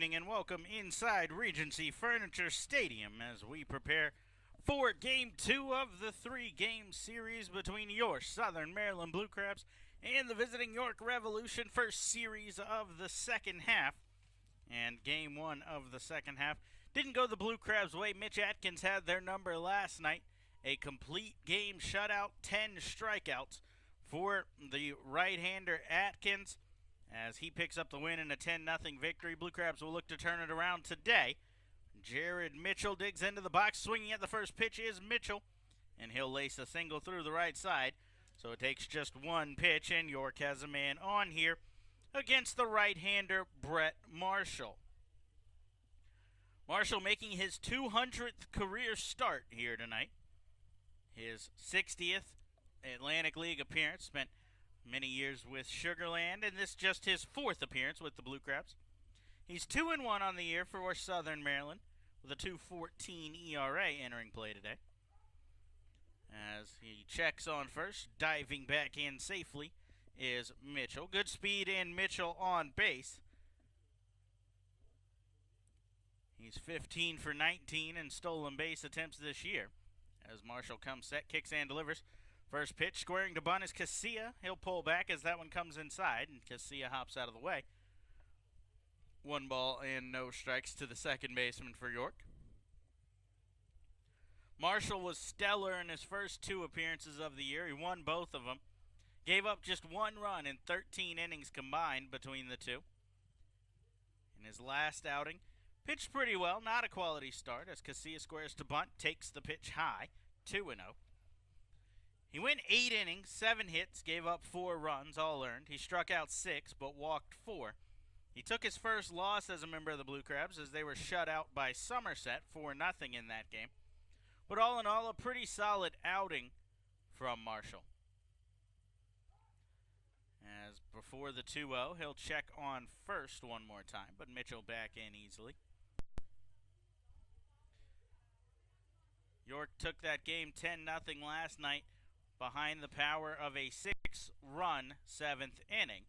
evening and welcome inside Regency Furniture Stadium as we prepare for Game 2 of the 3-game series between your Southern Maryland Blue Crabs and the visiting York Revolution, first series of the second half. And Game 1 of the second half didn't go the Blue Crabs' way. Mitch Atkins had their number last night. A complete game shutout, 10 strikeouts for the right-hander Atkins, as he picks up the win in a 10-0 victory. Blue Crabs will look to turn it around today. Jared Mitchell digs into the box. Swinging at the first pitch is Mitchell, and he'll lace a single through the right side. So it takes just one pitch, and York has a man on here against the right-hander Brett Marshall. Marshall making his 200th career start here tonight. His 60th Atlantic League appearance. Spent many years with Sugar Land, and this just his 4th appearance with the Blue Crabs. He's 2-1 on the year for Southern Maryland with a 2.14 ERA entering play today. As he checks on first, diving back in safely is Mitchell. Good speed in Mitchell on base. He's 15 for 19 in stolen base attempts this year. As Marshall comes set, kicks and delivers. First pitch, squaring to bunt is Casilla. He'll pull back as that one comes inside, and Casilla hops out of the way. 1 ball and no strikes to the second baseman for York. Marshall was stellar in his first 2 appearances of the year. He won both of them. Gave up just 1 run in 13 innings combined between the two. In his last outing, pitched pretty well, not a quality start, as Casilla squares to bunt, takes the pitch high, 2-0. He went 8 innings, 7 hits, gave up 4 runs, all earned. He struck out 6, but walked 4. He took his first loss as a member of the Blue Crabs as they were shut out by Somerset 4-0 in that game. But all in all, a pretty solid outing from Marshall. As before the 2-0, he'll check on first one more time, but Mitchell back in easily. York took that game 10-0 last night behind the power of a 6-run 7th inning,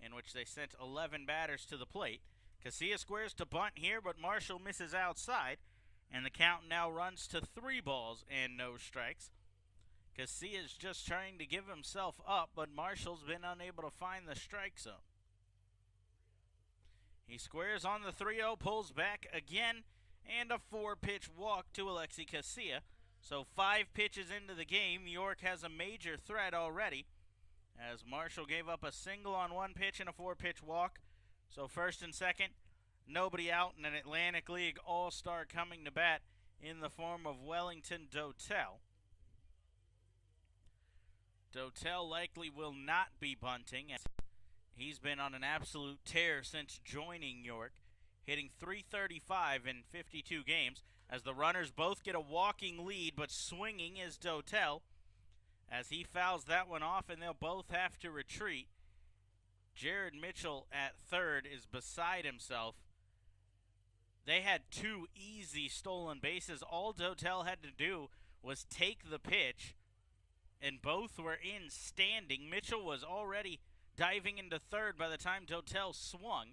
in which they sent 11 batters to the plate. Casilla squares to bunt here, but Marshall misses outside, and the count now runs to 3 balls and no strikes. Casilla's just trying to give himself up, but Marshall's been unable to find the strike zone. He squares on the 3-0, pulls back again, and a 4-pitch walk to Alexi Casilla. So 5 pitches into the game, York has a major threat already, as Marshall gave up a single on 1 pitch and a 4-pitch walk. So first and second, nobody out, and an Atlantic League All-Star coming to bat in the form of Wellington Dotel. Dotel likely will not be bunting, as he's been on an absolute tear since joining York, hitting .335 in 52 games, as the runners both get a walking lead, but swinging is Dotel, as he fouls that one off, and they'll both have to retreat. Jared Mitchell at third is beside himself. They had 2 easy stolen bases. All Dotel had to do was take the pitch, and both were in standing. Mitchell was already diving into third by the time Dotel swung.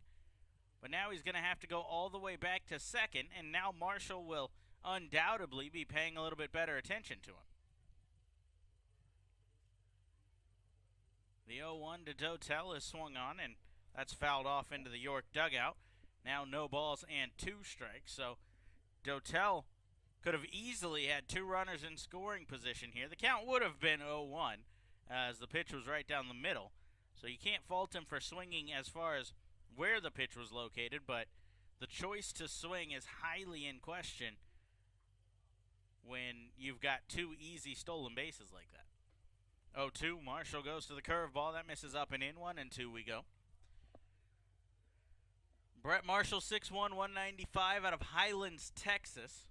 But now he's going to have to go all the way back to second, and now Marshall will undoubtedly be paying a little bit better attention to him. The 0-1 to Dotel is swung on, and that's fouled off into the York dugout. Now no balls and 2 strikes, so Dotel could have easily had 2 runners in scoring position here. The count would have been 0-1, as the pitch was right down the middle, so you can't fault him for swinging as far as where the pitch was located, but the choice to swing is highly in question when you've got 2 easy stolen bases like that. 0-2, Marshall goes to the curveball. That misses up and in. 1-2 we go. Brett Marshall, 6'1", 195 out of Highlands, Texas.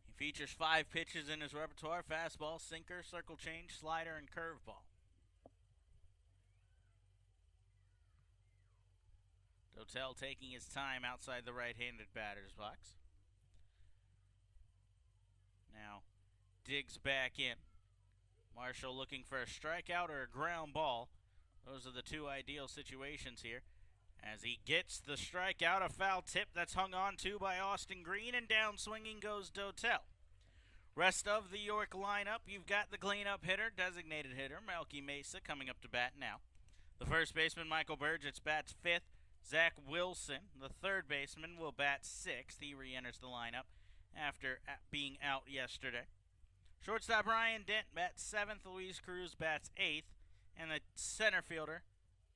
He features 5 pitches in his repertoire: fastball, sinker, circle change, slider, and curveball. Dotel taking his time outside the right-handed batter's box. Now digs back in. Marshall looking for a strikeout or a ground ball. Those are the 2 ideal situations here, as he gets the strikeout, a foul tip that's hung on to by Austin Green, and down swinging goes Dotel. Rest of the York lineup, you've got the cleanup hitter, designated hitter, Melky Mesa, coming up to bat now. The first baseman, Michael Burgess, bats fifth. Zach Wilson, the third baseman, will bat sixth. He re-enters the lineup after being out yesterday. Shortstop Ryan Dent bats seventh. Luis Cruz bats eighth. And the center fielder,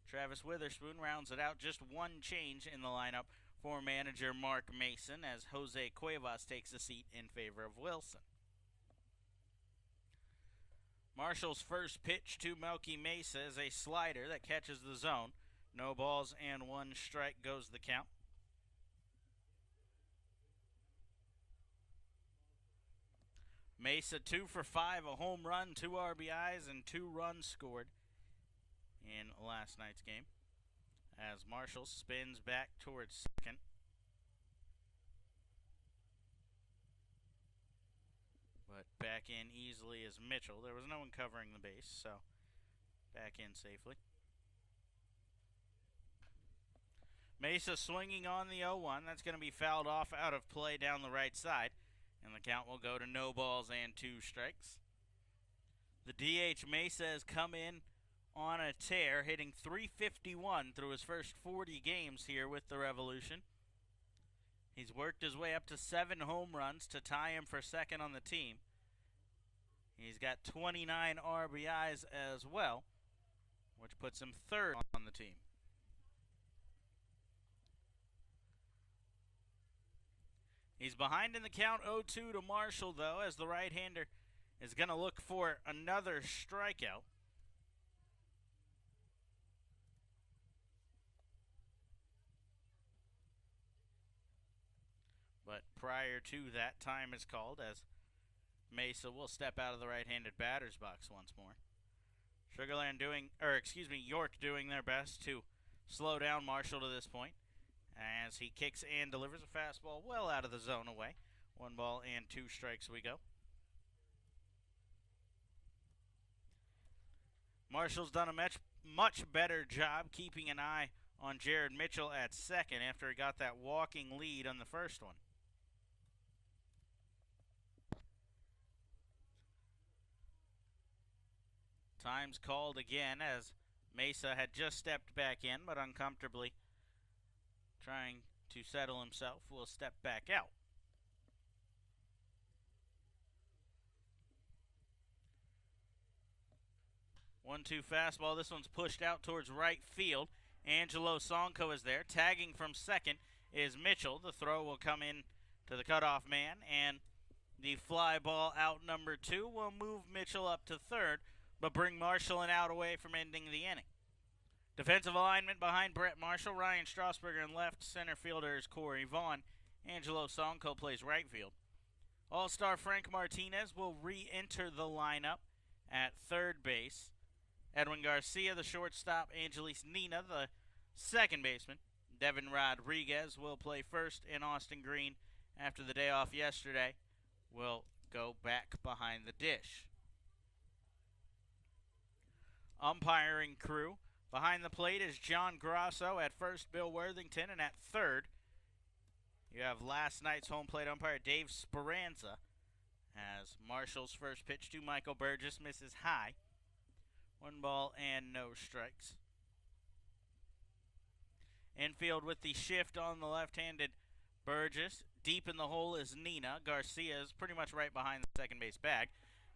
Travis Witherspoon, rounds it out. Just one change in the lineup for manager Mark Mason as Jose Cuevas takes a seat in favor of Wilson. Marshall's first pitch to Melky Mesa is a slider that catches the zone. No balls and one strike goes the count. Mesa 2 for 5, a home run, 2 RBIs, and 2 runs scored in last night's game. As Marshall spins back towards second. But back in easily is Mitchell. There was no one covering the base, so back in safely. Mesa swinging on the 0-1. That's going to be fouled off out of play down the right side. And the count will go to no balls and 2 strikes. The DH Mesa has come in on a tear, hitting .351 through his first 40 games here with the Revolution. He's worked his way up to 7 home runs to tie him for second on the team. He's got 29 RBIs as well, which puts him third on the team. He's behind in the count 0-2 to Marshall, though, as the right-hander is going to look for another strikeout. But prior to that, time is called as Mesa will step out of the right-handed batter's box once more. York doing their best to slow down Marshall to this point, as he kicks and delivers a fastball well out of the zone away. 1 ball and 2 strikes we go. Marshall's done a much better job keeping an eye on Jared Mitchell at second after he got that walking lead on the first one. Time's called again as Mesa had just stepped back in, but uncomfortably trying to settle himself, will step back out. One-two fastball. This one's pushed out towards right field. Angelo Sonko is there. Tagging from second is Mitchell. The throw will come in to the cutoff man, and the fly ball out number 2 will move Mitchell up to third, but bring Marshall an out away from ending the inning. Defensive alignment behind Brett Marshall, Ryan Strasburger in left, center fielder is Corey Vaughn. Angelo Sonko plays right field. All-star Frank Martinez will re-enter the lineup at third base. Edwin Garcia, the shortstop, Angelis Nina, the second baseman. Devin Rodriguez will play first, and Austin Green, after the day off yesterday, will go back behind the dish. Umpiring crew. Behind the plate is John Grasso. At first, Bill Worthington. And at third, you have last night's home plate umpire, Dave Speranza, as Marshall's first pitch to Michael Burgess misses high. 1 ball and no strikes. Infield with the shift on the left-handed Burgess. Deep in the hole is Nina. Garcia is pretty much right behind the second base bag.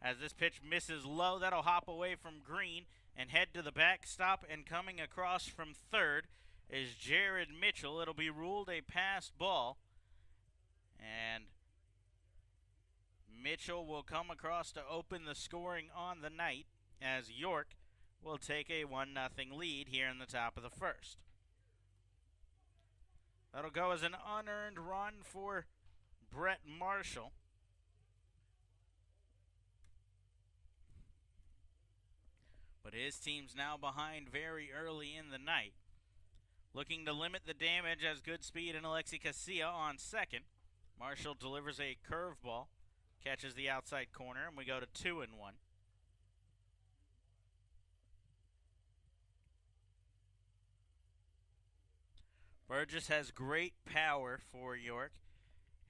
As this pitch misses low, that'll hop away from Green and head to the backstop, and coming across from third is Jared Mitchell. It'll be ruled a passed ball, and Mitchell will come across to open the scoring on the night as York will take a 1-0 lead here in the top of the first. That'll go as an unearned run for Brett Marshall. But his team's now behind very early in the night. Looking to limit the damage as Goodspeed and Alexi Casilla on second. Marshall delivers a curveball, catches the outside corner, and we go to 2-1. Burgess has great power for York.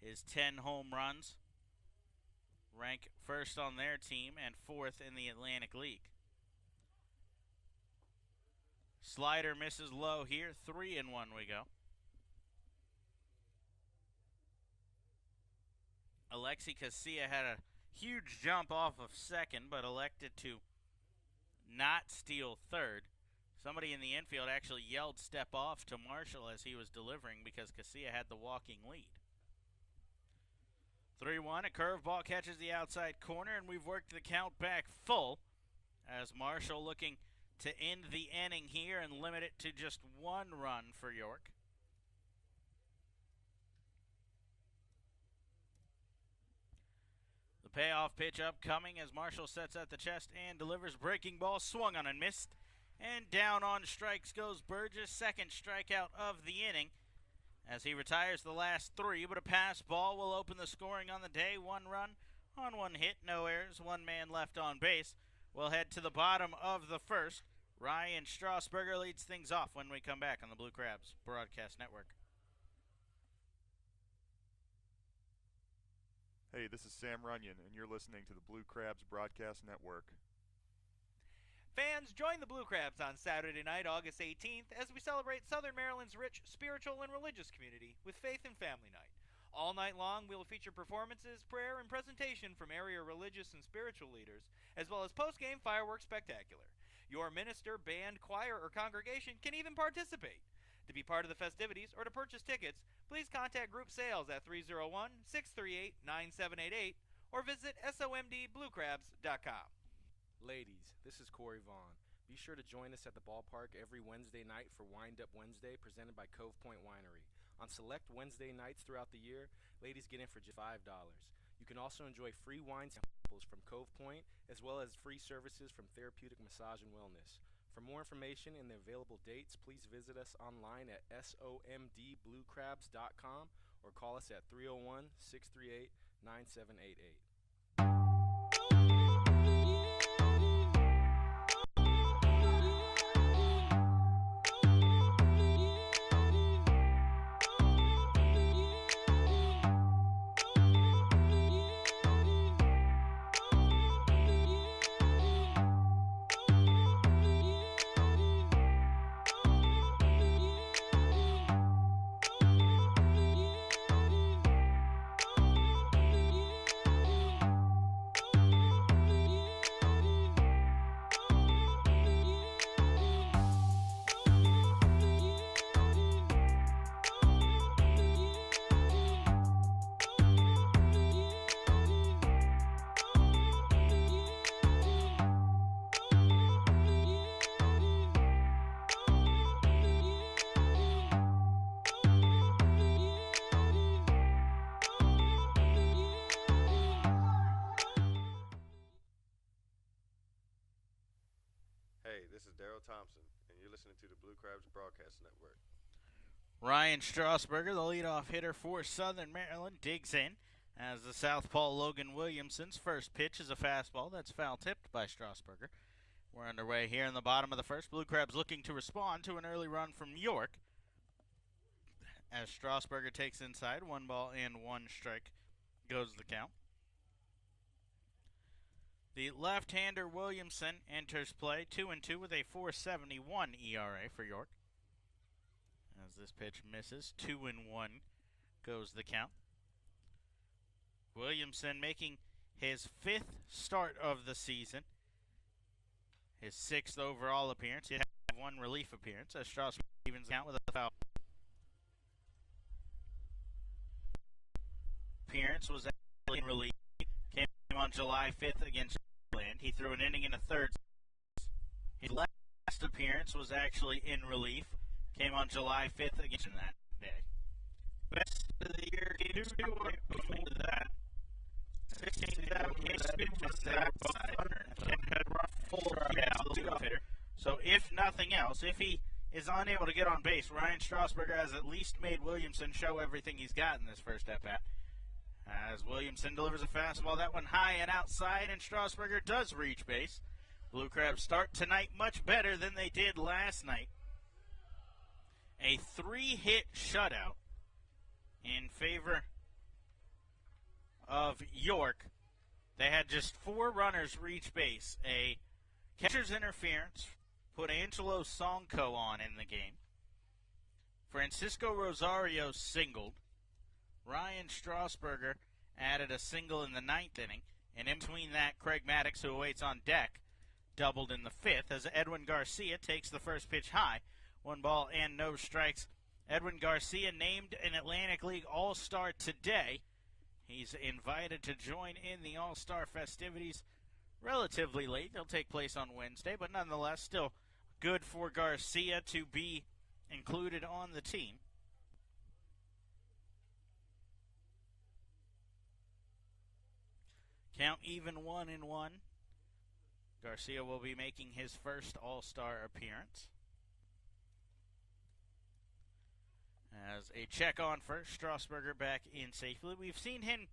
His 10 home runs rank first on their team and fourth in the Atlantic League. Slider misses low here. 3-1 we go. Alexi Casilla had a huge jump off of second, but elected to not steal third. Somebody in the infield actually yelled step off to Marshall as he was delivering because Casilla had the walking lead. 3-1, a curveball catches the outside corner, and we've worked the count back full as Marshall looking to end the inning here and limit it to just 1 run for York. The payoff pitch upcoming as Marshall sets at the chest and delivers. Breaking ball swung on and missed. And down on strikes goes Burgess, second strikeout of the inning as he retires the last 3, but a pass ball will open the scoring on the day. 1 run on 1 hit, no errors, 1 man left on base. We'll head to the bottom of the first. Ryan Strasburger leads things off when we come back on the Blue Crabs Broadcast Network. Hey, this is Sam Runyon, and you're listening to the Blue Crabs Broadcast Network. Fans, join the Blue Crabs on Saturday night, August 18th, as we celebrate Southern Maryland's rich spiritual and religious community with Faith and Family Night. All night long, we will feature performances, prayer, and presentation from area religious and spiritual leaders, as well as post-game fireworks spectacular. Your minister, band, choir, or congregation can even participate. To be part of the festivities or to purchase tickets, please contact Group Sales at 301-638-9788 or visit somdbluecrabs.com. Ladies, this is Corey Vaughn. Be sure to join us at the ballpark every Wednesday night for Wind Up Wednesday presented by Cove Point Winery. On select Wednesday nights throughout the year, ladies get in for just $5. You can also enjoy free wine samples from Cove Point as well as free services from Therapeutic Massage and Wellness. For more information and the available dates, please visit us online at somdbluecrabs.com or call us at 301-638-9788. Thompson, and you're listening to the Blue Crabs Broadcast Network. Ryan Strasburger, the leadoff hitter for Southern Maryland, digs in as the southpaw Logan Williamson's first pitch is a fastball that's foul-tipped by Strasburger. We're underway here in the bottom of the first. Blue Crabs looking to respond to an early run from York as Strasburger takes inside. 1 ball and 1 strike goes the count. The left-hander Williamson enters play 2-2 with a 4.71 ERA for York. As this pitch misses, 2-1 goes the count. Williamson making his 5th start of the season, his 6th overall appearance. He had 1 relief appearance as Strasburg evens the count with a foul. Appearance was actually in relief. Came on July 5th against Land. He threw an inning in the 3rd. His last appearance was actually in relief. Came on July 5th against that day. Best of the year, before that. 16,000 So if nothing else, if he is unable to get on base, Ryan Strasburger has at least made Williamson show everything he's got in this first at-bat. As Williamson delivers a fastball, that one high and outside, and Strasburger does reach base. Blue Crabs start tonight much better than they did last night. a 3-hit shutout in favor of York. They had just 4 runners reach base. A catcher's interference put Angelo Sonko on in the game. Francisco Rosario singled. Ryan Strasburger added a single in the 9th inning. And in between that, Craig Maddox, who awaits on deck, doubled in the 5th as Edwin Garcia takes the first pitch high. 1 ball and no strikes. Edwin Garcia named an Atlantic League All-Star today. He's invited to join in the All-Star festivities relatively late. They'll take place on Wednesday, but nonetheless still good for Garcia to be included on the team. Count even 1-1. Garcia will be making his first All-Star appearance. As a check on first, Strasburger back in safely. We've seen him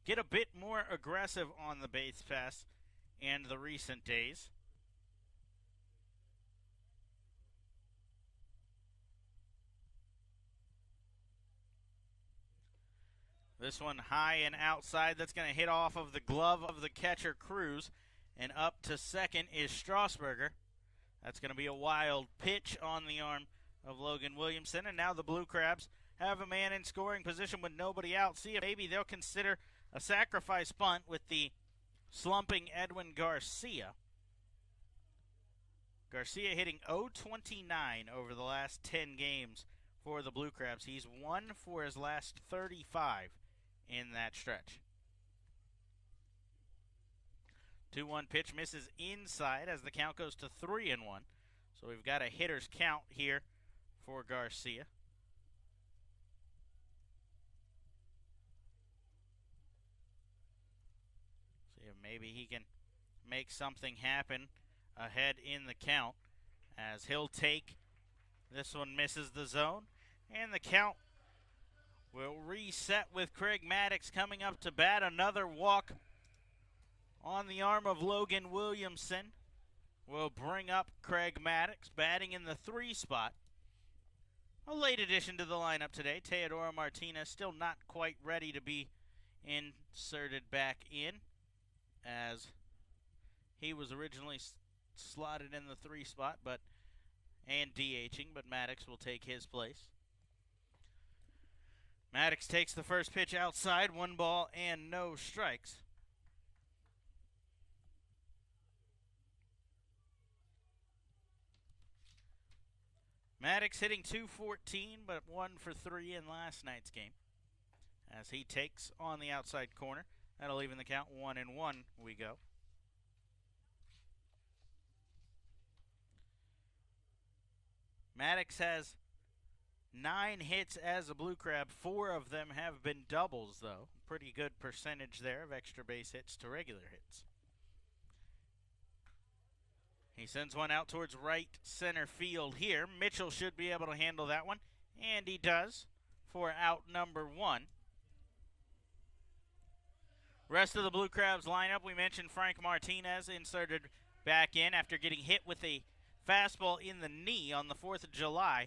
get a bit more aggressive on the base pass in the recent days. This one high and outside. That's going to hit off of the glove of the catcher, Cruz. And up to second is Strasburger. That's going to be a wild pitch on the arm of Logan Williamson. And now the Blue Crabs have a man in scoring position with nobody out. See if maybe they'll consider a sacrifice bunt with the slumping Edwin Garcia. Garcia hitting .029 over the last 10 games for the Blue Crabs. He's 1 for his last 35 in that stretch. 2-1 pitch misses inside as the count goes to 3-1. So we've got a hitter's count here for Garcia. See if maybe he can make something happen ahead in the count as he'll take. This one misses the zone, and the count will reset with Craig Maddox coming up to bat. Another walk on the arm of Logan Williamson will bring up Craig Maddox, batting in the 3 spot. A late addition to the lineup today. Teodoro Martinez still not quite ready to be inserted back in, as he was originally slotted in the 3 spot, and DHing, but Maddox will take his place. Maddox takes the first pitch outside, 1 ball and no strikes. Maddox hitting .214, but 1 for 3 in last night's game as he takes on the outside corner. That'll even the count. 1-1 we go. Maddox has 9 hits as a Blue Crab. 4 of them have been doubles, though. Pretty good percentage there of extra base hits to regular hits. He sends one out towards right center field here. Mitchell should be able to handle that one, and he does for out number 1. Rest of the Blue Crabs lineup, we mentioned Frank Martinez inserted back in after getting hit with a fastball in the knee on the 4th of July.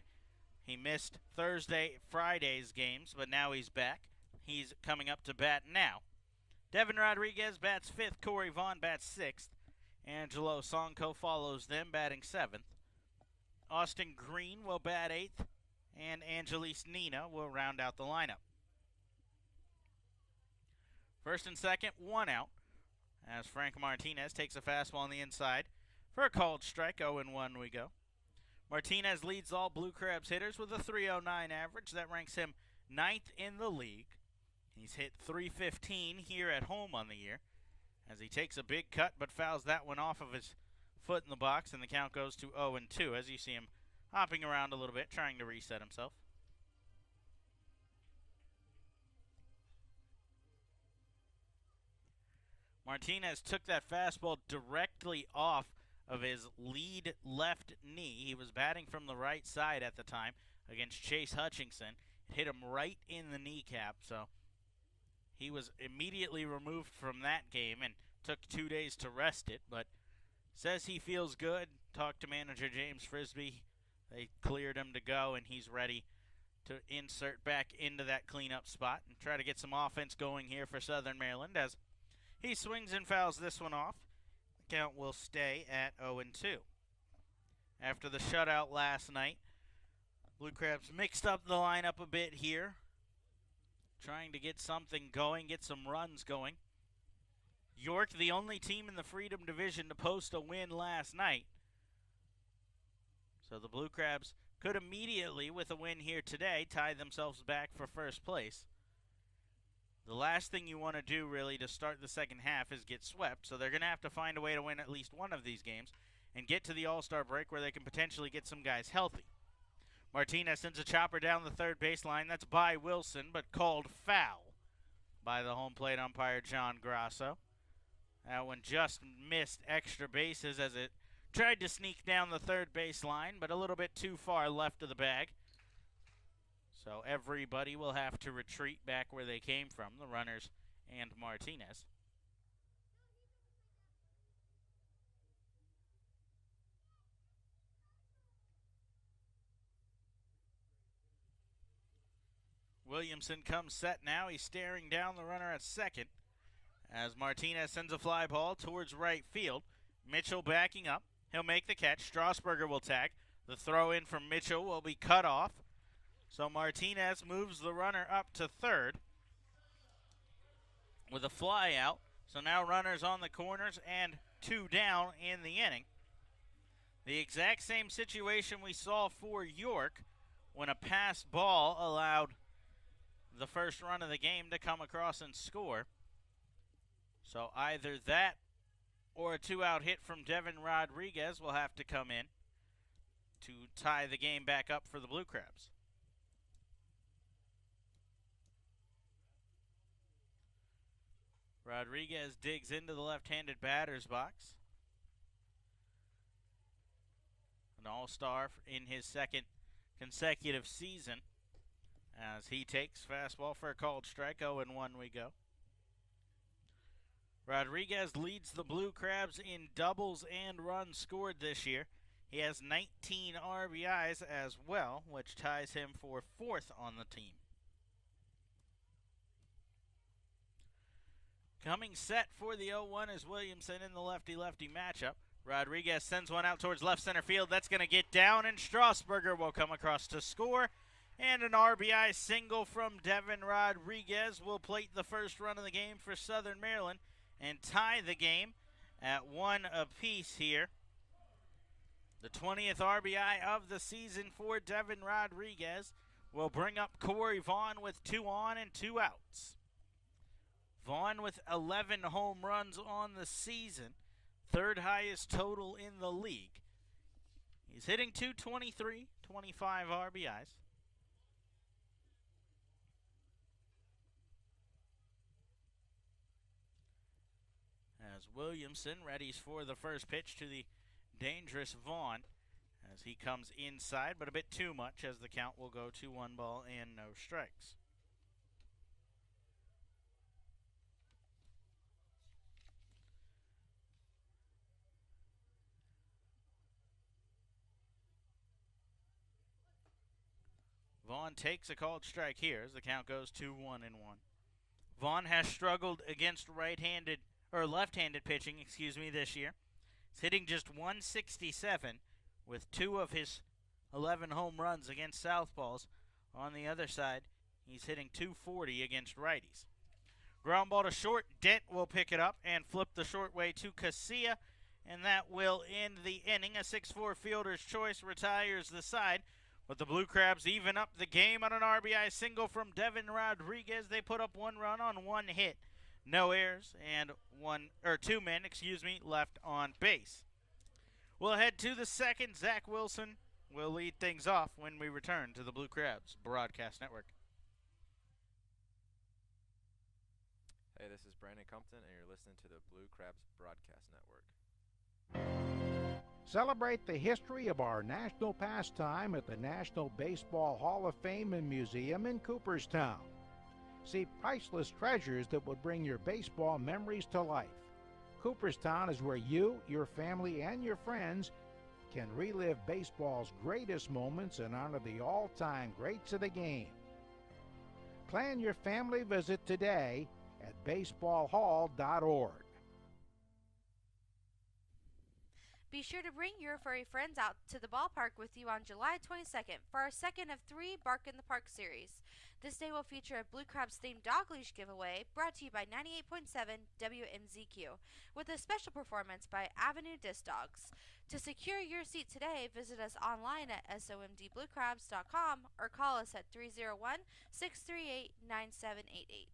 He missed Friday's games, but now he's back. He's coming up to bat now. Devin Rodriguez bats 5th. Corey Vaughn bats 6th. Angelo Sonko follows them, batting 7th. Austin Green will bat 8th. And Angelis Nina will round out the lineup. First and second, 1 out, as Frank Martinez takes a fastball on the inside for a called strike. 0-1 we go. Martinez leads all Blue Crabs hitters with a .309 average. That ranks him 9th in the league. He's hit .315 here at home on the year as he takes a big cut but fouls that one off of his foot in the box, and the count goes to 0-2 as you see him hopping around a little bit, trying to reset himself. Martinez took that fastball directly off of his lead left knee. He was batting from the right side at the time against Chase Hutchinson. It hit him right in the kneecap, so he was immediately removed from that game and took 2 days to rest it, but says he feels good. Talked to manager James Frisbee They cleared him to go, and he's ready to insert back into that cleanup spot and try to get some offense going here for Southern Maryland as he swings and fouls this one off. The count will stay at 0-2. After the shutout last night, Blue Crabs mixed up the lineup a bit here, trying to get something going, get some runs going. York, the only team in the Freedom Division to post a win last night. So the Blue Crabs could immediately, with a win here today, tie themselves back for first place. The last thing you want to do, really, to start the second half is get swept, so they're going to have to find a way to win at least one of these games and get to the All-Star break where they can potentially get some guys healthy. Martinez sends a chopper down the third baseline. That's by Wilson, but called foul by the home plate umpire, John Grasso. That one just missed extra bases as it tried to sneak down the third baseline, but a little bit too far left of the bag. So everybody will have to retreat back where they came from, the runners and Martinez. Williamson comes set now. He's staring down the runner at second as Martinez sends a fly ball towards right field. Mitchell backing up. He'll make the catch. Strasburger will tag. The throw in from Mitchell will be cut off. So Martinez moves the runner up to third with a fly out. So now runners on the corners and 2 down in the inning. The exact same situation we saw for York when a pass ball allowed the first run of the game to come across and score. So either that or a 2-out hit from Devin Rodriguez will have to come in to tie the game back up for the Blue Crabs. Rodriguez digs into the left-handed batter's box. An all-star in his second consecutive season as he takes fastball for a called strike. 0-1 we go. Rodriguez leads the Blue Crabs in doubles and runs scored this year. He has 19 RBIs as well, which ties him for 4th on the team. Coming set for the 0-1 is Williamson in the lefty-lefty matchup. Rodriguez sends one out towards left center field. That's going to get down, and Strasburger will come across to score. And an RBI single from Devin Rodriguez will plate the first run of the game for Southern Maryland and tie the game at 1 apiece here. The 20th RBI of the season for Devin Rodriguez will bring up Corey Vaughn with 2 on and 2 outs. Vaughn with 11 home runs on the season, 3rd highest total in the league. He's hitting .223, 25 RBIs. As Williamson readies for the first pitch to the dangerous Vaughn as he comes inside, but a bit too much as the count will go to 1 ball and no strikes. Vaughn takes a called strike here as the count goes to 1-1. Vaughn has struggled against left-handed pitching, this year. He's hitting just .167 with 2 of his 11 home runs against southpaws. On the other side, he's hitting .240 against righties. Ground ball to short. Dent will pick it up and flip the short way to Casilla, and that will end the inning. A 6-4 fielder's choice retires the side. But the Blue Crabs even up the game on an RBI single from Devin Rodriguez. They put up 1 run on 1 hit. No errors and 2 men, left on base. We'll head to the second. Zach Wilson will lead things off when we return to the Blue Crabs Broadcast Network. Hey, this is Brandon Compton, and you're listening to the Blue Crabs Broadcast Network. Celebrate the history of our national pastime at the National Baseball Hall of Fame and Museum in Cooperstown. See priceless treasures that will bring your baseball memories to life. Cooperstown is where you, your family, and your friends can relive baseball's greatest moments and honor the all-time greats of the game. Plan your family visit today at baseballhall.org. Be sure to bring your furry friends out to the ballpark with you on July 22nd for our second of 3 Bark in the Park series. This day will feature a Blue Crabs themed dog leash giveaway brought to you by 98.7 WMZQ with a special performance by Avenue Disc Dogs. To secure your seat today, visit us online at somdbluecrabs.com or call us at 301-638-9788.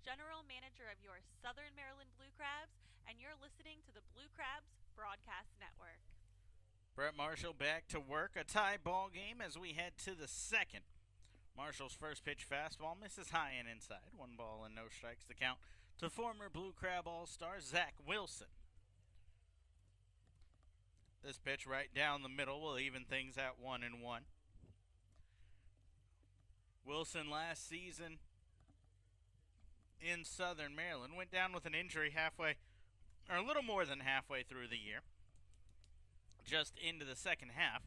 General Manager of your Southern Maryland Blue Crabs, and you're listening to the Blue Crabs Broadcast Network. Brett Marshall back to work. A tie ball game as we head to the second. Marshall's first pitch fastball misses high and inside. 1 ball and no strikes to count to former Blue Crab All-Star Zach Wilson. This pitch right down the middle will even things at 1-1. Wilson last season in Southern Maryland went down with an injury halfway, or a little more than halfway through the year, just into the second half.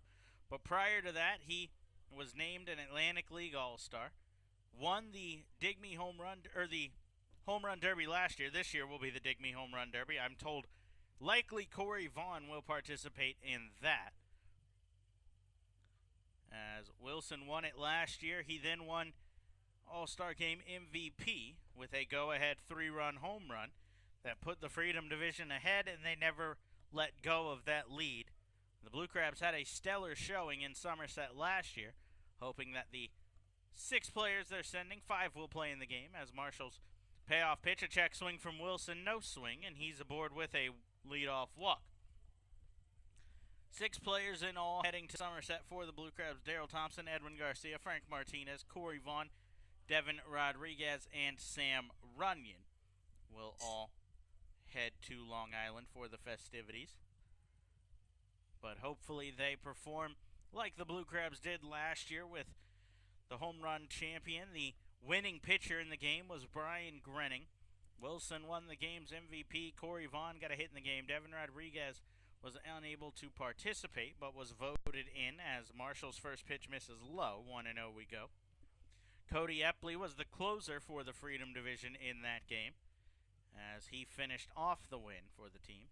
But prior to that, he was named an Atlantic League All-Star, won the Dig Me Home Run, or the Home Run Derby last year. This year will be the Dig Me Home Run Derby. I'm told likely Corey Vaughn will participate in that. As Wilson won it last year, he then won All-Star Game MVP with a go-ahead 3-run home run that put the Freedom Division ahead, and they never let go of that lead. The Blue Crabs had a stellar showing in Somerset last year, hoping that the 6 players they're sending, 5 will play in the game, as Marshall's payoff pitch, a check swing from Wilson, no swing, and he's aboard with a leadoff walk. 6 players in all heading to Somerset for the Blue Crabs: Daryl Thompson, Edwin Garcia, Frank Martinez, Corey Vaughn, Devin Rodriguez, and Sam Runyon will all head to Long Island for the festivities. But hopefully they perform like the Blue Crabs did last year with the home run champion. The winning pitcher in the game was Brian Grenning. Wilson won the game's MVP. Corey Vaughn got a hit in the game. Devin Rodriguez was unable to participate but was voted in as Marshall's first pitch misses low. 1-0 we go. Cody Epley was the closer for the Freedom Division in that game as he finished off the win for the team.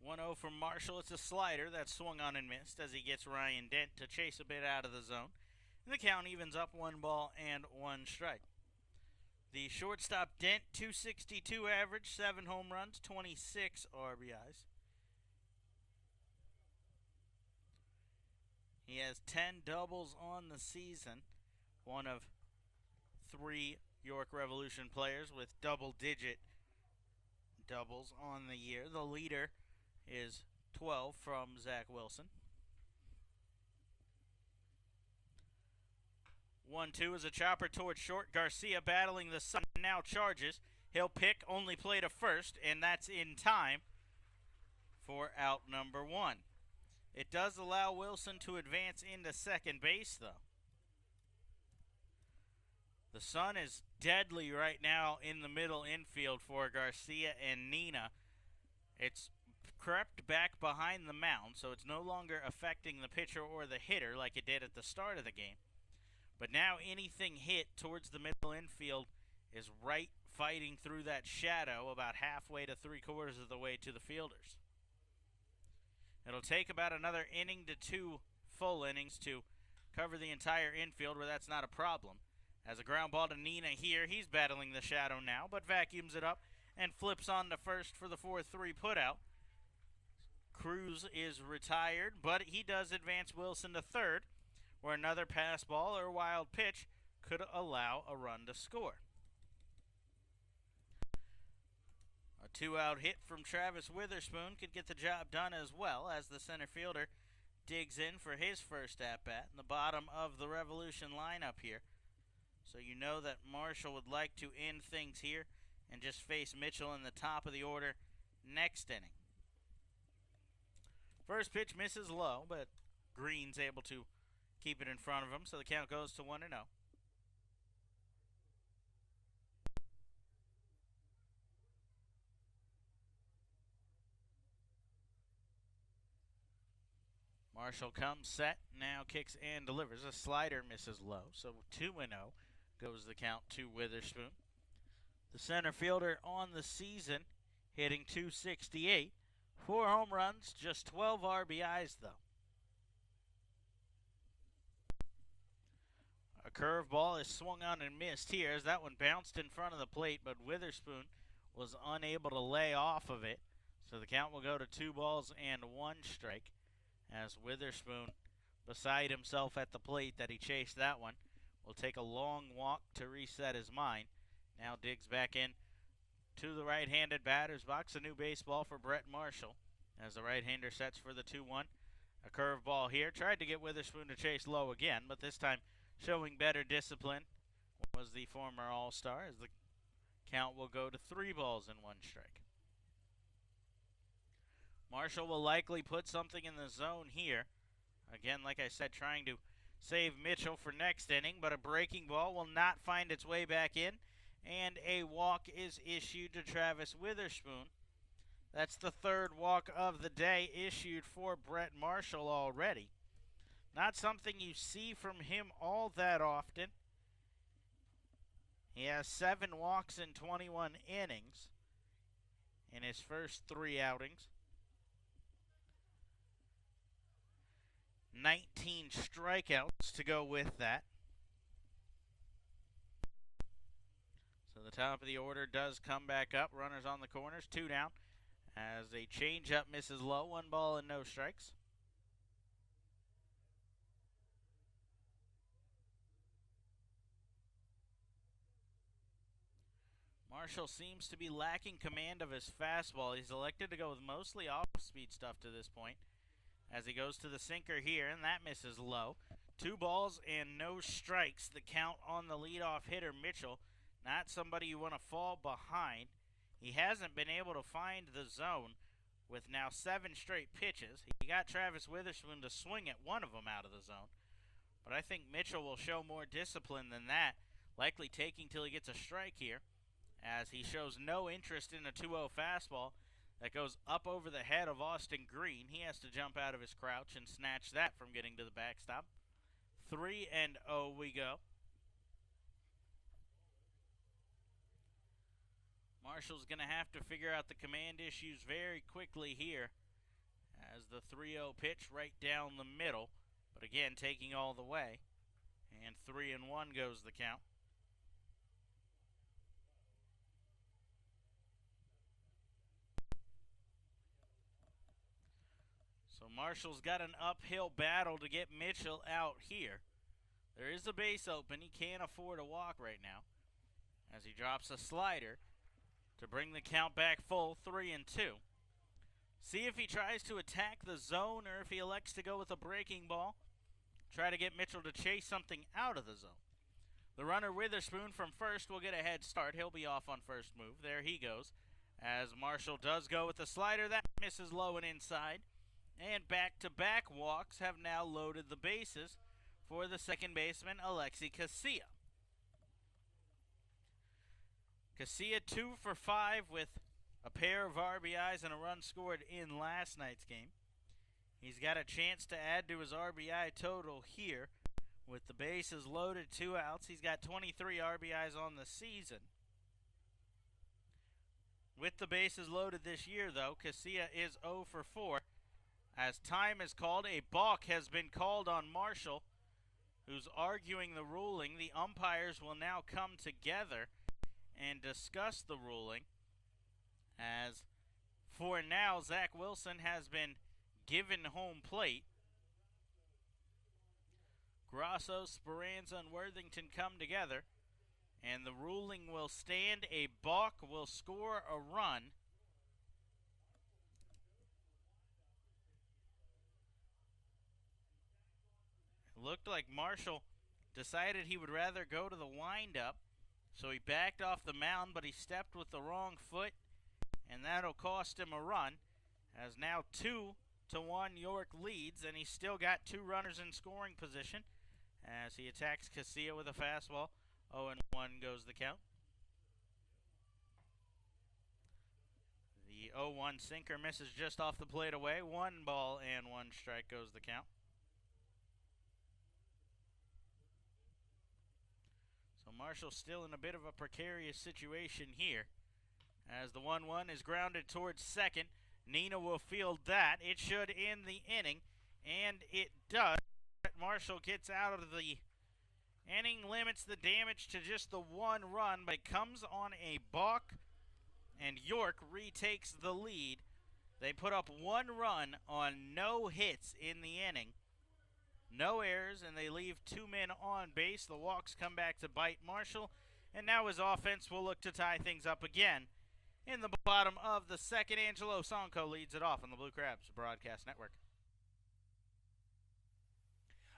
1-0 from Marshall. It's a slider that swung on and missed as he gets Ryan Dent to chase a bit out of the zone. And the count evens up 1 ball and 1 strike. The shortstop Dent, 262 average, 7 home runs, 26 RBIs. He has 10 doubles on the season, one of 3 York Revolution players with double-digit doubles on the year. The leader is 12 from Zach Wilson. 1-2 is a chopper towards short. Garcia battling the sun, now charges. He'll pick, only play to first, and that's in time for out number 1. It does allow Wilson to advance into second base, though. The sun is deadly right now in the middle infield for Garcia and Nina. It's crept back behind the mound, so it's no longer affecting the pitcher or the hitter like it did at the start of the game. But now anything hit towards the middle infield is right fighting through that shadow about halfway to 3/4 of the way to the fielders. It'll take about another inning to 2 full innings to cover the entire infield where that's not a problem. As a ground ball to Nina here, he's battling the shadow now, but vacuums it up and flips on to first for the 4-3 putout. Cruz is retired, but he does advance Wilson to third, where another pass ball or wild pitch could allow a run to score. A 2-out hit from Travis Witherspoon could get the job done as well, as the center fielder digs in for his first at-bat in the bottom of the Revolution lineup here. So you know that Marshall would like to end things here and just face Mitchell in the top of the order next inning. First pitch misses low, but Green's able to keep it in front of him, so the count goes to 1-0. Marshall comes set, now kicks and delivers. A slider misses low, so 2-0 goes the count to Witherspoon. The center fielder on the season hitting .268. 4 home runs, just 12 RBIs though. A curveball is swung on and missed here as that one bounced in front of the plate, but Witherspoon was unable to lay off of it. So the count will go to 2-1 strike as Witherspoon, beside himself at the plate that he chased that one, will take a long walk to reset his mind. Now digs back in to the right-handed batter's box. A new baseball for Brett Marshall as the right-hander sets for the 2-1. A curveball here. Tried to get Witherspoon to chase low again, but this time showing better discipline was the former All-Star as the count will go to 3-1 strike. Marshall will likely put something in the zone here. Again, like I said, trying to save Mitchell for next inning, but a breaking ball will not find its way back in, and a walk is issued to Travis Witherspoon. That's the third walk of the day issued for Brett Marshall already. Not something you see from him all that often. He has 7 walks in 21 innings in his first 3 outings. 19 strikeouts to go with that. So the top of the order does come back up. Runners on the corners, 2 down. As a changeup misses low, 1 and no strikes. Marshall seems to be lacking command of his fastball. He's elected to go with mostly off-speed stuff to this point. As he goes to the sinker here, and that misses low. 2 balls and no strikes. The count on the leadoff hitter, Mitchell. Not somebody you want to fall behind. He hasn't been able to find the zone with now 7 straight pitches. He got Travis Witherspoon to swing at one of them out of the zone. But I think Mitchell will show more discipline than that, likely taking till he gets a strike here, as he shows no interest in a 2-0 fastball that goes up over the head of Austin Green. He has to jump out of his crouch and snatch that from getting to the backstop. 3-0 we go. Marshall's going to have to figure out the command issues very quickly here as the 3-0 pitch right down the middle, but again taking all the way. And 3-1 goes the count. So Marshall's got an uphill battle to get Mitchell out here. There is a base open. He can't afford a walk right now as he drops a slider to bring the count back full, 3-2. See if he tries to attack the zone or if he elects to go with a breaking ball. Try to get Mitchell to chase something out of the zone. The runner Witherspoon from first will get a head start. He'll be off on first move. There he goes. As Marshall does go with the slider, that misses low and inside. And back-to-back walks have now loaded the bases for the second baseman, Alexi Casilla. Casilla 2 for 5 with a pair of RBIs and a run scored in last night's game. He's got a chance to add to his RBI total here with the bases loaded, 2 outs. He's got 23 RBIs on the season. With the bases loaded this year, though, Casilla is 0 for 4. As time is called, a balk has been called on Marshall, who's arguing the ruling. The umpires will now come together and discuss the ruling, as for now, Zach Wilson has been given home plate. Grasso, Speranza, and Worthington come together, and the ruling will stand. A balk will score a run, Looked like Marshall decided he would rather go to the windup, so he backed off the mound, but he stepped with the wrong foot, and that'll cost him a run, as now 2-1 York leads, and he's still got 2 runners in scoring position as he attacks Casilla with a fastball. 0-1 goes the count. The 0-1 sinker misses just off the plate away. 1 ball and 1 strike goes the count. So Marshall still in a bit of a precarious situation here, as the 1-1 is grounded towards second. Nina will field that. It should end the inning, and it does. Marshall gets out of the inning, limits the damage to just the 1 run, but it comes on a balk, and York retakes the lead. They put up 1 run on no hits in the inning, no errors, and they leave 2 men on base. The walks come back to bite Marshall, and now his offense will look to tie things up again. In the bottom of the second, Angelo Sonko leads it off on the Blue Crabs Broadcast Network.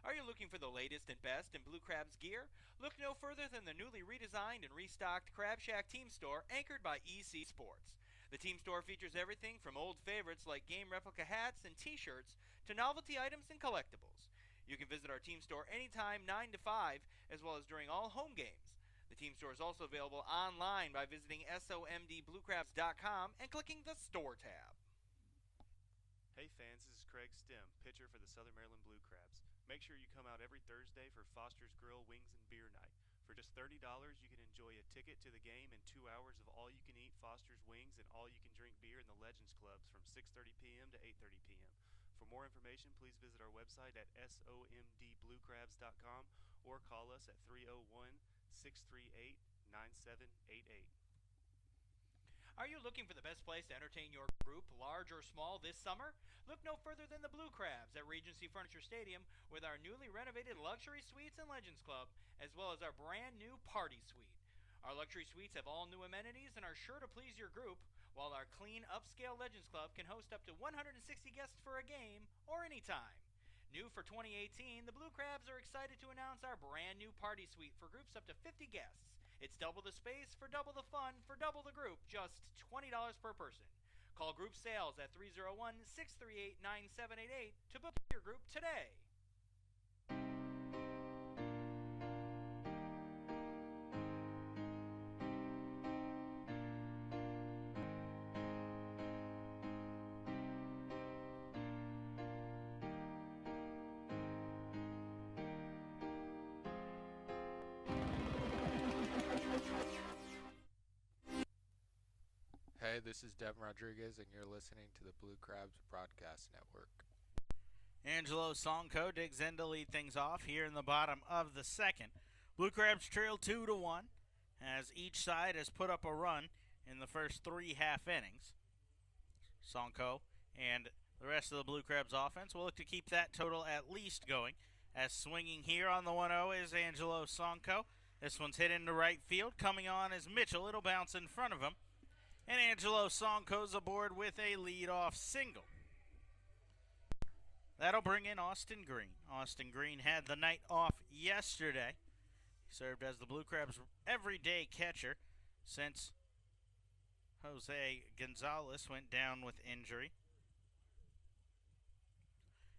Are you looking for the latest and best in Blue Crabs gear? Look no further than the newly redesigned and restocked Crab Shack Team Store, anchored by EC Sports. The Team Store features everything from old favorites like game replica hats and t-shirts to novelty items and collectibles. You can visit our Team Store anytime 9 to 5, as well as during all home games. The Team Store is also available online by visiting somdbluecrabs.com and clicking the Store tab. Hey fans, this is Craig Stem, pitcher for the Southern Maryland Blue Crabs. Make sure you come out every Thursday for Foster's Grill Wings and Beer Night. For just $30, you can enjoy a ticket to the game and 2 hours of all-you-can-eat Foster's Wings and all-you-can-drink beer in the Legends Clubs from 6:30 p.m. to 8:30 p.m. For more information, please visit our website at somdbluecrabs.com or call us at 301-638-9788. Are you looking for the best place to entertain your group, large or small, this summer? Look no further than the Blue Crabs at Regency Furniture Stadium with our newly renovated luxury suites and Legends Club, as well as our brand new party suite. Our luxury suites have all new amenities and are sure to please your group, while our clean, upscale Legends Club can host up to 160 guests for a game or anytime. New for 2018, the Blue Crabs are excited to announce our brand new party suite for groups up to 50 guests. It's double the space for double the fun for double the group, just $20 per person. Call group sales at 301-638-9788 to book your group today. Hey, this is Devin Rodriguez, and you're listening to the Blue Crabs Broadcast Network. Angelo Sonko digs in to lead things off here in the bottom of the second. Blue Crabs trail 2-1, as each side has put up a run in the first 3 half innings. Sonko and the rest of the Blue Crabs offense will look to keep that total at least going, as swinging here on the 1-0 is Angelo Sonko. This one's hit into right field. Coming on is Mitchell. It'll bounce in front of him, and Angelo Sonko's aboard with a leadoff single. That'll bring in Austin Green. Austin Green had the night off yesterday. He served as the Blue Crabs' everyday catcher since Jose Gonzalez went down with injury.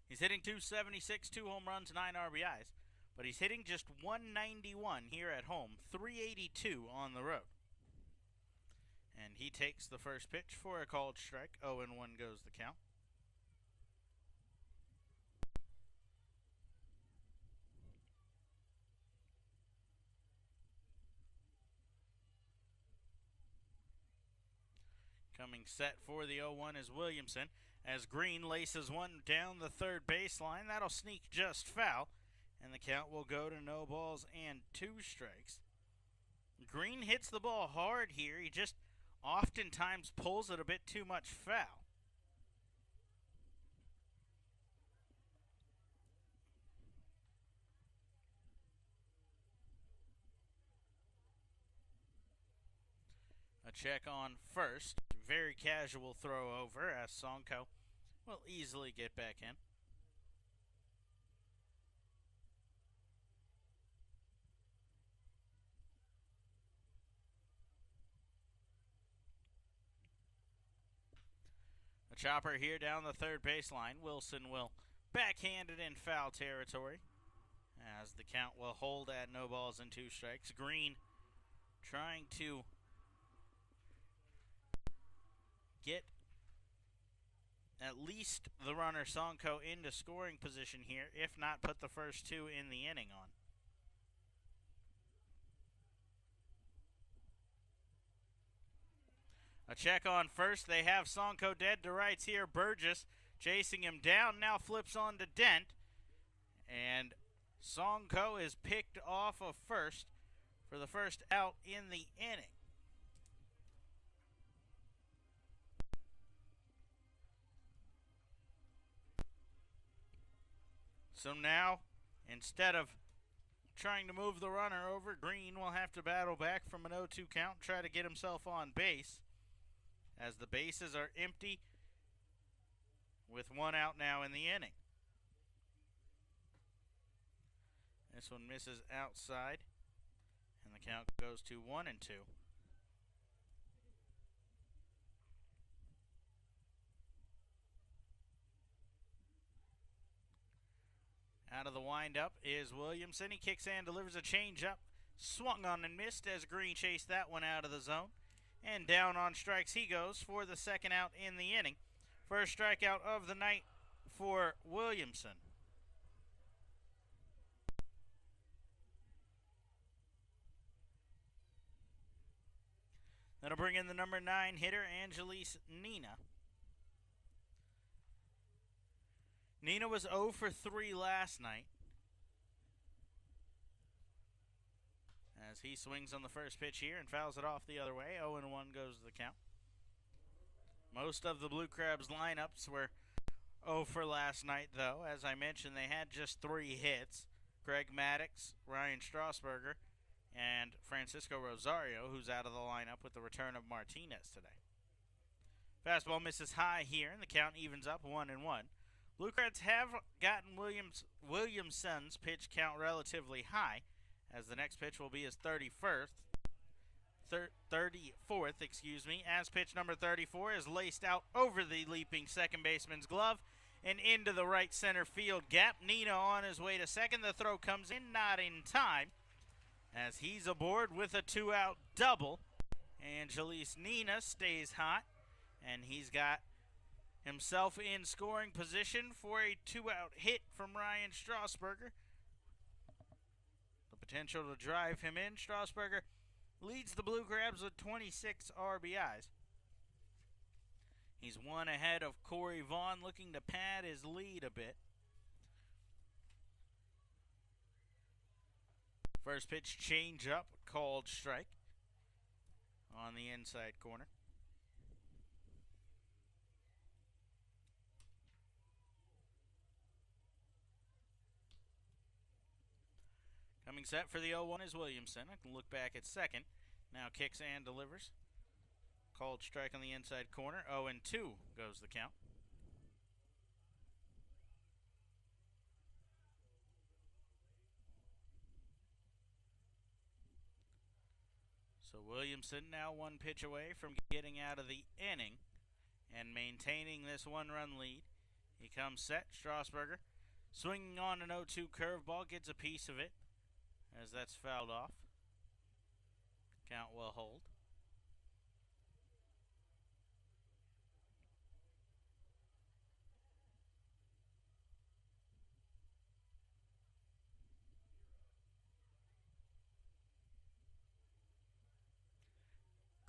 He's hitting .276, 2 home runs, 9 RBIs, but he's hitting just .191 here at home, .382 on the road. And he takes the first pitch for a called strike. 0-1 goes the count. Coming set for the 0-1 is Williamson, as Green laces one down the third baseline. That'll sneak just foul, and the count will go to no balls and 2 strikes. Green hits the ball hard here. He just oftentimes pulls it a bit too much foul. A check on first. Very casual throw over, as Sonko will easily get back in. chopper here down the third baseline. Wilson will backhand it in foul territory as the count will hold at no balls and 2 strikes. Green trying to get at least the runner Sonko into scoring position here, if not put the first 2 in the inning on. A check on first. They have Sonko dead to rights here. Burgess chasing him down. Now flips on to Dent. And Sonko is picked off of first for the first out in the inning. So now, instead of trying to move the runner over, Green will have to battle back from an 0-2 count, try to get himself on base, as the bases are empty with 1 out now in the inning. This one misses outside, and the count goes to 1-2. Out of the windup is Williamson. He kicks and delivers a changeup. Swung on and missed as Green chased that one out of the zone. And down on strikes he goes for the second out in the inning. First strikeout of the night for Williamson. That'll bring in the number 9 hitter, Angelise Nina. Nina was 0 for 3 last night, as he swings on the first pitch here and fouls it off the other way. 0-1 goes the count. Most of the Blue Crabs lineups were 0 for last night, though. As I mentioned, they had just 3 hits. Greg Maddox, Ryan Strasburger, and Francisco Rosario, who's out of the lineup with the return of Martinez today. Fastball misses high here, and the count evens up 1-1. Blue Crabs have gotten Williamson's pitch count relatively high, as the next pitch will be his 34th, as pitch number 34 is laced out over the leaping second baseman's glove and into the right center field gap. Nina on his way to second. The throw comes in, not in time, as he's aboard with a 2-out double. Angelise Nina stays hot, and he's got himself in scoring position for a 2-out hit from Ryan Strasburger. The potential to drive him in. Strasburger leads the Blue Crabs with 26 RBIs. He's 1 ahead of Corey Vaughn, looking to pad his lead a bit. First pitch change up, called strike on the inside corner. Coming set for the 0-1 is Williamson. I can look back at second. Now kicks and delivers. Called strike on the inside corner. 0-2 goes the count. So Williamson now 1 pitch away from getting out of the inning and maintaining this 1-run lead. He comes set. Strasburger swinging on an 0-2 curveball, gets a piece of it, as that's fouled off. Count will hold.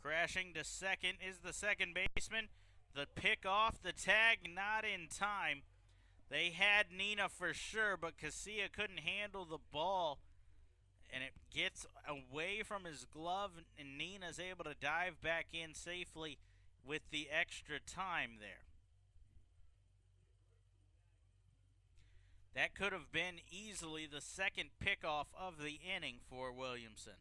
Crashing to second is the second baseman. The pick off the tag, not in time. They had Nina for sure, but Casilla couldn't handle the ball, and it gets away from his glove, and Nina's able to dive back in safely with the extra time there. That could have been easily the second pickoff of the inning for Williamson.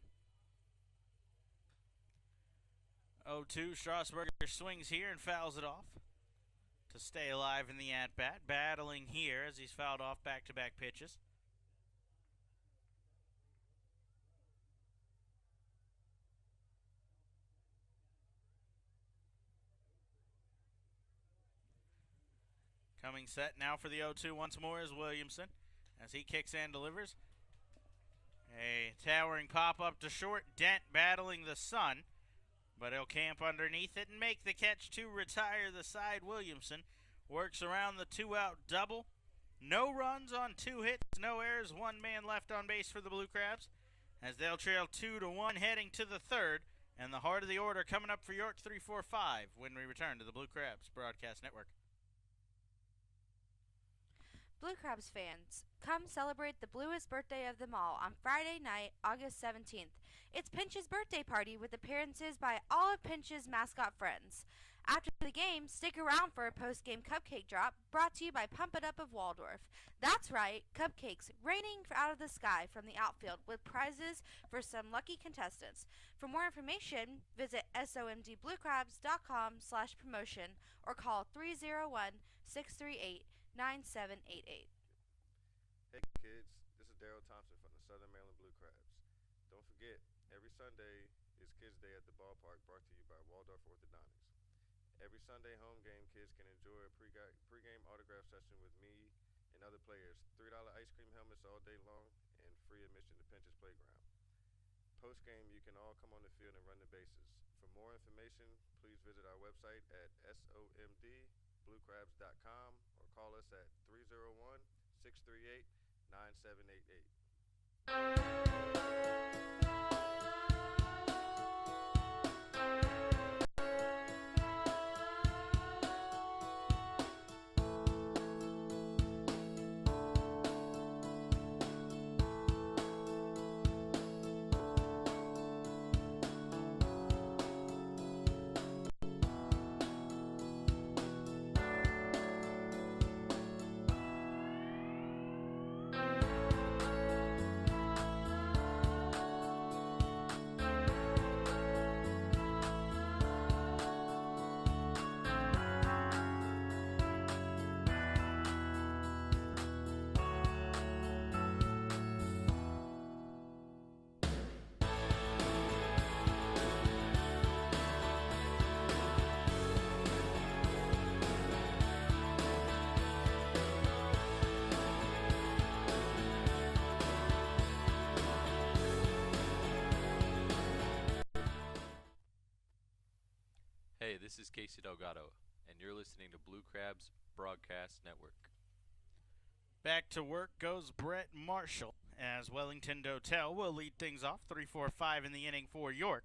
0-2, Strasburger swings here and fouls it off to stay alive in the at-bat. Battling here as he's fouled off back-to-back pitches. Coming set now for the 0-2 once more is Williamson as he kicks and delivers. A towering pop-up to short. Dent battling the sun, but he'll camp underneath it and make the catch to retire the side. Williamson works around the 2-out double. No runs on 2 hits, no errors, 1 man left on base for the Blue Crabs as they'll trail 2-1 heading to the third. And the heart of the order coming up for York 3-4-5 when we return to the Blue Crabs Broadcast Network. Blue Crabs fans, come celebrate the bluest birthday of them all on Friday night, August 17th. It's Pinch's birthday party with appearances by all of Pinch's mascot friends. After the game, stick around for a post-game cupcake drop brought to you by Pump It Up of Waldorf. That's right, cupcakes raining out of the sky from the outfield with prizes for some lucky contestants. For more information, visit somdbluecrabs.com/promotion or call 301-638-9788. Hey kids, this is Daryl Thompson from the Southern Maryland Blue Crabs. Don't forget, every Sunday is Kids Day at the ballpark, brought to you by Waldorf Orthodontics. Every Sunday home game, kids can enjoy a pregame autograph session with me and other players, $3 ice cream helmets all day long, and free admission to Pinch's Playground. Post-game, you can all come on the field and run the bases. For more information, please visit our website at somdbluecrabs.com or call us at 301-638-9788. Hey, this is Casey Delgado, and you're listening to Blue Crabs Broadcast Network. Back to work goes Brett Marshall as Wellington Dotel will lead things off 3-4-5 in the inning for York.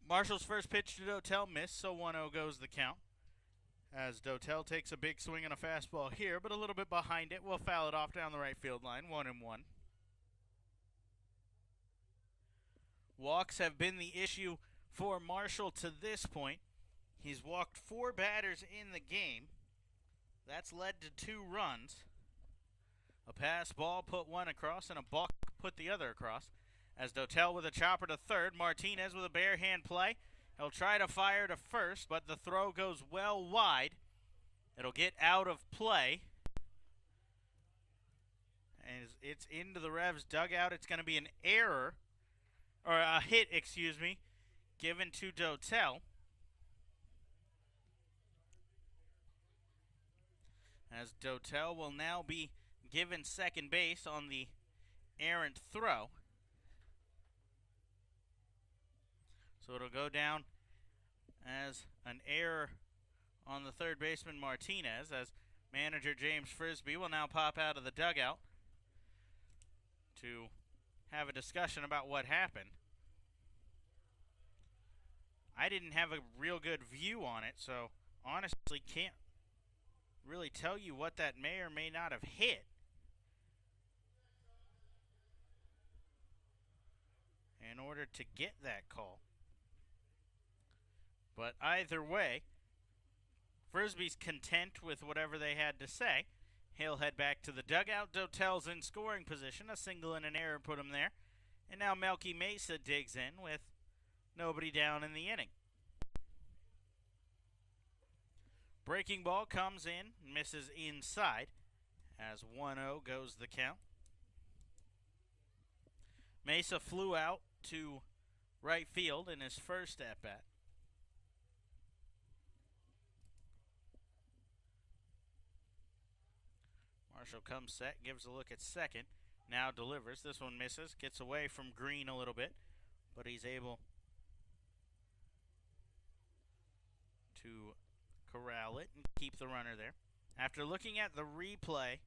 Marshall's first pitch to Dotel missed, so 1-0 goes the count. As Dotel takes a big swing on a fastball here, but a little bit behind it, will foul it off down the right field line, 1-1. Walks have been the issue for Marshall to this point. He's walked 4 batters in the game. That's led to 2 runs. A pass ball put 1 across and a balk put the other across. As Dotel with a chopper to third, Martinez with a bare hand play. He'll try to fire to first, but the throw goes well wide. It'll get out of play. And it's into the Revs dugout. It's going to be an error, or a hit, excuse me, given to Dotel. As Dotel will now be given second base on the errant throw. So it'll go down as an error on the third baseman Martinez, as manager James Frisbee will now pop out of the dugout to have a discussion about what happened. I didn't have a real good view on it, so honestly can't really tell you what that may or may not have hit. In order to get that call. But either way, Frisbee's content with whatever they had to say. He'll head back to the dugout. Dotel's in scoring position. A single and an error put him there. And now Melky Mesa digs in with nobody down in the inning. Breaking ball comes in, misses inside as 1-0 goes the count. Mesa flew out to right field in his first at-bat. Marshall comes set, gives a look at second, now delivers. This one misses, gets away from Green a little bit, but he's able to corral it and keep the runner there. After looking at the replay,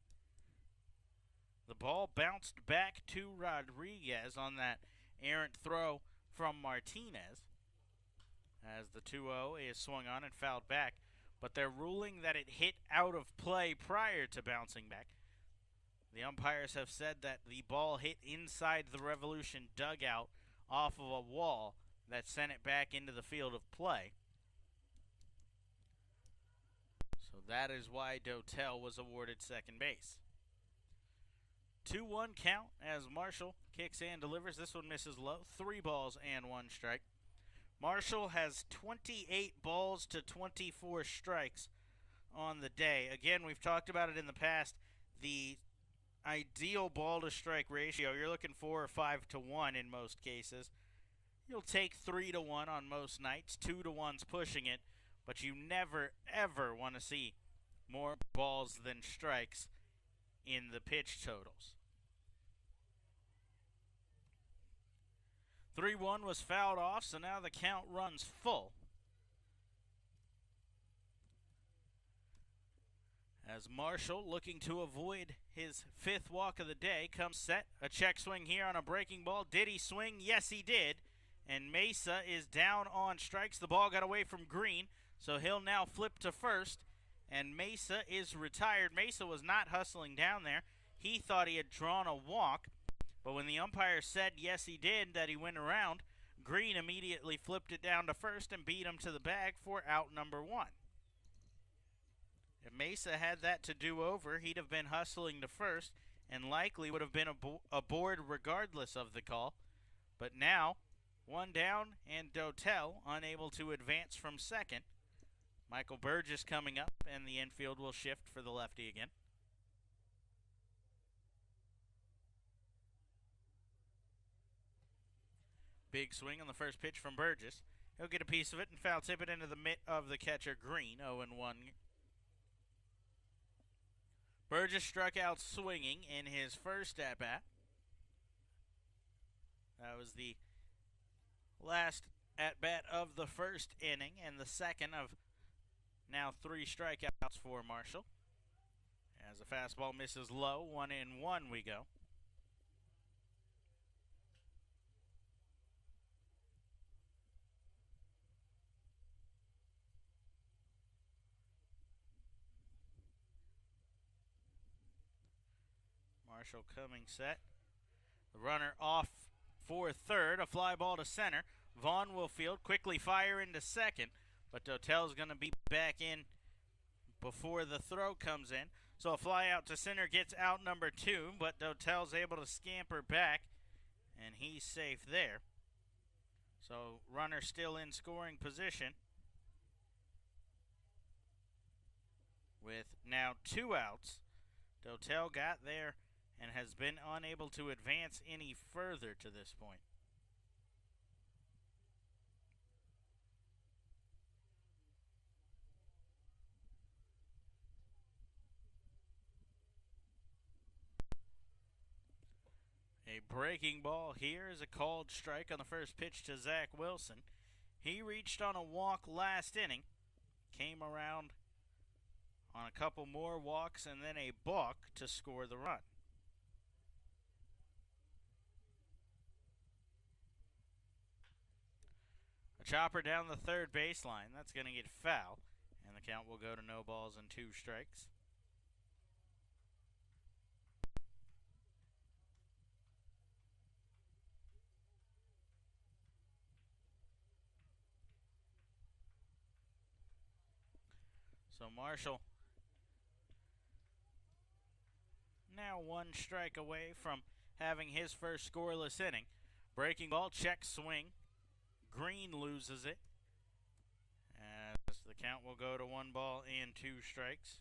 the ball bounced back to Rodriguez on that errant throw from Martinez as the 2-0 is swung on and fouled back, but they're ruling that it hit out of play prior to bouncing back. The umpires have said that the ball hit inside the Revolution dugout off of a wall that sent it back into the field of play. So that is why Dotel was awarded second base. 2-1 count as Marshall kicks and delivers. This one misses low. 3 balls and 1 strike. Marshall has 28 balls to 24 strikes on the day. Again, we've talked about it in the past. The ideal ball to strike ratio, you're looking 4 or 5 to 1 in most cases. You'll take 3 to 1 on most nights. 2 to 1's pushing it, but you never ever want to see more balls than strikes in the pitch totals. 3-1 was fouled off, so now the count runs full. As Marshall, looking to avoid his 5th walk of the day, comes set. A check swing here on a breaking ball. Did he swing? Yes, he did. And Mesa is down on strikes. The ball got away from Green, so he'll now flip to first. And Mesa is retired. Mesa was not hustling down there. He thought he had drawn a walk, but when the umpire said yes he did, that he went around, Green immediately flipped it down to first and beat him to the bag for out number 1. If Mesa had that to do over, he'd have been hustling to first and likely would have been aboard regardless of the call. But now, 1 down and Dotel unable to advance from second. Michael Burgess coming up, and the infield will shift for the lefty again. Big swing on the first pitch from Burgess. He'll get a piece of it and foul tip it into the mitt of the catcher Green. 0-1. Burgess struck out swinging in his first at-bat. That was the last at-bat of the first inning and the second of now 3 strikeouts for Marshall. As a fastball misses low, 1-1 we go. Marshall coming set. The runner off for third. A fly ball to center. Vaughn will field. Quickly fire into second. But Dotel's going to be back in before the throw comes in. So a fly out to center gets out number 2. But Dotel's able to scamper back. And he's safe there. So runner still in scoring position. With now 2 outs. Dotel got there and has been unable to advance any further to this point. A breaking ball here is a called strike on the first pitch to Zach Wilson. He reached on a walk last inning, came around on a couple more walks and then a balk to score the run. A chopper down the third baseline. That's going to get foul, and the count will go to no balls and 2 strikes. So Marshall now 1 strike away from having his first scoreless inning. Breaking ball, check swing. Green loses it. As the count will go to 1 ball and 2 strikes.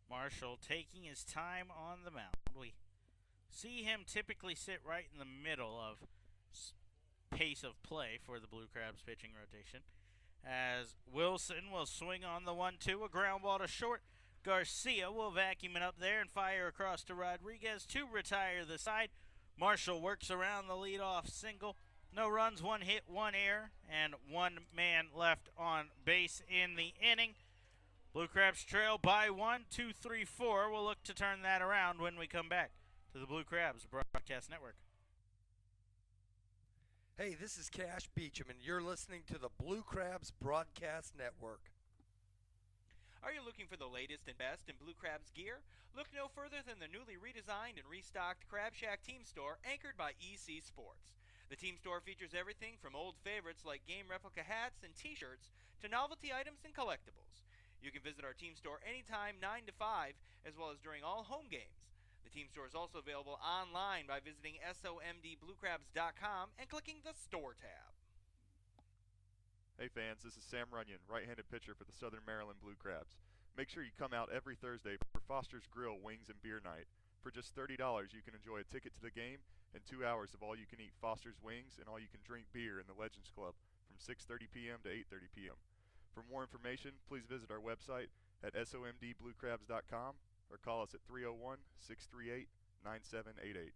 Marshall taking his time on the mound. We see him typically sit right in the middle of pace of play for the Blue Crabs pitching rotation. As Wilson will swing on the 1-2, a ground ball to short. Garcia will vacuum it up there and fire across to Rodriguez to retire the side. Marshall works around the leadoff single. No runs, 1 hit, 1 error, and 1 man left on base in the inning. Blue Crabs trail by 1, 2-3-4. We'll look to turn that around when we come back to the Blue Crabs Broadcast Network. Hey, this is Cash Beecham, and you're listening to the Blue Crabs Broadcast Network. Are you looking for the latest and best in Blue Crabs gear? Look no further than the newly redesigned and restocked Crab Shack Team Store, anchored by EC Sports. The Team Store features everything from old favorites like game replica hats and t-shirts to novelty items and collectibles. You can visit our Team Store anytime 9 to 5, as well as during all home games. The Team Store is also available online by visiting somdbluecrabs.com and clicking the Store tab. Hey fans, this is Sam Runyon, right-handed pitcher for the Southern Maryland Blue Crabs. Make sure you come out every Thursday for Foster's Grill Wings and Beer Night. For just $30, you can enjoy a ticket to the game and 2 hours of all-you-can-eat Foster's Wings and all-you-can-drink beer in the Legends Club from 6:30 p.m. to 8:30 p.m. For more information, please visit our website at somdbluecrabs.com or call us at 301-638-9788.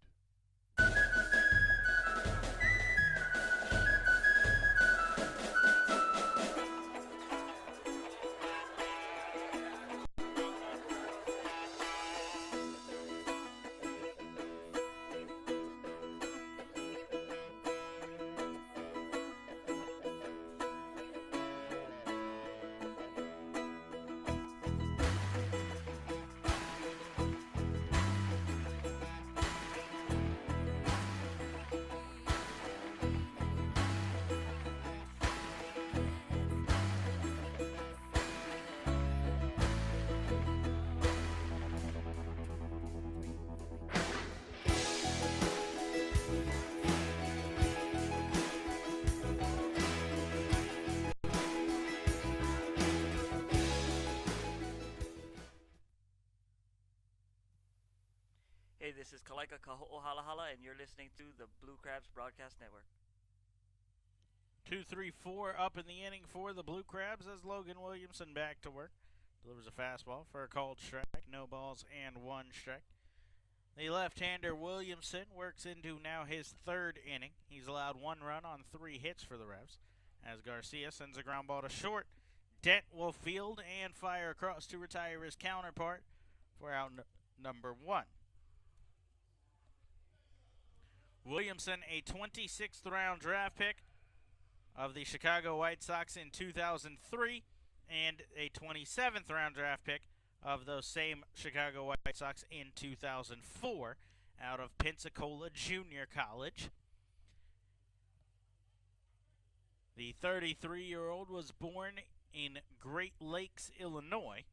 Hey, this is Kalaika Kaho'ohalahala, and you're listening to the Blue Crabs Broadcast Network. 2-3-4 up in the inning for the Blue Crabs as Logan Williamson back to work. Delivers a fastball for a called strike. No balls and 1 strike. The left-hander Williamson works into now his 3rd inning. He's allowed 1 run on 3 hits for the Revs. As Garcia sends a ground ball to short, Dent will field and fire across to retire his counterpart for out number 1. Williamson, a 26th round draft pick of the Chicago White Sox in 2003 and a 27th round draft pick of those same Chicago White Sox in 2004 out of Pensacola Junior College. The 33-year-old was born in Great Lakes, Illinois,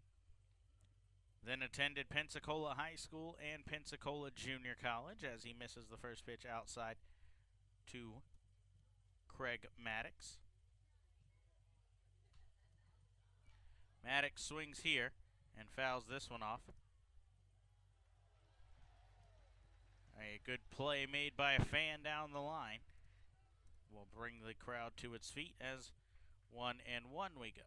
then attended Pensacola High School and Pensacola Junior College as he misses the first pitch outside to Craig Maddox. Maddox swings here and fouls this one off. A good play made by a fan down the line will bring the crowd to its feet as 1-1 we go.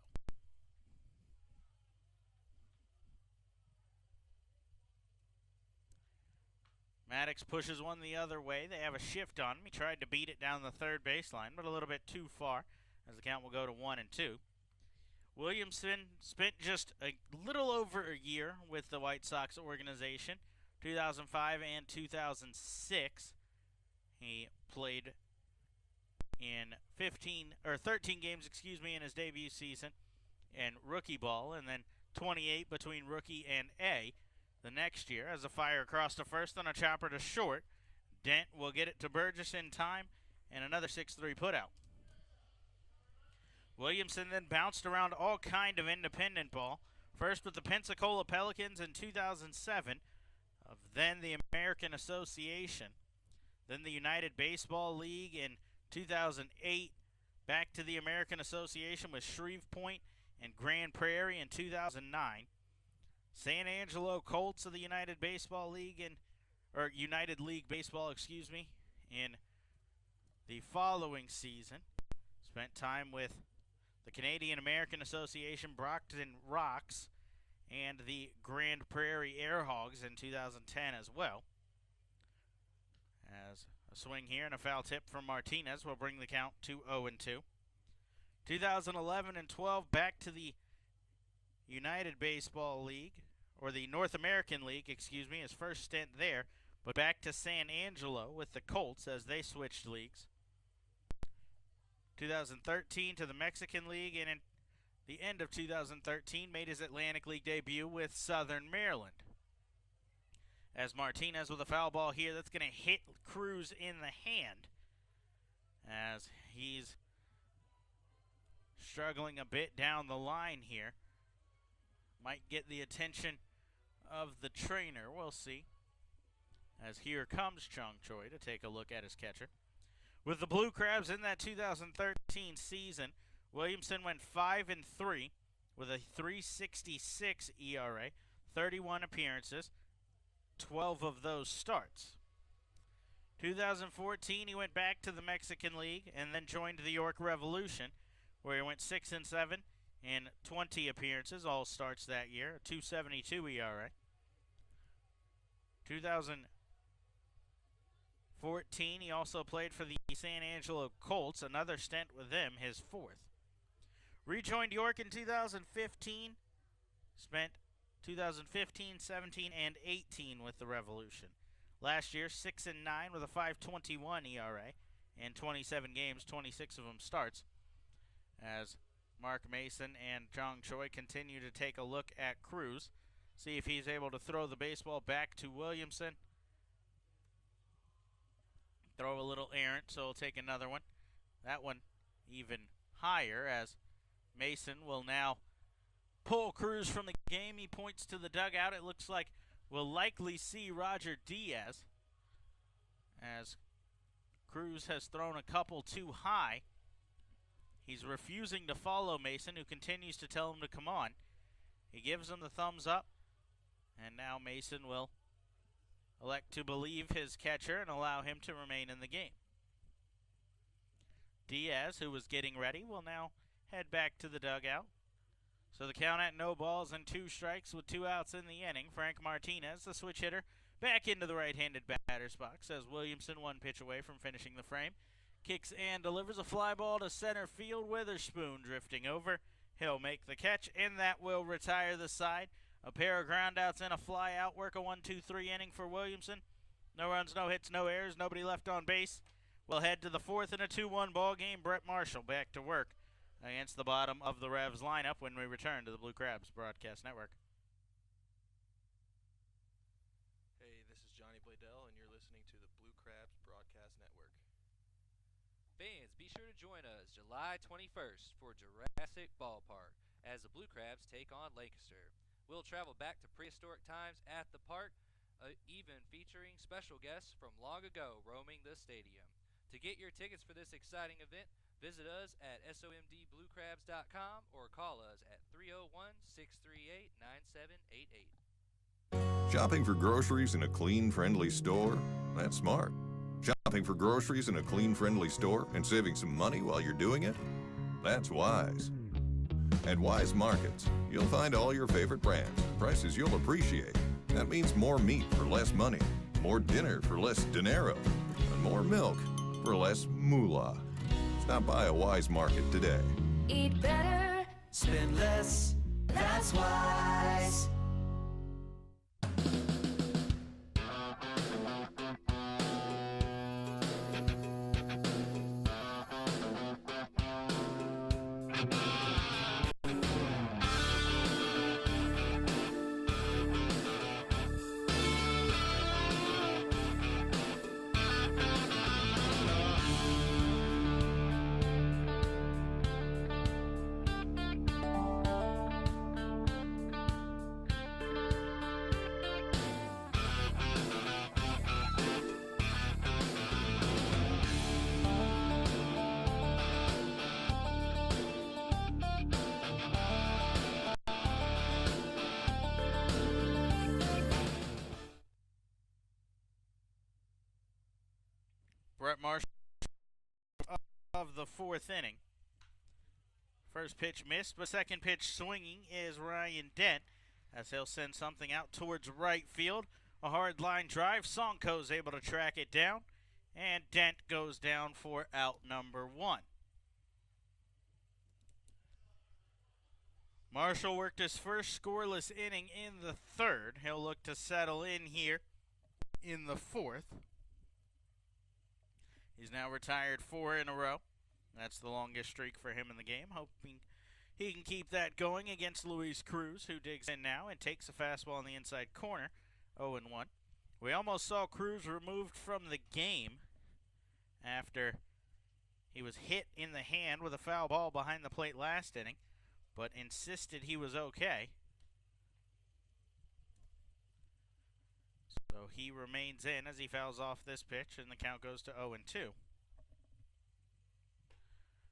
Maddox pushes one the other way. They have a shift on him. He tried to beat it down the third baseline, but a little bit too far as the count will go to 1-2. Williamson spent just a little over a year with the White Sox organization, 2005 and 2006. He played in 13 games, in his debut season in rookie ball, and then 28 between rookie and A the next year as a fire across to first and a chopper to short. Dent will get it to Burgess in time and another 6-3 putout. Williamson then bounced around all kind of independent ball, first with the Pensacola Pelicans in 2007, then the American Association, then the United Baseball League in 2008, back to the American Association with Shreveport and Grand Prairie in 2009, San Angelo Colts of the United Baseball League in or United League Baseball, in the following season. Spent time with the Canadian American Association Brockton Rocks and the Grand Prairie Airhogs in 2010 as well. As a swing here and a foul tip from Martinez will bring the count to 0-2. 2011 and 12 back to the United Baseball League, or the North American League, his first stint there, but back to San Angelo with the Colts as they switched leagues. 2013 to the Mexican League, and in the end of 2013 made his Atlantic League debut with Southern Maryland. As Martinez with a foul ball here, that's going to hit Cruz in the hand as he's struggling a bit down the line here. Might get the attention of the trainer. We'll see. As here comes Chung Choi to take a look at his catcher. With the Blue Crabs in that 2013 season, Williamson went 5-3 with a 3.66 ERA, 31 appearances, 12 of those starts. 2014, he went back to the Mexican League and then joined the York Revolution, where he went 6-7 in 20 appearances, all starts that year, a 2.72 ERA. 2014, he also played for the San Angelo Colts, another stint with them, his fourth. Rejoined York in 2015, spent 2015, 17, and 18 with the Revolution. Last year, 6-9 with a 5.21 ERA in 27 games, 26 of them starts. As Mark Mason and Chung Choi continue to take a look at Cruz, see if he's able to throw the baseball back to Williamson. Throw a little errant, so we'll take another one. That one even higher as Mason will now pull Cruz from the game. He points to the dugout. It looks like we'll likely see Roger Diaz as Cruz has thrown a couple too high. He's refusing to follow Mason, who continues to tell him to come on. He gives him the thumbs up, and now Mason will elect to believe his catcher and allow him to remain in the game. Diaz, who was getting ready, will now head back to the dugout. So the count at no balls and 2 strikes with 2 outs in the inning. Frank Martinez, the switch hitter, back into the right-handed batter's box as Williamson 1 pitch away from finishing the frame. Kicks and delivers a fly ball to center field. Witherspoon drifting over. He'll make the catch, and that will retire the side. A pair of groundouts and a fly out. Work a 1-2-3 inning for Williamson. No runs, no hits, no errors, nobody left on base. We'll head to the 4th in a 2-1 ball game. Brett Marshall back to work against the bottom of the Revs lineup when we return to the Blue Crabs Broadcast Network. Hey, this is Johnny Bladell, and you're listening to the Blue Crabs Broadcast Network. Fans, be sure to join us July 21st for Jurassic Ballpark as the Blue Crabs take on Lancaster. We'll travel back to prehistoric times at the park, even featuring special guests from long ago roaming the stadium. To get your tickets for this exciting event, visit us at somdbluecrabs.com or call us at 301-638-9788. Shopping for groceries in a clean, friendly store? That's smart. Shopping for groceries in a clean, friendly store and saving some money while you're doing it? That's wise. At Wise Markets, you'll find all your favorite brands, prices you'll appreciate. That means more meat for less money, more dinner for less dinero, and more milk for less moolah. Stop by a Wise Market today. Eat better, spend less, that's wise. Marshall of the fourth inning. First pitch missed, but second pitch swinging is Ryan Dent as he'll send something out towards right field. A hard line drive. Sonko's able to track it down, and Dent goes down for out number 1. Marshall worked his first scoreless inning in the third. He'll look to settle in here in the fourth. He's now retired 4 in a row. That's the longest streak for him in the game, hoping he can keep that going against Luis Cruz, who digs in now and takes a fastball in the inside corner, 0-1. We almost saw Cruz removed from the game after he was hit in the hand with a foul ball behind the plate last inning, but insisted he was okay. So he remains in as he fouls off this pitch, and the count goes to 0-2.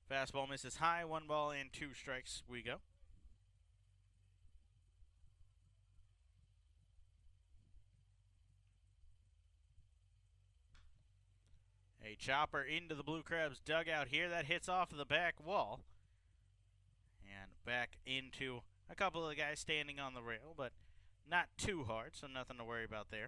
Fastball misses high, 1 ball and 2 strikes we go. A chopper into the Blue Crabs dugout here. That hits off of the back wall. And back into a couple of the guys standing on the rail, but not too hard, so nothing to worry about there.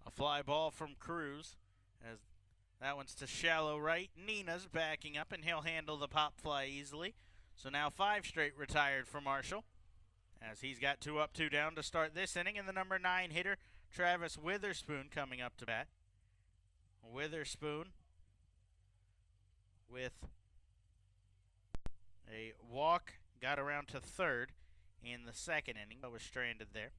A fly ball from Cruz, as that one's to shallow right. Nina's backing up, and he'll handle the pop fly easily. So now 5 straight retired for Marshall, as he's got 2 up, 2 down to start this inning. And the number 9 hitter, Travis Witherspoon, coming up to bat. Witherspoon with a walk, got around to third in the second inning, but was stranded there.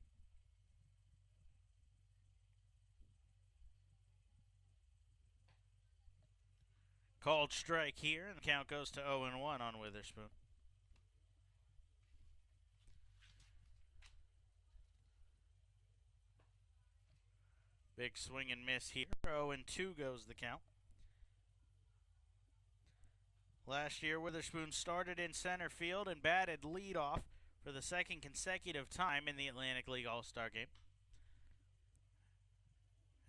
Called strike here, and the count goes to 0-1 on Witherspoon. Big swing and miss here. 0-2 goes the count. Last year, Witherspoon started in center field and batted leadoff for the second consecutive time in the Atlantic League All-Star Game.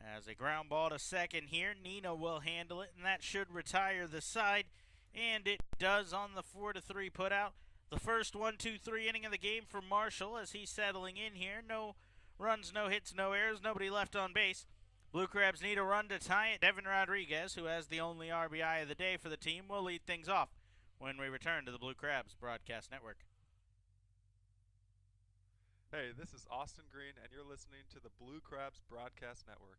As a ground ball to second here, Nina will handle it, and that should retire the side, and it does on the 4-3 putout. The first 1-2-3 inning of the game for Marshall as he's settling in here. No runs, no hits, no errors, nobody left on base. Blue Crabs need a run to tie it. Devin Rodriguez, who has the only RBI of the day for the team, will lead things off when we return to the Blue Crabs Broadcast Network. Hey, this is Austin Green, and you're listening to the Blue Crabs Broadcast Network.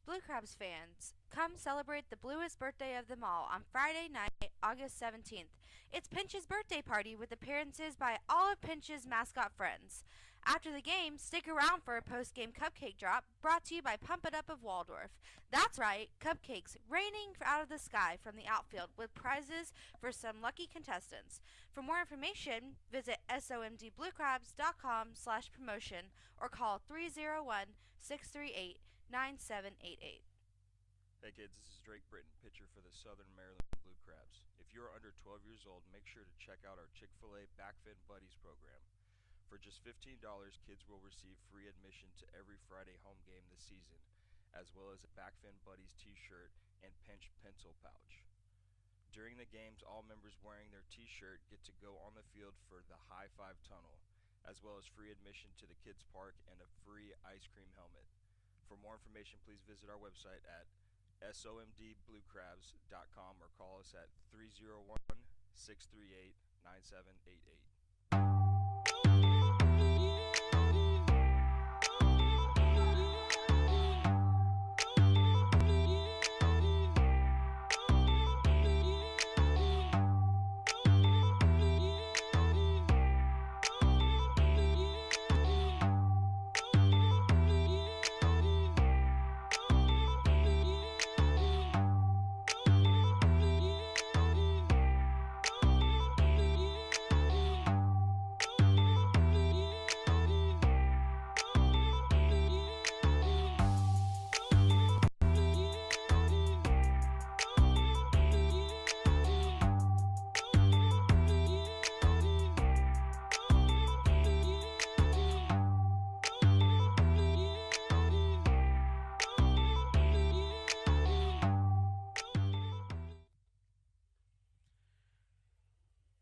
Blue Crabs fans, come celebrate the bluest birthday of them all on Friday night, August 17th. It's Pinch's birthday party with appearances by all of Pinch's mascot friends. After the game, stick around for a post-game cupcake drop brought to you by Pump It Up of Waldorf. That's right, cupcakes raining out of the sky from the outfield with prizes for some lucky contestants. For more information, visit somdbluecrabs.com/promotion or call 301-638-9788. Hey kids, this is Drake Britton, pitcher for the Southern Maryland Blue Crabs. If you're under 12 years old, make sure to check out our Chick-fil-A Backfin Buddies program. For just $15, kids will receive free admission to every Friday home game this season, as well as a Backfin Buddies t-shirt and Pinch pencil pouch. During the games, all members wearing their t-shirt get to go on the field for the High Five Tunnel, as well as free admission to the kids' park and a free ice cream helmet. For more information, please visit our website at somdbluecrabs.com or call us at 301-638-9788.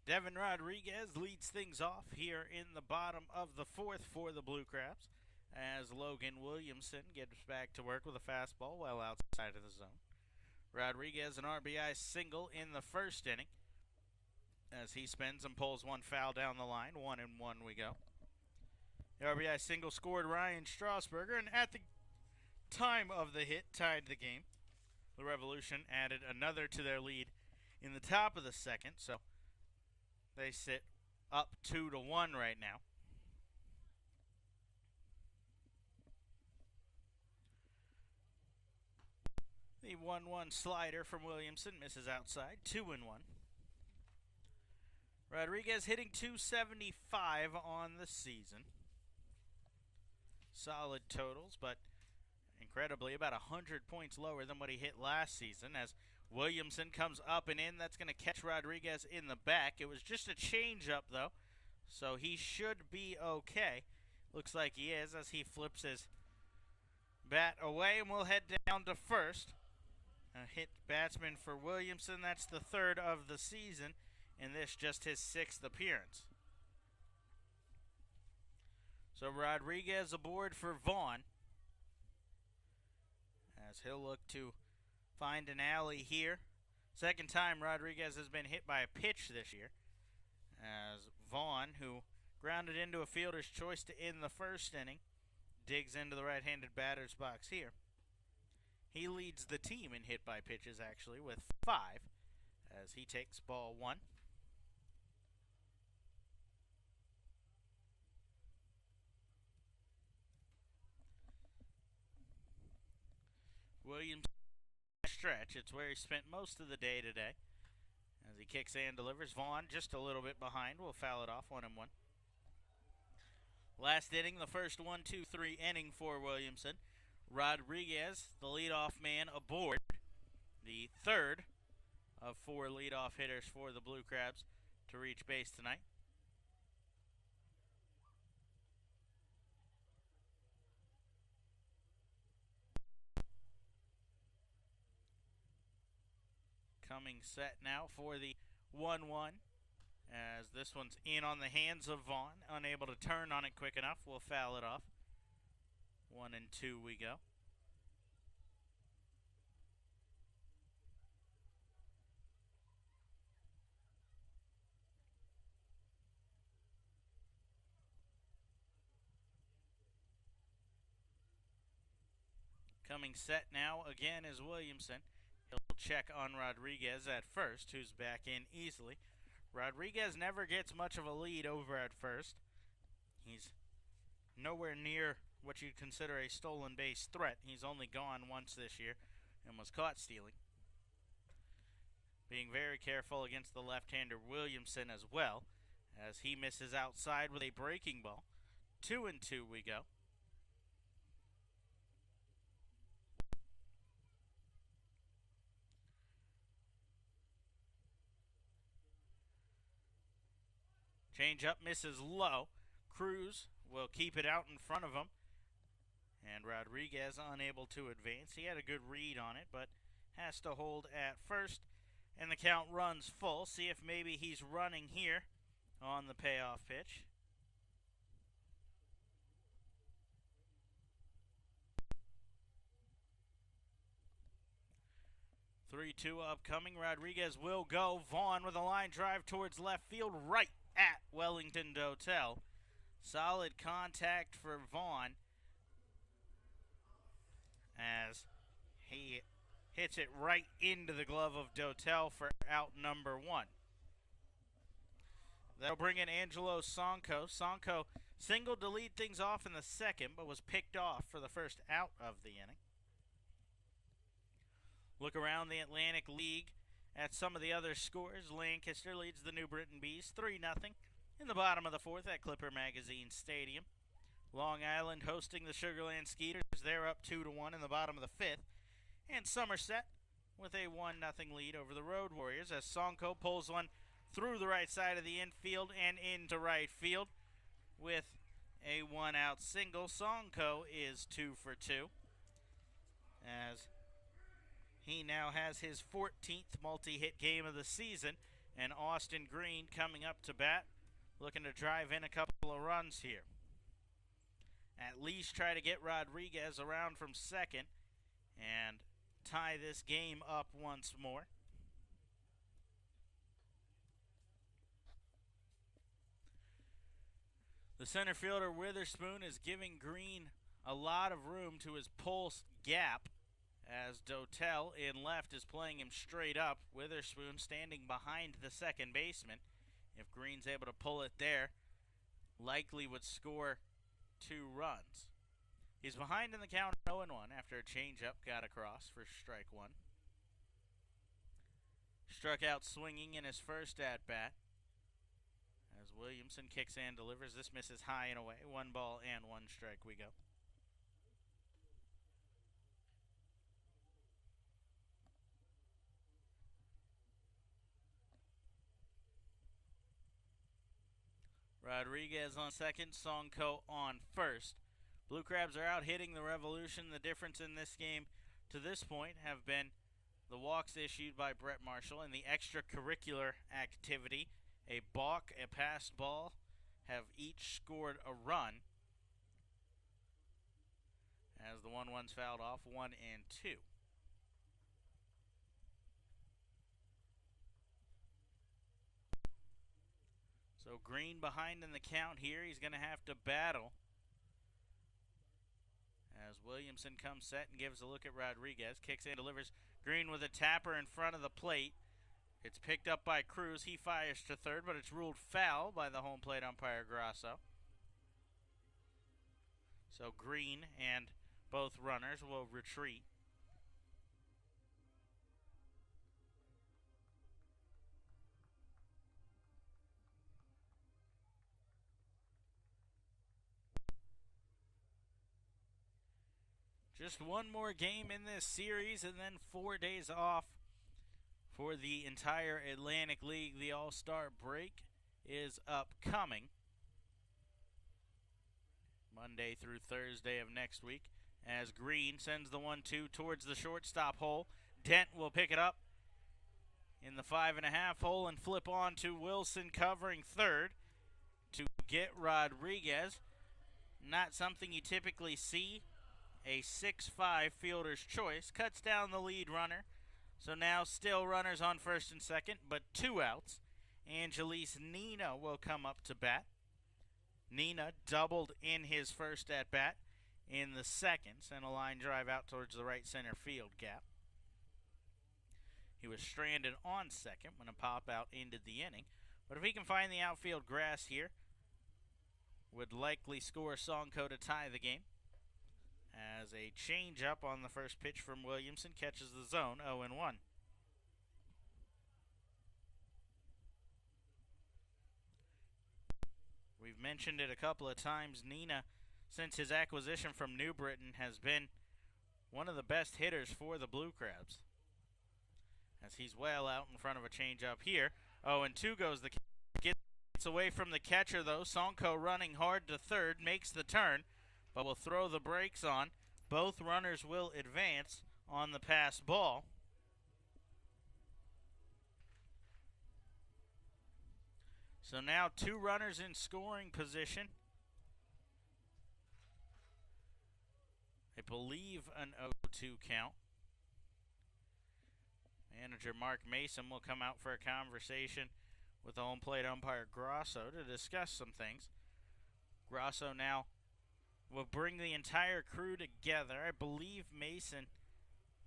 Devin Rodriguez leads things off here in the bottom of the fourth for the Blue Crabs as Logan Williamson gets back to work with a fastball well outside of the zone. Rodriguez an RBI single in the first inning as he spins and pulls one foul down the line. 1-1 we go. The RBI single scored Ryan Strasburger, and at the time of the hit tied the game. The Revolution added another to their lead in the top of the second, so they sit up 2-1 right now. The 1-1 slider from Williamson misses outside. 2-1. Rodriguez hitting .275 on the season. Solid totals, but incredibly about 100 points lower than what he hit last season as Williamson comes up and in. That's going to catch Rodriguez in the back. It was just a changeup, though, so he should be okay. Looks like he is as he flips his bat away, and we'll head down to first. A hit batsman for Williamson. That's the third of the season, and this just his sixth appearance. So Rodriguez aboard for Vaughn as he'll look to find an alley here. Second time Rodriguez has been hit by a pitch this year as Vaughn, who grounded into a fielder's choice to end the first inning, digs into the right-handed batter's box here. He leads the team in hit by pitches, actually, with 5 as he takes ball 1. Williams stretch. It's where he spent most of the day today. As he kicks and delivers, Vaughn just a little bit behind. Will foul it off. 1-1. Last inning, the first 1-2-3 inning for Williamson. Rodriguez, the leadoff man, aboard. The third of 4 leadoff hitters for the Blue Crabs to reach base tonight. Coming set now for the 1-1 as this one's in on the hands of Vaughn. Unable to turn on it quick enough. We'll foul it off. 1-2 we go. Coming set now again is Williamson. He'll check on Rodriguez at first, who's back in easily. Rodriguez never gets much of a lead over at first. He's nowhere near what you'd consider a stolen base threat. He's only gone once this year and was caught stealing. Being very careful against the left-hander Williamson as well, as he misses outside with a breaking ball. 2-2 we go. Change-up misses low. Cruz will keep it out in front of him. And Rodriguez unable to advance. He had a good read on it, but has to hold at first. And the count runs full. See if maybe he's running here on the payoff pitch. Three-two upcoming. Rodriguez will go. Vaughn with a line drive towards left field, right at Wellington Dotel. Solid contact for Vaughn as he hits it right into the glove of Dotel for out number 1. That'll bring in Angelo Sonko. Sonko singled to lead things off in the second, but was picked off for the first out of the inning. Look around the Atlantic League at some of the other scores. Lancaster leads the New Britain Bees 3-0 in the bottom of the fourth at Clipper Magazine Stadium. Long Island hosting the Sugarland Skeeters. They're up 2-1 in the bottom of the fifth. And Somerset with a 1-0 lead over the Road Warriors as Sonko pulls one through the right side of the infield and into right field with a 1-out single. Sonko is 2 for 2 as he now has his 14th multi-hit game of the season and Austin Green coming up to bat, looking to drive in a couple of runs here. At least try to get Rodriguez around from second and tie this game up once more. The center fielder Witherspoon is giving Green a lot of room to his pulse gap, as Dotel in left is playing him straight up. Witherspoon standing behind the second baseman. If Green's able to pull it there, likely would score 2 runs. He's behind in the count 0-1 after a changeup got across for strike 1. Struck out swinging in his first at-bat. As Williamson kicks and delivers, this misses high and away. 1 ball and 1 strike we go. Rodriguez on second, Sonko on first. Blue Crabs are out hitting the Revolution. The difference in this game to this point have been the walks issued by Brett Marshall and the extracurricular activity. A balk, a passed ball, have each scored a run as the 1-1's fouled off, 1 and 2. So Green behind in the count here. He's going to have to battle as Williamson comes set and gives a look at Rodriguez. Kicks in, delivers. Green with a tapper in front of the plate. It's picked up by Cruz. He fires to third, but it's ruled foul by the home plate umpire Grasso. So Green and both runners will retreat. Just one more game in this series and then 4 days off for the entire Atlantic League. The All-Star break is upcoming Monday through Thursday of next week as Green sends the 1-2 towards the shortstop hole. Dent will pick it up in the 5.5 hole and flip on to Wilson covering third to get Rodriguez. Not something you typically see. A 6'5 fielder's choice cuts down the lead runner. So now still runners on first and second, but 2 outs. Angelis Nina will come up to bat. Nina doubled in his first at-bat in the second, sent a line drive out towards the right center field gap. He was stranded on second when a pop out ended the inning. But if he can find the outfield grass here, would likely score Sonko to tie the game. As a changeup on the first pitch from Williamson catches the zone, 0-1. We've mentioned it a couple of times. Nina, since his acquisition from New Britain, has been one of the best hitters for the Blue Crabs. As he's well out in front of a changeup here. 0-2 goes the gets away from the catcher though. Sonko running hard to third, makes the turn, but will throw the brakes on. Both runners will advance on the pass ball. So now 2 runners in scoring position. I believe an 0-2 count. Manager Mark Mason will come out for a conversation with the home plate umpire Grasso to discuss some things. Grasso now will bring the entire crew together. I believe Mason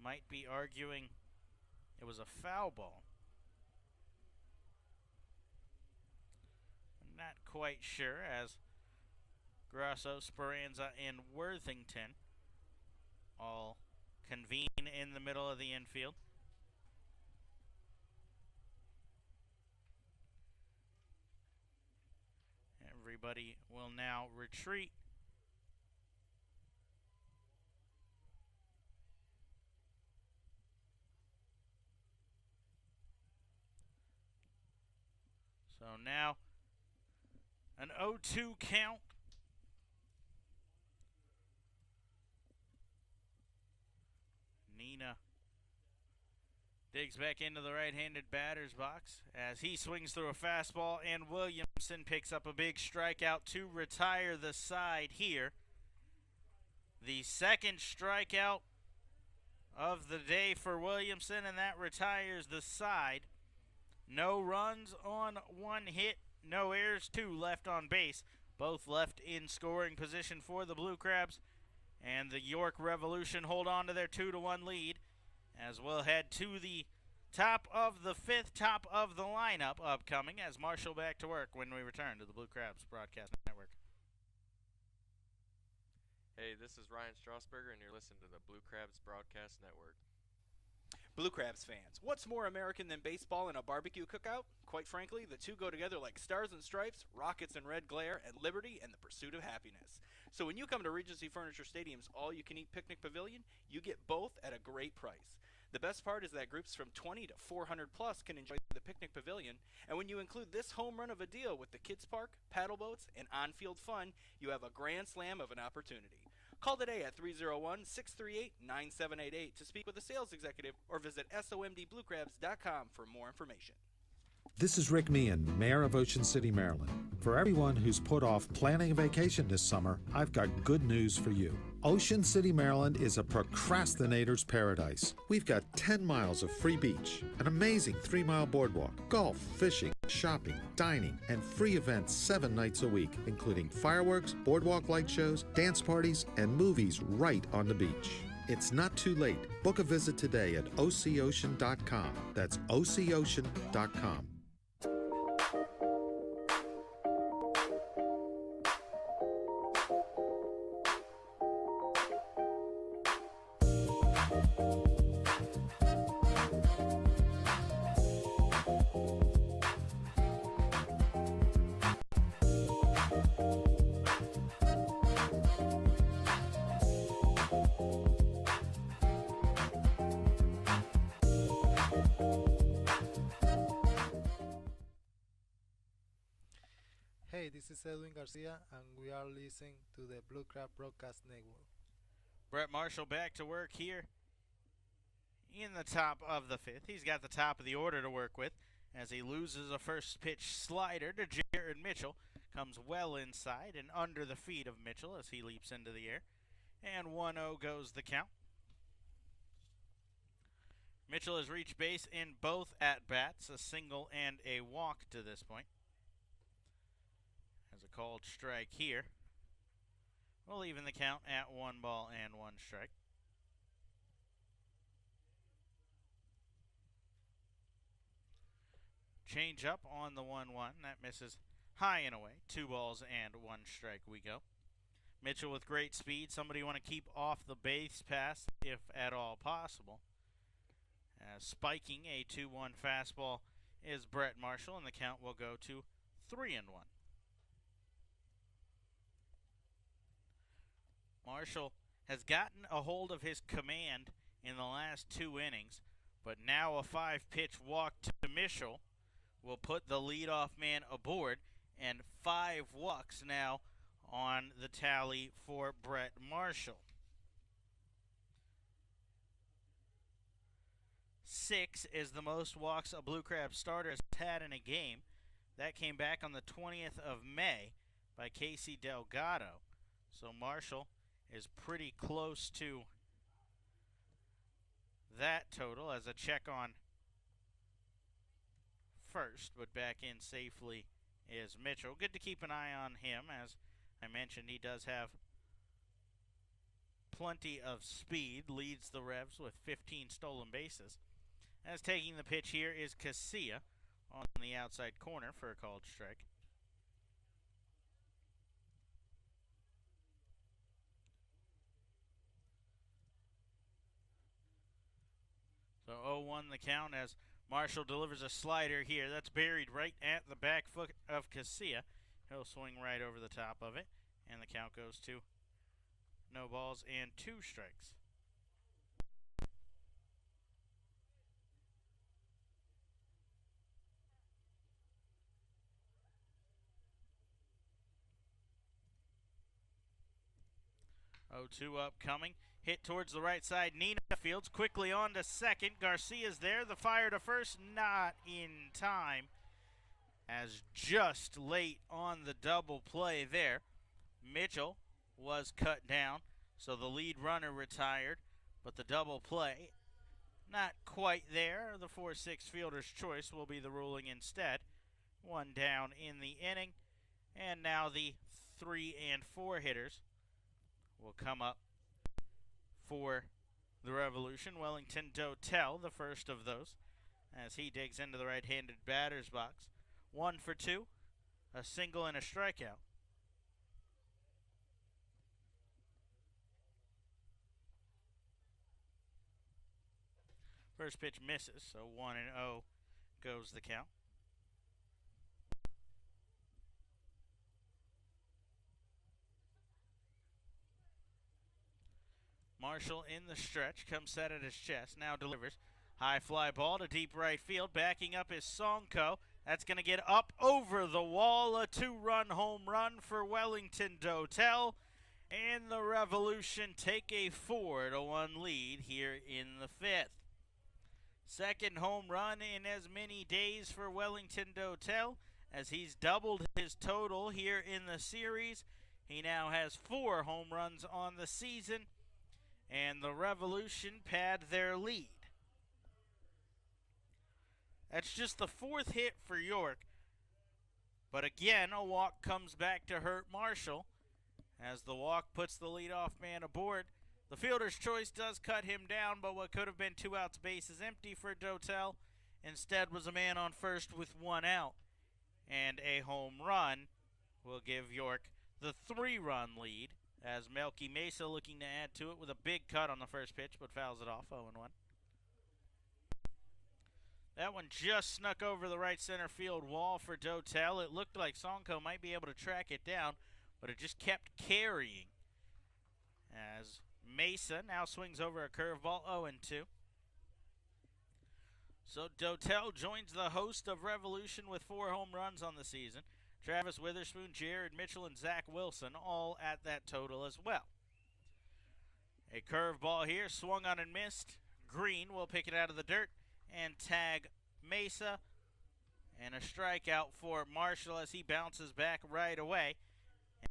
might be arguing it was a foul ball. I'm not quite sure, as Grasso, Speranza, and Worthington all convene in the middle of the infield. Everybody will now retreat. So now an 0-2 count. Nina Digs back into the right-handed batter's box as he swings through a fastball, and Williamson picks up a big strikeout to retire the side here. The second strikeout of the day for Williamson, and that retires the side. No runs on one hit, no errors, 2 left on base. Both left in scoring position for the Blue Crabs, and the York Revolution hold on to their 2-1 lead as we'll head to the top of the 5th, top of the lineup upcoming as Marshall back to work when we return to the Blue Crabs Broadcast Network. Hey, this is Ryan Strasburger, and you're listening to the Blue Crabs Broadcast Network. Blue Crabs fans, what's more American than baseball and a barbecue cookout? Quite frankly, the two go together like stars and stripes, rockets and red glare, and liberty and the pursuit of happiness. So when you come to Regency Furniture Stadium's all-you-can-eat picnic pavilion, you get both at a great price. The best part is that groups from 20 to 400 plus can enjoy the picnic pavilion, and when you include this home run of a deal with the kids park, paddle boats, and on-field fun, you have a grand slam of an opportunity. Call today at 301-638-9788 to speak with a sales executive or visit somdbluecrabs.com for more information. This is Rick Meehan, Mayor of Ocean City, Maryland. For everyone who's put off planning a vacation this summer, I've got good news for you. Ocean City, Maryland is a procrastinator's paradise. We've got 10 miles of free beach, an amazing 3-mile boardwalk, golf, fishing, shopping, dining, and free events 7 nights a week, including fireworks, boardwalk light shows, dance parties, and movies right on the beach. It's not too late. Book a visit today at ococean.com. That's ococean.com. Hey, this is Edwin Garcia, and we are listening to the Blue Crab Broadcast Network. Brett Marshall back to work here in the top of the 5th. He's got the top of the order to work with as he loses a first pitch slider to Jared Mitchell. Comes well inside and under the feet of Mitchell as he leaps into the air. And 1-0 goes the count. Mitchell has reached base in both at-bats, a single and a walk to this point. As a called strike here. We'll even the count at 1 ball and 1 strike. Change up on the 1-1. That misses high and away. 2 balls and 1 strike we go. Mitchell with great speed. Somebody you want to keep off the base pass if at all possible. Spiking a 2-1 fastball is Brett Marshall, and the count will go to 3-1. Marshall has gotten a hold of his command in the last 2 innings, but now a 5-pitch walk to Mitchell will put the leadoff man aboard, and 5 walks now on the tally for Brett Marshall. 6 is the most walks a Blue Crab starter has had in a game. That came back on the 20th of May by Casey Delgado. So Marshall is pretty close to that total as a check on first, but back in safely is Mitchell. Good to keep an eye on him. As I mentioned, he does have plenty of speed, leads the Revs with 15 stolen bases. As taking the pitch here is Casilla on the outside corner for a called strike. So 0-1 the count as Marshall delivers a slider here. That's buried right at the back foot of Casilla. He'll swing right over the top of it, and the count goes to no balls and 2 strikes. 0-2 upcoming. Hit towards the right side. Nina Fields quickly on to second. Garcia's there. The fire to first, not in time, as just late on the double play there. Mitchell was cut down, so the lead runner retired, but the double play not quite there. The 4-6 fielder's choice will be the ruling instead. One down in the inning, and now the 3 and 4 hitters will come up for the Revolution. Wellington Dotel, the first of those, as he digs into the right-handed batter's box. 1 for 2, a single and a strikeout. First pitch misses, so 1-0 goes the count. Marshall in the stretch, comes set at his chest, now delivers. High fly ball to deep right field, backing up is Sonko. That's going to get up over the wall, a 2-run home run for Wellington Dotel. And the Revolution take a 4-1 lead here in the 5th. Second home run in as many days for Wellington Dotel, as he's doubled his total here in the series. He now has 4 home runs on the season, and the Revolution pad their lead. That's just the 4th hit for York, but again, a walk comes back to hurt Marshall, as the walk puts the leadoff man aboard. The fielder's choice does cut him down, but what could have been 2 outs, bases empty for Dotel, instead was a man on first with 1 out. And a home run will give York the 3-run lead, as Melky Mesa looking to add to it with a big cut on the first pitch, but fouls it off, 0-1. That one just snuck over the right center field wall for Dotel. It looked like Sonko might be able to track it down, but it just kept carrying, as Mesa now swings over a curveball, 0-2. So Dotel joins the host of Revolution with 4 home runs on the season. Travis Witherspoon, Jared Mitchell, and Zach Wilson all at that total as well. A curveball here, swung on and missed. Green will pick it out of the dirt and tag Mesa. And a strikeout for Marshall as he bounces back right away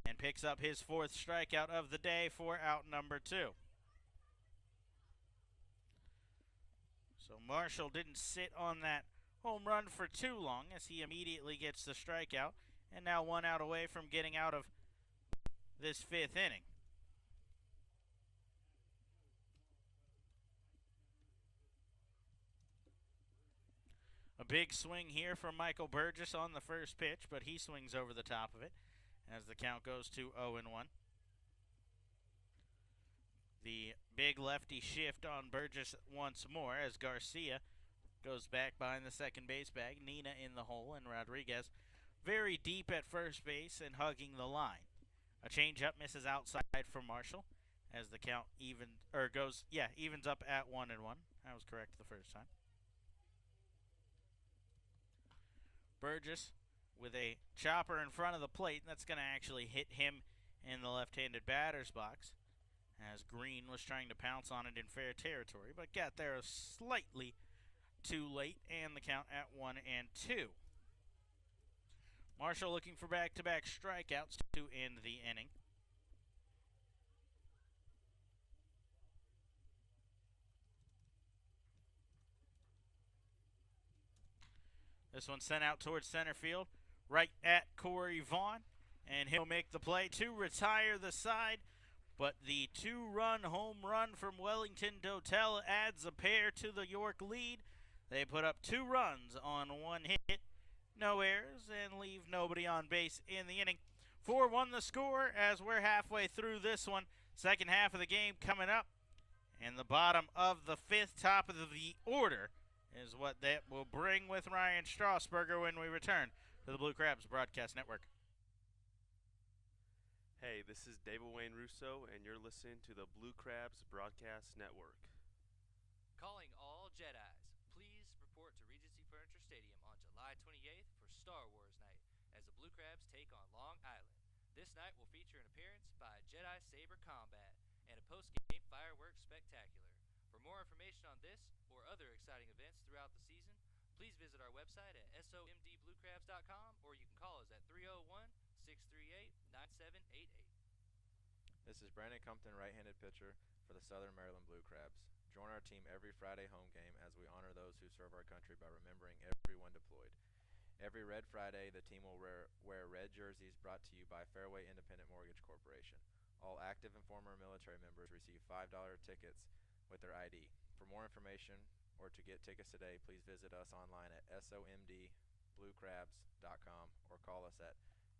and picks up his 4th strikeout of the day for out number 2. So Marshall didn't sit on that home run for too long, as he immediately gets the strikeout, and now 1 out away from getting out of this 5th inning. A big swing here from Michael Burgess on the first pitch, but he swings over the top of it as the count goes to 0-1. The big lefty shift on Burgess once more as Garcia goes back behind the second base bag. Nina in the hole, and Rodriguez very deep at first base and hugging the line. A changeup misses outside for Marshall as the count evens up at 1-1. I was correct the first time. Burgess with a chopper in front of the plate, and that's going to actually hit him in the left-handed batter's box, as Green was trying to pounce on it in fair territory, but got there slightly too late, and the count at 1-2. Marshall looking for back-to-back strikeouts to end the inning. This one sent out towards center field, right at Corey Vaughn, and he'll make the play to retire the side. But the 2-run home run from Wellington Dotel adds a pair to the York lead. They put up 2 runs on 1 hit, no errors, and leave nobody on base in the inning. 4-1 the score as we're halfway through this one. Second half of the game coming up. And the bottom of the 5th, top of the order, is what that will bring with Ryan Strasburger when we return to the Blue Crabs Broadcast Network. Hey, this is David Wayne Russo, and you're listening to the Blue Crabs Broadcast Network. Calling all Jedis, please report to Regency Furniture Stadium on July 28th for Star Wars Night, as the Blue Crabs take on Long Island. This night will feature an appearance by Jedi Saber Combat, post-game fireworks spectacular. For more information on this or other exciting events throughout the season, please visit our website at somdbluecrabs.com or you can call us at 301-638-9788. This is Brandon Compton, right-handed pitcher for the Southern Maryland Blue Crabs. Join our team every Friday home game as we honor those who serve our country by remembering everyone deployed. Every Red Friday, the team will wear red jerseys brought to you by Fairway Independent Mortgage Corporation. All active and former military members receive $5 tickets with their ID. For more information or to get tickets today, please visit us online at somdbluecrabs.com or call us at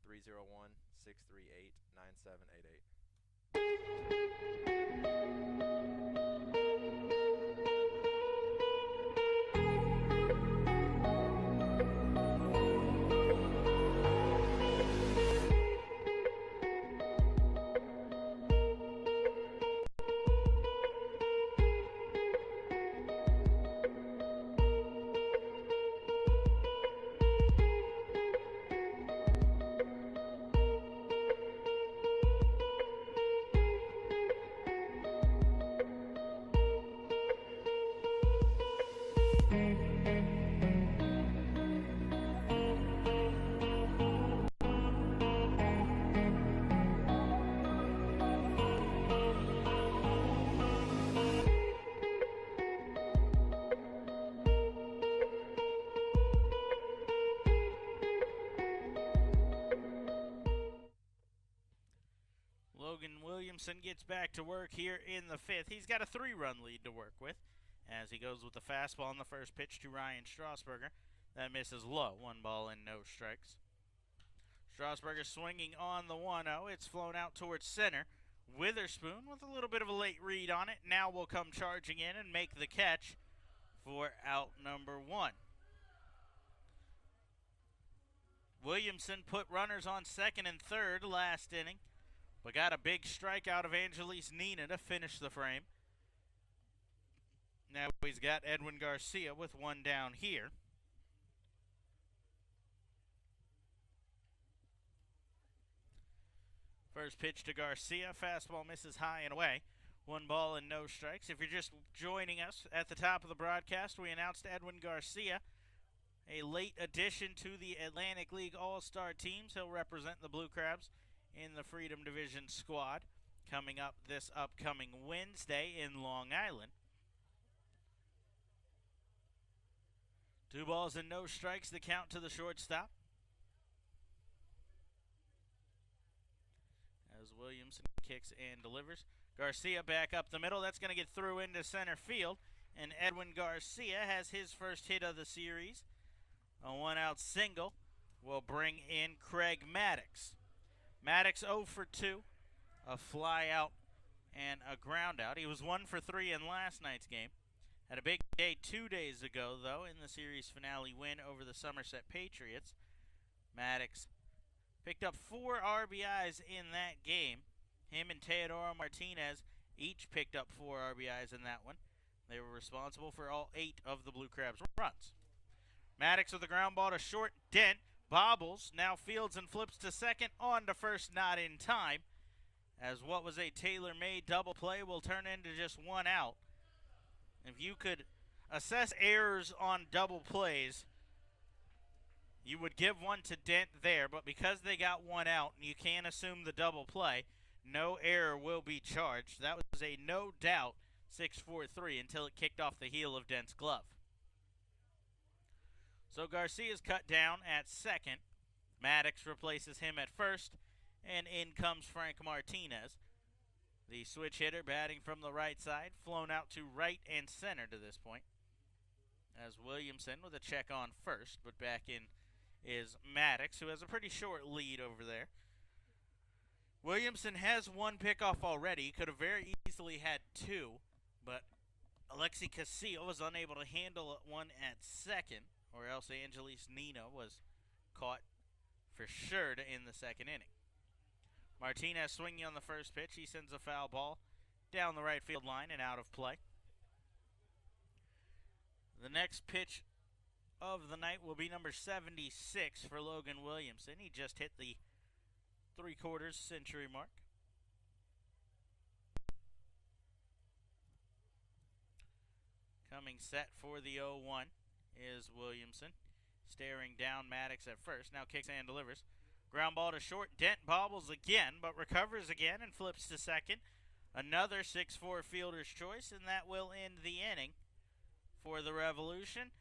301-638-9788. Logan Williamson gets back to work here in the fifth. He's got a 3-run lead to work with as he goes with the fastball on the first pitch to Ryan Strasburger. That misses low. 1 ball and no strikes. Strasburger swinging on the 1-0. It's flown out towards center. Witherspoon with a little bit of a late read on it. Now will come charging in and make the catch for out number 1. Williamson put runners on second and third last inning, but got a big strike out of Angelis Nina to finish the frame. Now he's got Edwin Garcia with 1 down here. First pitch to Garcia. Fastball misses high and away. 1 ball and no strikes. If you're just joining us at the top of the broadcast, we announced Edwin Garcia, a late addition to the Atlantic League All-Star teams. He'll represent the Blue Crabs in the Freedom Division squad coming up this upcoming Wednesday in Long Island. 2 balls and no strikes, the count to the shortstop. As Williamson kicks and delivers. Garcia back up the middle. That's going to get through into center field. And Edwin Garcia has his first hit of the series. A 1-out single will bring in Craig Maddox. Maddox 0 for 2, a fly out and a ground out. He was 1 for 3 in last night's game. Had a big day 2 days ago, though, in the series finale win over the Somerset Patriots. Maddox picked up 4 RBIs in that game. Him and Teodoro Martinez each picked up 4 RBIs in that one. They were responsible for all 8 of the Blue Crabs' runs. Maddox with a ground ball to short. Dent bobbles, now fields and flips to second, on to first, not in time, as what was a tailor-made double play will turn into just 1 out. If you could assess errors on double plays, you would give one to Dent there, but because they got 1 out and you can't assume the double play, no error will be charged. That was a no doubt 6-4-3 until it kicked off the heel of Dent's glove. So Garcia's cut down at second. Maddox replaces him at first, and in comes Frank Martinez. The switch hitter batting from the right side, flown out to right and center to this point. As Williamson with a check on first, but back in is Maddox, who has a pretty short lead over there. Williamson has 1 pickoff already. He could have very easily had 2, but Alexi Castillo was unable to handle one at second, or else Angelis Nina was caught for sure in the second inning. Martinez swinging on the first pitch. He sends a foul ball down the right field line and out of play. The next pitch of the night will be number 76 for Logan Williamson. He just hit the 3/4 century mark. Coming set for the 0-1 is Williamson. Staring down Maddox at first. Now kicks and delivers. Ground ball to short. Dent bobbles again, but recovers again and flips to second. Another 6-4 fielder's choice, and that will end the inning for the Revolution.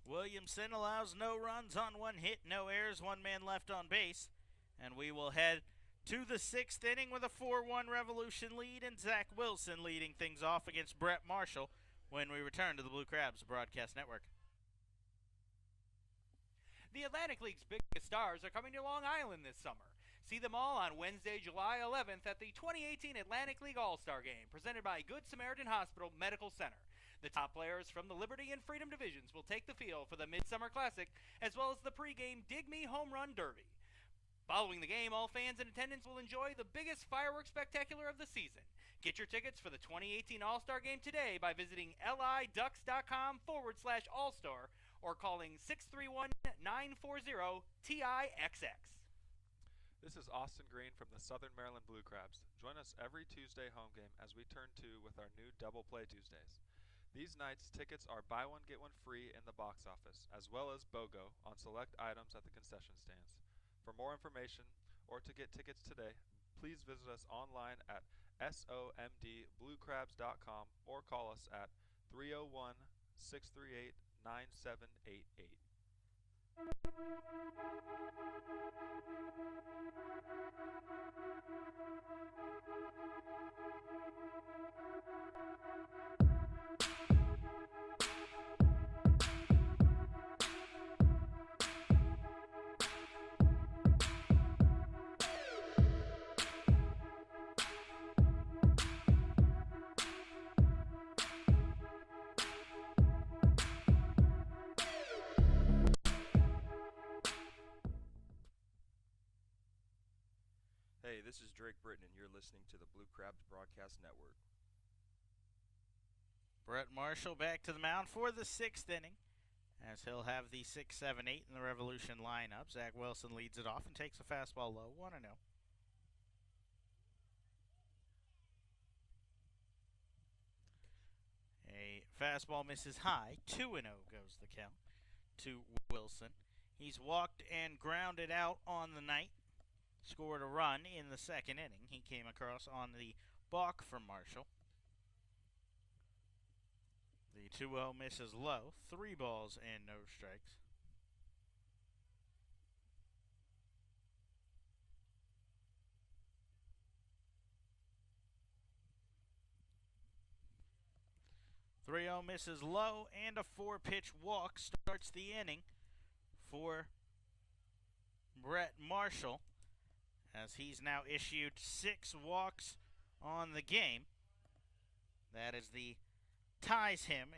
Williamson allows no runs on one hit, no errors, one man left on base. And we will head to the 6th inning with a 4-1 Revolution lead, and Zach Wilson leading things off against Brett Marshall when we return to the Blue Crabs Broadcast Network. The Atlantic League's biggest stars are coming to Long Island this summer. See them all on Wednesday, July 11th at the 2018 Atlantic League All-Star Game, presented by Good Samaritan Hospital Medical Center. The top players from the Liberty and Freedom divisions will take the field for the Midsummer Classic, as well as the pregame Dig Me Home Run Derby. Following the game, all fans in attendance will enjoy the biggest fireworks spectacular of the season. Get your tickets for the 2018 All-Star Game today by visiting liducks.com/All-Star or calling 631-940-TIXX. This is Austin Green from the Southern Maryland Blue Crabs. Join us every Tuesday home game as we turn 2 with our new Double Play Tuesdays. These nights, tickets are buy one, get one free in the box office, as well as BOGO on select items at the concession stands. For more information or to get tickets today, please visit us online at somdbluecrabs.com or call us at 301-638-9788. Hey, this is Drake Britton, and you're listening to the Blue Crabs Broadcast Network. Brett Marshall back to the mound for the 6th inning, as he'll have the 6, 7, 8 in the Revolution lineup. Zach Wilson leads it off and takes a fastball low, 1-0. A fastball misses high, 2-0 goes the count to Wilson. He's walked and grounded out on the night. Scored a run in the 2nd inning. He came across on the balk from Marshall. The 2-0 misses low. 3 balls and no strikes. .3-0 misses low, and a 4-pitch walk starts the inning for Brett Marshall, as he's now issued 6 walks on the game. That is ties him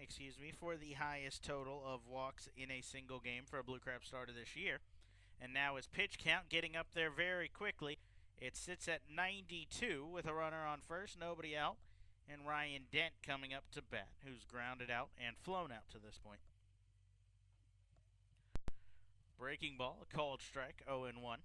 for the highest total of walks in a single game for a Blue Crab starter this year. And now his pitch count getting up there very quickly. It sits at 92 with a runner on first, nobody out, and Ryan Dent coming up to bat, who's grounded out and flown out to this point. Breaking ball, a called strike, 0-1.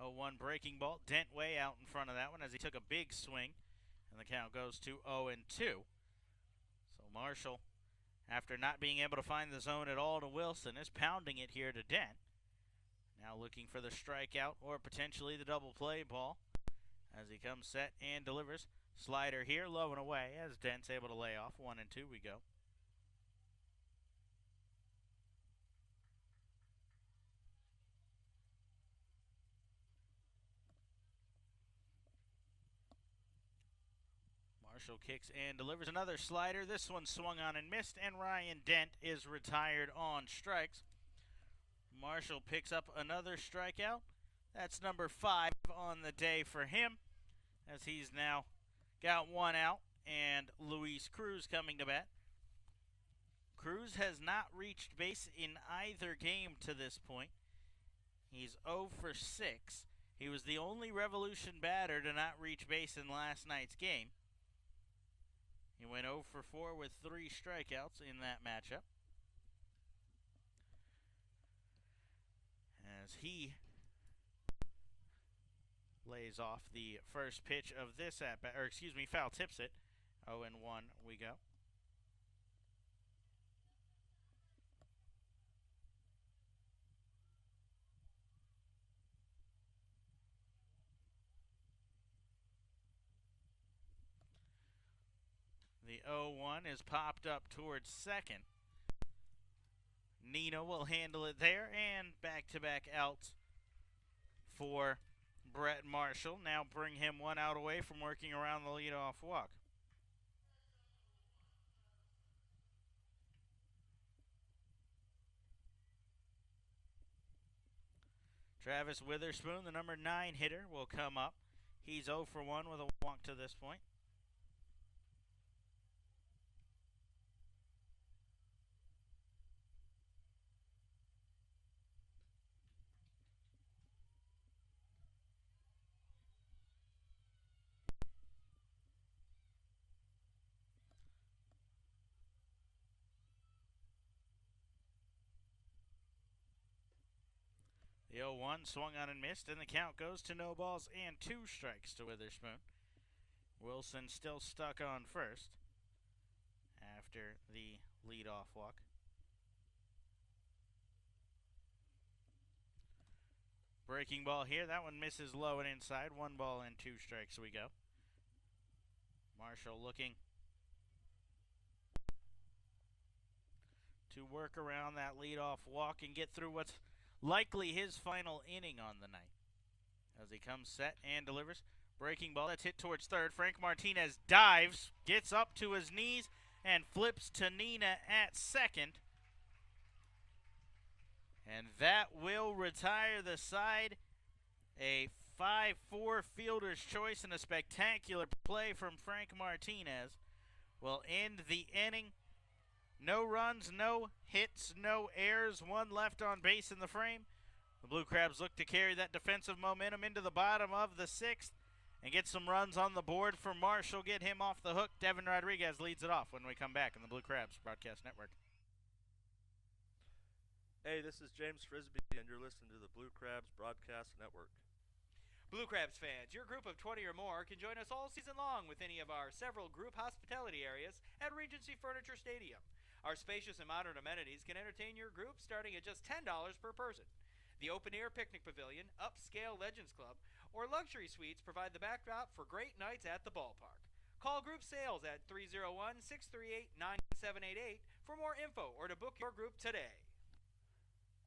0-1 breaking ball. Dent way out in front of that one as he took a big swing, and the count goes to 0-2. So Marshall, after not being able to find the zone at all to Wilson, is pounding it here to Dent. Now looking for the strikeout or potentially the double play ball as he comes set and delivers. Slider here, low and away as Dent's able to lay off. 1-2 we go. Marshall kicks and delivers another slider. This one swung on and missed, and Ryan Dent is retired on strikes. Marshall picks up another strikeout. That's number 5 on the day for him, as he's now got 1 out, and Luis Cruz coming to bat. Cruz has not reached base in either game to this point. He's 0 for 6. He was the only Revolution batter to not reach base in last night's game. He went 0 for 4 with 3 strikeouts in that matchup. As he lays off the first pitch of this foul tips it. 0-1 we go. The 0-1 is popped up towards second. Nina will handle it there, and back-to-back outs for Brett Marshall. Now bring him one out away from working around the leadoff walk. Travis Witherspoon, the number 9 hitter, will come up. He's 0 for 1 with a walk to this point. The 0-1 swung on and missed, and the count goes to no balls and 2 strikes to Witherspoon. Wilson still stuck on first after the leadoff walk. Breaking ball here. That one misses low and inside. 1 ball and 2 strikes we go. Marshall looking to work around that leadoff walk and get through what's likely his final inning on the night. As he comes set and delivers. Breaking ball, that's hit towards third. Frank Martinez dives, gets up to his knees, and flips to Nina at second. And that will retire the side. A 5-4 fielder's choice and a spectacular play from Frank Martinez will end the inning. No runs, no hits, no errors, 1 left on base in the frame. The Blue Crabs look to carry that defensive momentum into the bottom of the 6th and get some runs on the board for Marshall, get him off the hook. Devin Rodriguez leads it off when we come back on the Blue Crabs Broadcast Network. Hey, this is James Frisbee, and you're listening to the Blue Crabs Broadcast Network. Blue Crabs fans, your group of 20 or more can join us all season long with any of our several group hospitality areas at Regency Furniture Stadium. Our spacious and modern amenities can entertain your group starting at just $10 per person. The open-air picnic pavilion, upscale Legends Club, or luxury suites provide the backdrop for great nights at the ballpark. Call group sales at 301-638-9788 for more info or to book your group today.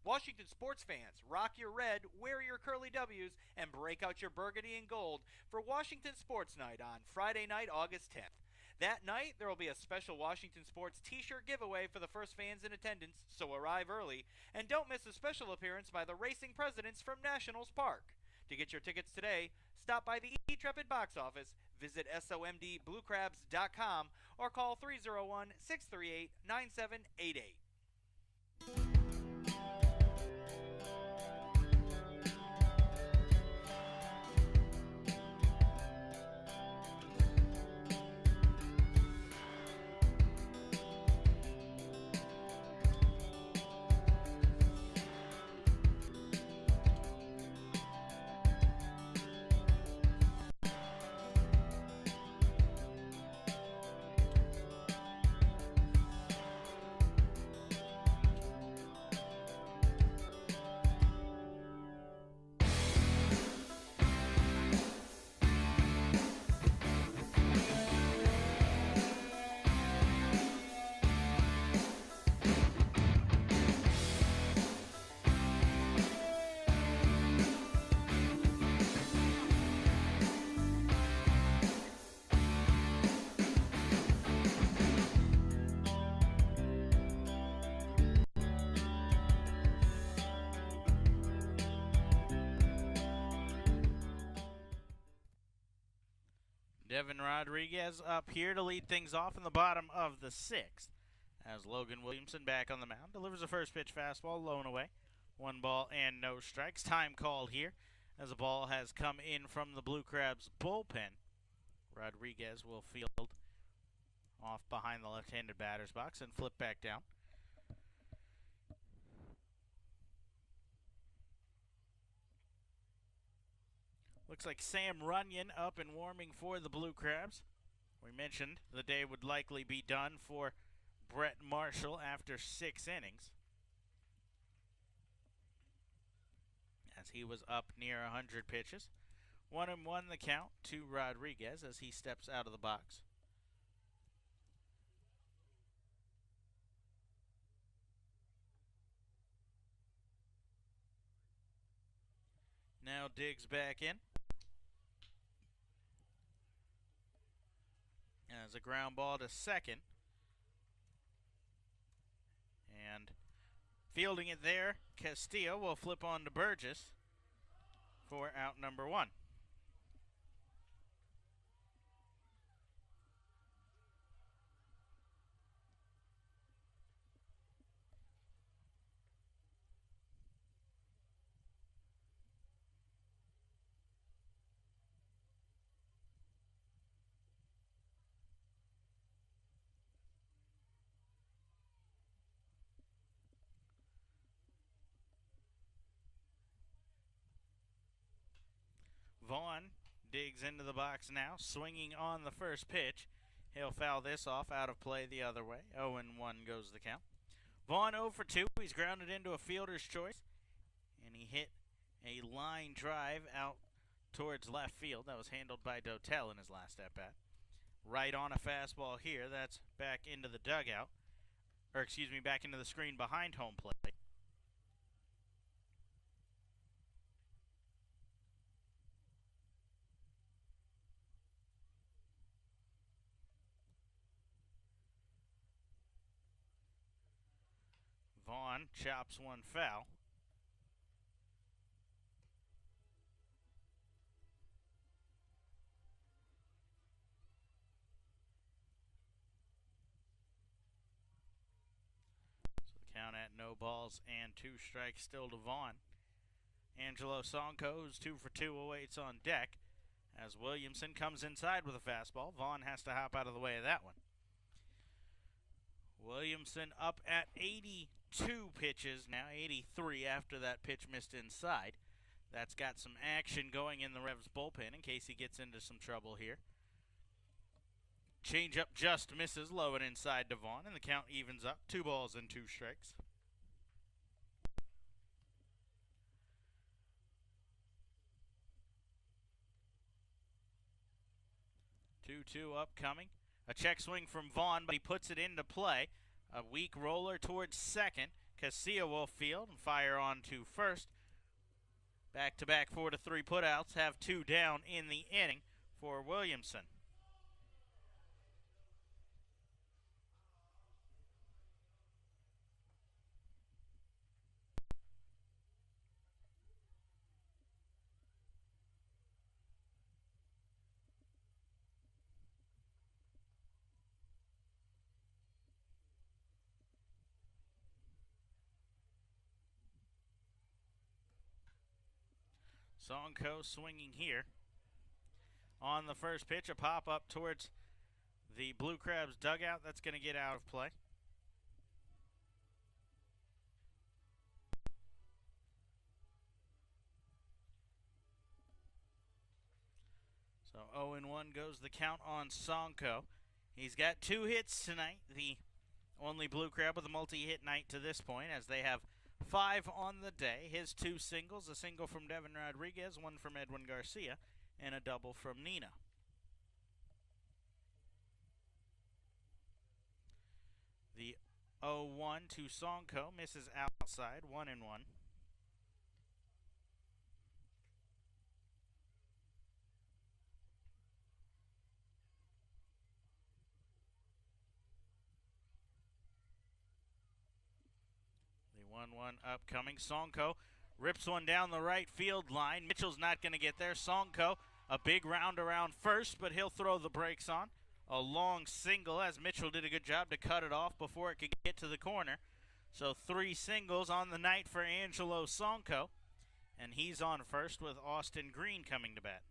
Washington sports fans, rock your red, wear your curly W's, and break out your burgundy and gold for Washington Sports Night on Friday night, August 10th. That night, there will be a special Washington Sports t-shirt giveaway for the first fans in attendance, so arrive early. And don't miss a special appearance by the Racing Presidents from Nationals Park. To get your tickets today, stop by the E-Trepid box office, visit somdbluecrabs.com, or call 301-638-9788. Devin Rodriguez up here to lead things off in the bottom of the 6th. As Logan Williamson back on the mound, delivers a first pitch fastball, low and away. 1 ball and no strikes. Time called here as the ball has come in from the Blue Crabs bullpen. Rodriguez will field off behind the left-handed batter's box and flip back down. Looks like Sam Runyon up and warming for the Blue Crabs. We mentioned the day would likely be done for Brett Marshall after 6 innings, as he was up near 100 pitches. 1-1 the count to Rodriguez as he steps out of the box. Now Diggs back in. As a ground ball to second. And fielding it there, Castillo will flip on to Burgess for out number 1. Vaughn digs into the box now, swinging on the first pitch. He'll foul this off, out of play the other way. 0-1 goes the count. Vaughn 0 for 2. He's grounded into a fielder's choice, and he hit a line drive out towards left field. That was handled by Dotel in his last at-bat. Right on a fastball here. That's back into the dugout, or excuse me, back into the screen behind home plate. Vaughn chops one foul. So the count at no balls and 2 strikes still to Vaughn. Angelo Sonko, who's 2 for 2, awaits on deck as Williamson comes inside with a fastball. Vaughn has to hop out of the way of that one. Williamson up at 82 pitches, now 83 after that pitch missed inside. That's got some action going in the Revs bullpen in case he gets into some trouble here. Changeup just misses low and inside to Vaughn, and the count evens up. 2 balls and 2 strikes. Two upcoming. A check swing from Vaughn, but he puts it into play. A weak roller towards second. Casilla will field and fire on to first. Back-to-back 4-3 putouts have 2 down in the inning for Williamson. Sonko swinging here. On the first pitch, a pop-up towards the Blue Crabs dugout. That's going to get out of play. So 0-1 goes the count on Sonko. He's got 2 hits tonight. The only Blue Crab with a multi-hit night to this point, as they have 5 on the day. His 2 singles, a single from Devin Rodriguez, 1 from Edwin Garcia, and a double from Nina. The 0-1 to Sonko misses outside, 1-1. The 1-1 upcoming. Sonko rips one down the right field line. Mitchell's not going to get there. Sonko, a big round around first, but he'll throw the brakes on. A long single, as Mitchell did a good job to cut it off before it could get to the corner. So 3 singles on the night for Angelo Sonko, and he's on first with Austin Green coming to bat.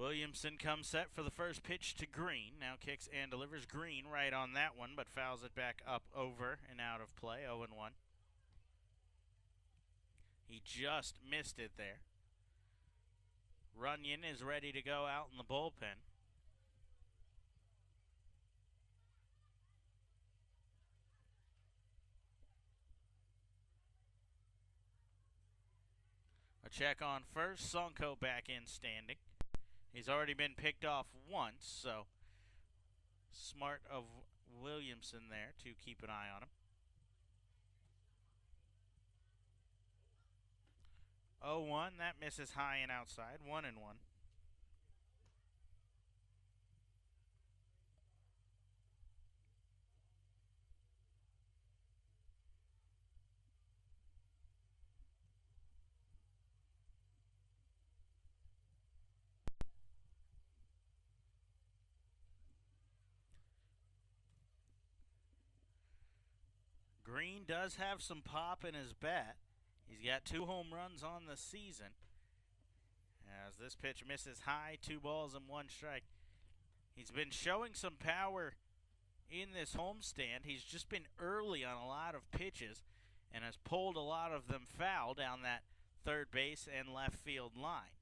Williamson comes set for the first pitch to Green. Now kicks and delivers. Green right on that one, but fouls it back up over and out of play. 0-1. He just missed it there. Runyon is ready to go out in the bullpen. A check on first. Sonko back in standing. He's already been picked off once, so smart of Williamson there to keep an eye on him. 0-1, that misses high and outside. 1-1. Green does have some pop in his bat. He's got 2 home runs on the season. As this pitch misses high, 2 balls and 1 strike. He's been showing some power in this homestand. He's just been early on a lot of pitches and has pulled a lot of them foul down that third base and left field line.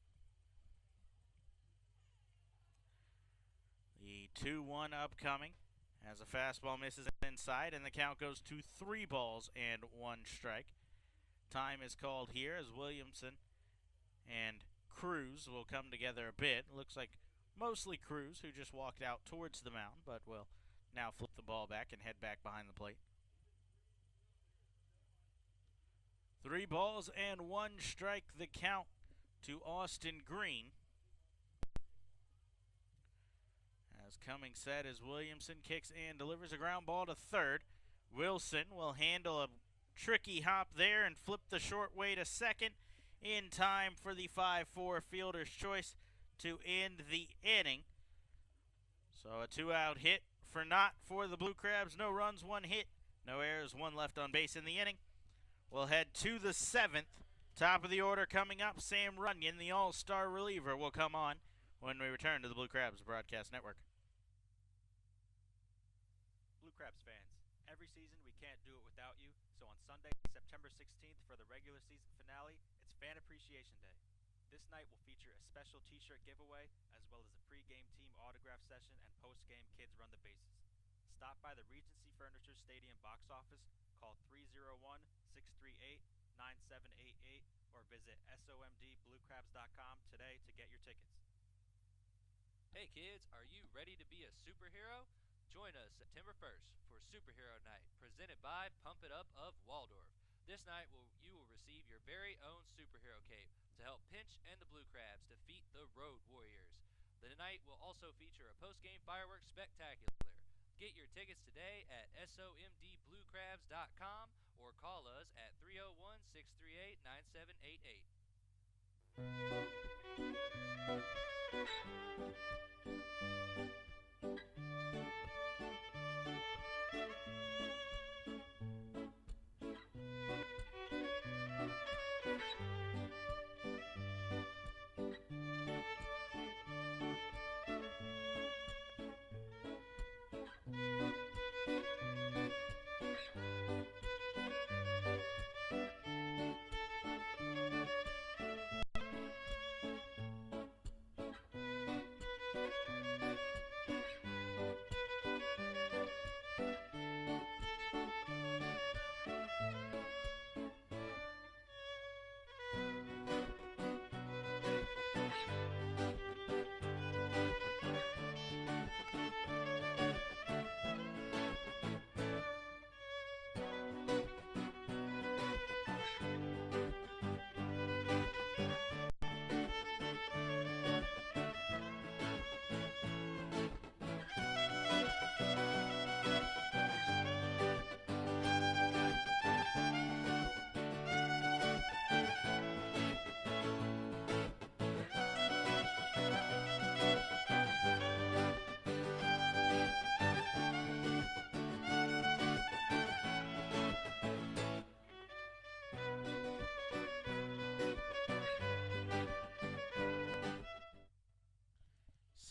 The 2-1 upcoming as a fastball misses inside, and the count goes to 3 balls and 1 strike. Time is called here as Williamson and Cruz will come together a bit. Looks like mostly Cruz, who just walked out towards the mound, but will now flip the ball back and head back behind the plate. 3 balls and 1 strike, the count to Austin Green. As coming set as Williamson kicks and delivers a ground ball to third. Wilson will handle a tricky hop there and flip the short way to second in time for the 5-4 fielder's choice to end the inning. So a 2-out hit for the Blue Crabs. No runs, 1 hit, no errors, 1 left on base in the inning. We'll head to the 7th. Top of the order coming up, Sam Runyon, the all-star reliever, will come on when we return to the Blue Crabs Broadcast Network. Blue Crabs fans, every season we can't do it without you, so on Sunday, September 16th for the regular season finale, it's Fan Appreciation Day. This night will feature a special t-shirt giveaway, as well as a pre-game team autograph session and post-game Kids Run the Bases. Stop by the Regency Furniture Stadium box office, call 301-638-9788, or visit somdbluecrabs.com today to get your tickets. Hey kids, are you ready to be a superhero? Join us September 1st for Superhero Night, presented by Pump It Up of Waldorf. This night you will receive your very own superhero cape to help Pinch and the Blue Crabs defeat the Road Warriors. The night will also feature a post-game fireworks spectacular. Get your tickets today at somdbluecrabs.com or call us at 301-638-9788.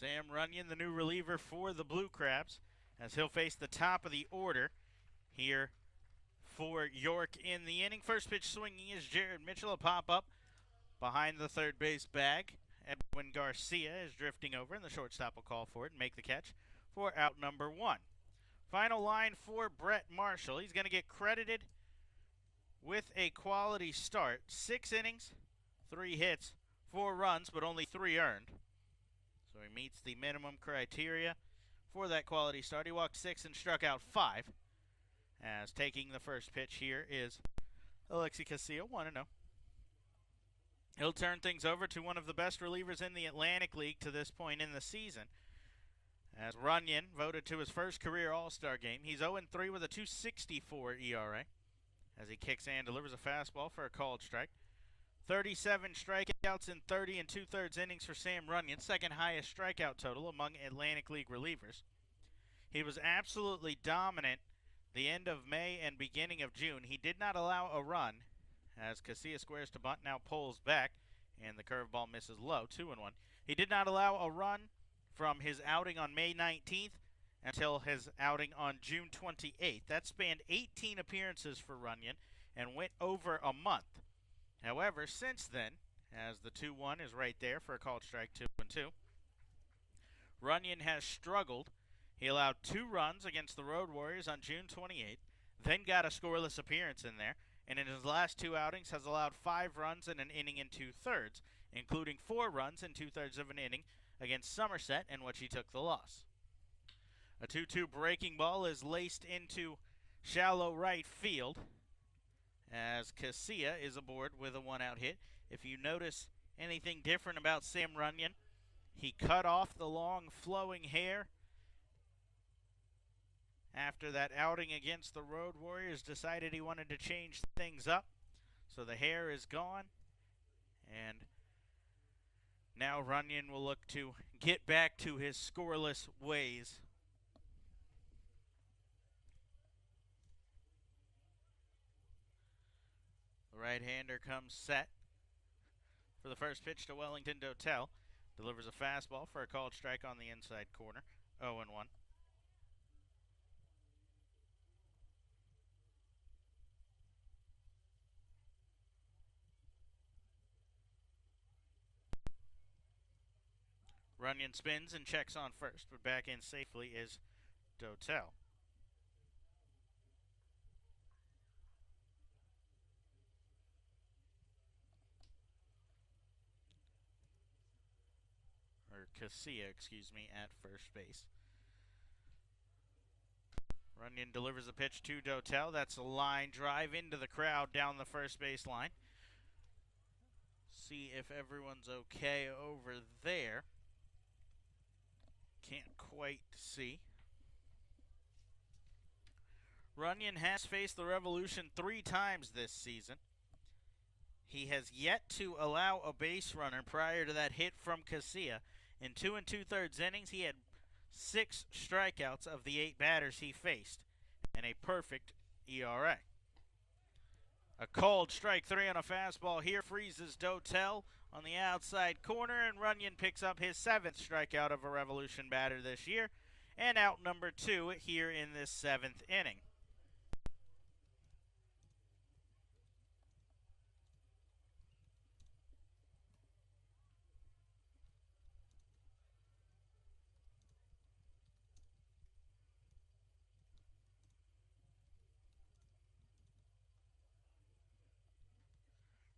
Sam Runyon, the new reliever for the Blue Crabs, as he'll face the top of the order here for York in the inning. First pitch swinging is Jared Mitchell. A pop-up behind the third base bag. Edwin Garcia is drifting over, and the shortstop will call for it and make the catch for out number 1. Final line for Brett Marshall. He's going to get credited with a quality start. 6 innings, 3 hits, 4 runs, but only 3 earned. So he meets the minimum criteria for that quality start. He walked 6 and struck out 5. As taking the first pitch here is Alexi Castillo, 1-0. He'll turn things over to one of the best relievers in the Atlantic League to this point in the season, as Runyon voted to his first career All-Star game. He's 0-3 with a 2.64 ERA, as he kicks and delivers a fastball for a called strike. 37 strikeouts in 30 and 2/3 innings for Sam Runyon, second highest strikeout total among Atlantic League relievers. He was absolutely dominant the end of May and beginning of June. He did not allow a run, as Casilla squares to bunt, now pulls back, and the curveball misses low, 2-1. He did not allow a run from his outing on May 19th until his outing on June 28th. That spanned 18 appearances for Runyon and went over a month. However, since then, as the 2-1 is right there for a called strike, 2-2, Runyon has struggled. He allowed 2 runs against the Road Warriors on June 28th, then got a scoreless appearance in there, and in his last 2 outings has allowed 5 runs in an inning and 2/3, including 4 runs in 2/3 of an inning against Somerset, in which he took the loss. A 2-2 breaking ball is laced into shallow right field, as Casilla is aboard with a 1-out hit. If you notice anything different about Sam Runyon, he cut off the long flowing hair after that outing against the Road Warriors. Decided he wanted to change things up, so the hair is gone, and now Runyon will look to get back to his scoreless ways. The right-hander comes set for the first pitch to Wellington Dotel. Delivers a fastball for a called strike on the inside corner, 0-1. Runyon spins and checks on first, but back in safely is Dotel. Or Casilla, excuse me, at first base. Runyon delivers a pitch to Dotel. That's a line drive into the crowd down the first base line. See if everyone's okay over there. Can't quite see. Runyon has faced the Revolution 3 times this season. He has yet to allow a base runner prior to that hit from Casilla. In 2 2/3 innings, he had 6 strikeouts of the 8 batters he faced, and a perfect ERA. A called strike 3 on a fastball here freezes Dotel on the outside corner, and Runyon picks up his 7th strikeout of a Revolution batter this year, and out number 2 here in this 7th inning.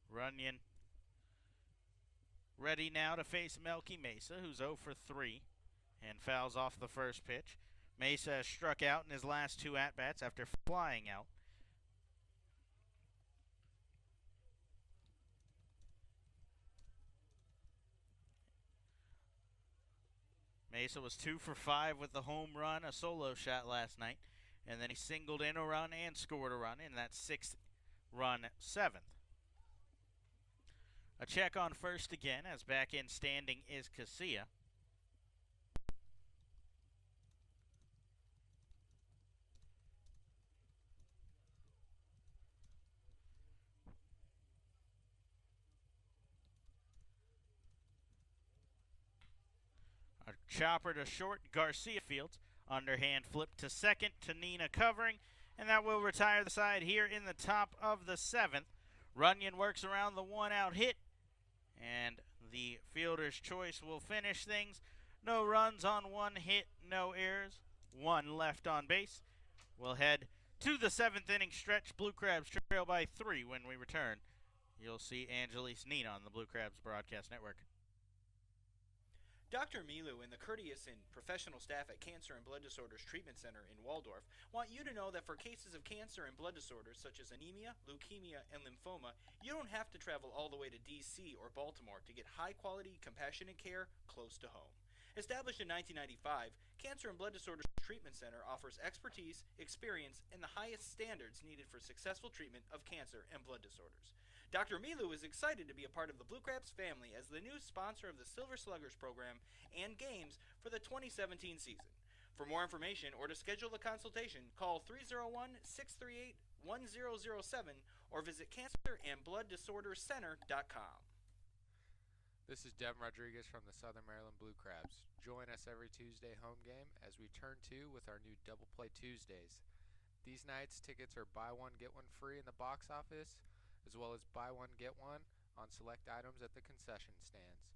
Runyon ready now to face Melky Mesa, who's 0 for 3 and fouls off the first pitch. Mesa has struck out in his last 2 at-bats after flying out. Mesa was 2 for 5 with the home run, a solo shot last night, and then he singled in a run and scored a run in that 6th-run 7th. A check on first again, as back in standing is Casilla. A Chopper to short, Garcia fields. Underhand flip to second to Nina covering, and that will retire the side here in the top of the 7th. Runyon works around the one-out hit, and the fielder's choice will finish things. No runs on one hit, no errors, one left on base. We'll head to the 7th inning stretch. Blue Crabs trail by 3 when we return. You'll see Angelise Nina on the Blue Crabs Broadcast Network. Dr. Milu and the courteous and professional staff at Cancer and Blood Disorders Treatment Center in Waldorf want you to know that for cases of cancer and blood disorders such as anemia, leukemia, and lymphoma, you don't have to travel all the way to D.C. or Baltimore to get high-quality, compassionate care close to home. Established in 1995, Cancer and Blood Disorders Treatment Center offers expertise, experience, and the highest standards needed for successful treatment of cancer and blood disorders. Dr. Milu is excited to be a part of the Blue Crabs family as the new sponsor of the Silver Sluggers program and games for the 2017 season. For more information or to schedule a consultation, call 301-638-1007 or visit cancerandblooddisorderscenter.com. This is Devin Rodriguez from the Southern Maryland Blue Crabs. Join us every Tuesday home game as we turn to with our new Double Play Tuesdays. These nights, tickets are buy one, get one free in the box office, as well as buy one, get one on select items at the concession stands.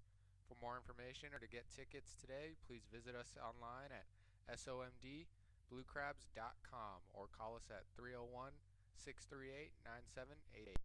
For more information or to get tickets today, please visit us online at somdbluecrabs.com or call us at 301-638-9788.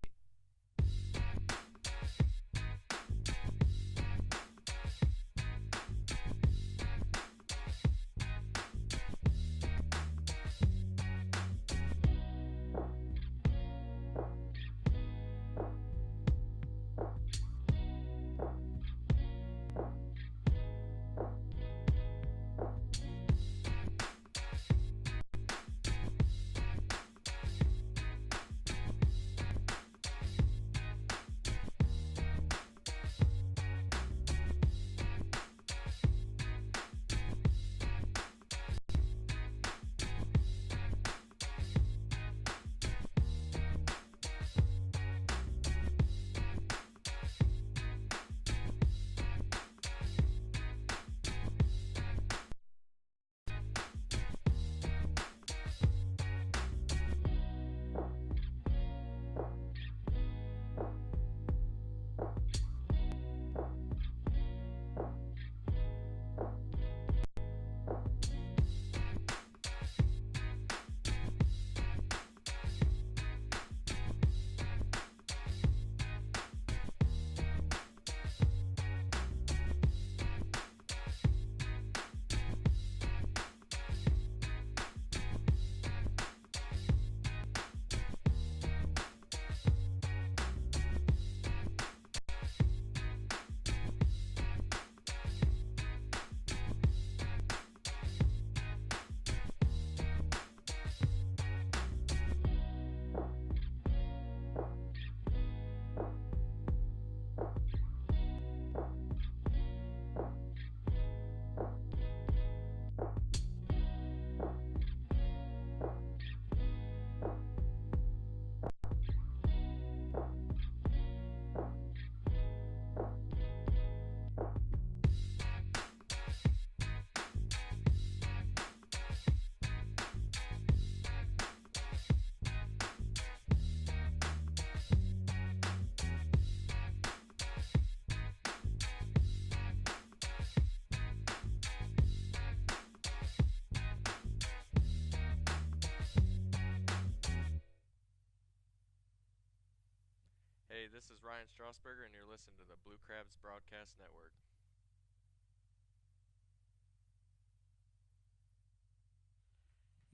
Hey, this is Ryan Strasburger, and you're listening to the Blue Crabs Broadcast Network.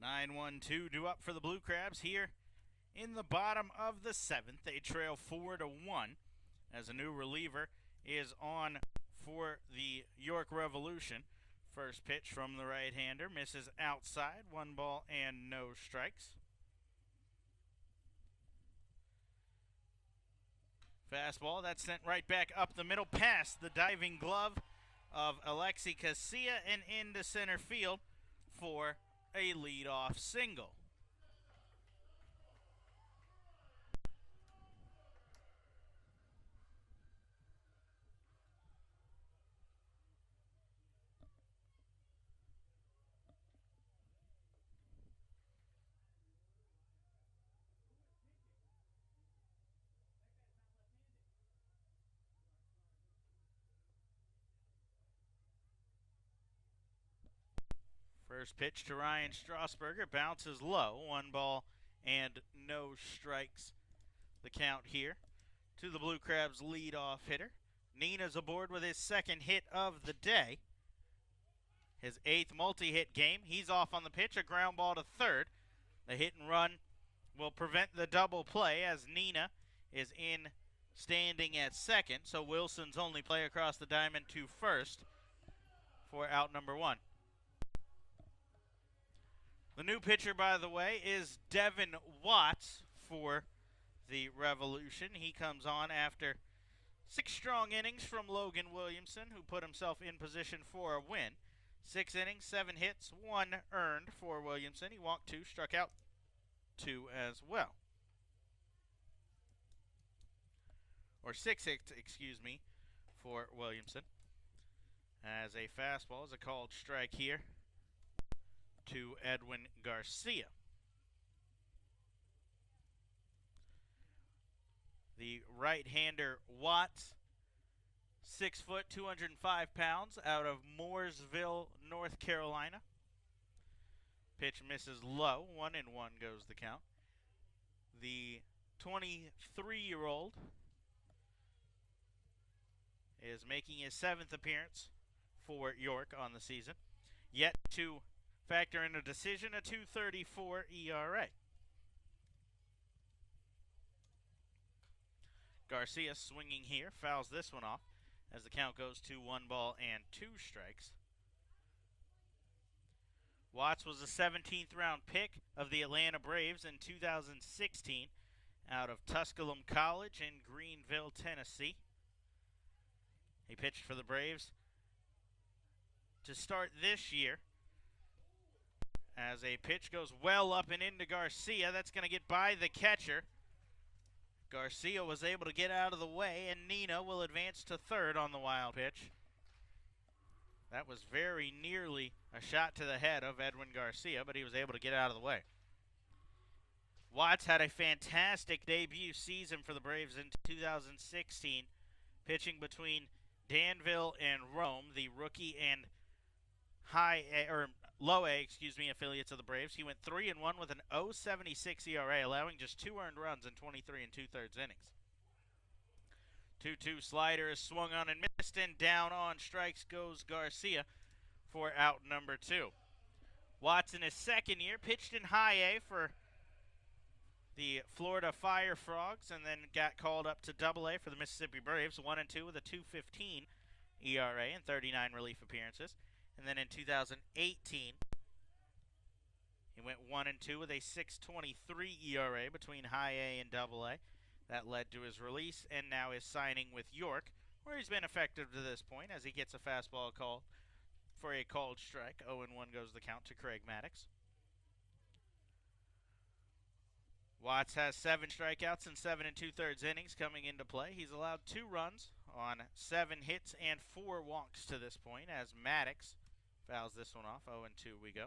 (9-1-2) due up for the Blue Crabs here in the bottom of the 7th. They trail 4-1 as a new reliever is on for the York Revolution. First pitch from the right-hander misses outside. 1 ball and no strikes. Fastball, that's sent right back up the middle past the diving glove of Alexi Casilla and into center field for a leadoff single. First pitch to Ryan Strasburger, bounces low, 1 ball and no strikes. The count here to the Blue Crabs leadoff hitter. Nina's aboard with his second hit of the day. His 8th multi-hit game. He's off on the pitch, a ground ball to third. The hit and run will prevent the double play as Nina is in standing at second, so Wilson's only play across the diamond to first for out number 1. The new pitcher, by the way, is Devin Watts for the Revolution. He comes on after 6 strong innings from Logan Williamson, who put himself in position for a win. 6 innings, 7 hits, 1 earned for Williamson. He walked 2, struck out 2 as well. Or 6 hits, excuse me, for Williamson. As a fastball is a called strike here to Edwin Garcia. The right-hander Watts, 6 foot, 205 pounds, out of Mooresville, North Carolina. Pitch misses low, 1-1 goes the count. The 23-year-old is making his 7th appearance for York on the season. Yet to factor in a decision, a 2.34 ERA. Garcia swinging here, fouls this one off as the count goes to 1 ball and 2 strikes. Watts was a 17th round pick of the Atlanta Braves in 2016 out of Tusculum College in Greenville, Tennessee. He pitched for the Braves to start this year as a pitch goes well up and into Garcia. That's going to get by the catcher. Garcia was able to get out of the way, and Nina will advance to third on the wild pitch. That was very nearly a shot to the head of Edwin Garcia, but he was able to get out of the way. Watts had a fantastic debut season for the Braves in 2016, pitching between Danville and Rome, the rookie and low A, affiliates of the Braves. He went 3-1 with an 0.76 ERA, allowing just 2 earned runs in 23 2/3 innings. 2-2 slider is swung on and missed, and down on strikes goes Garcia for out number 2. Watts in his second year pitched in high A for the Florida Fire Frogs and then got called up to Double A for the Mississippi Braves, 1-2 with a 2.15 ERA and 39 relief appearances. And then in 2018, he went 1-2 with a 6.23 ERA between high A and Double A. That led to his release and now his signing with York, where he's been effective to this point as he gets a fastball call for a called strike. 0-1 goes the count to Craig Maddox. Watts has 7 strikeouts in 7 2/3 innings coming into play. He's allowed 2 runs on 7 hits and 4 walks to this point as Maddox fouls this one off. 0-2 we go.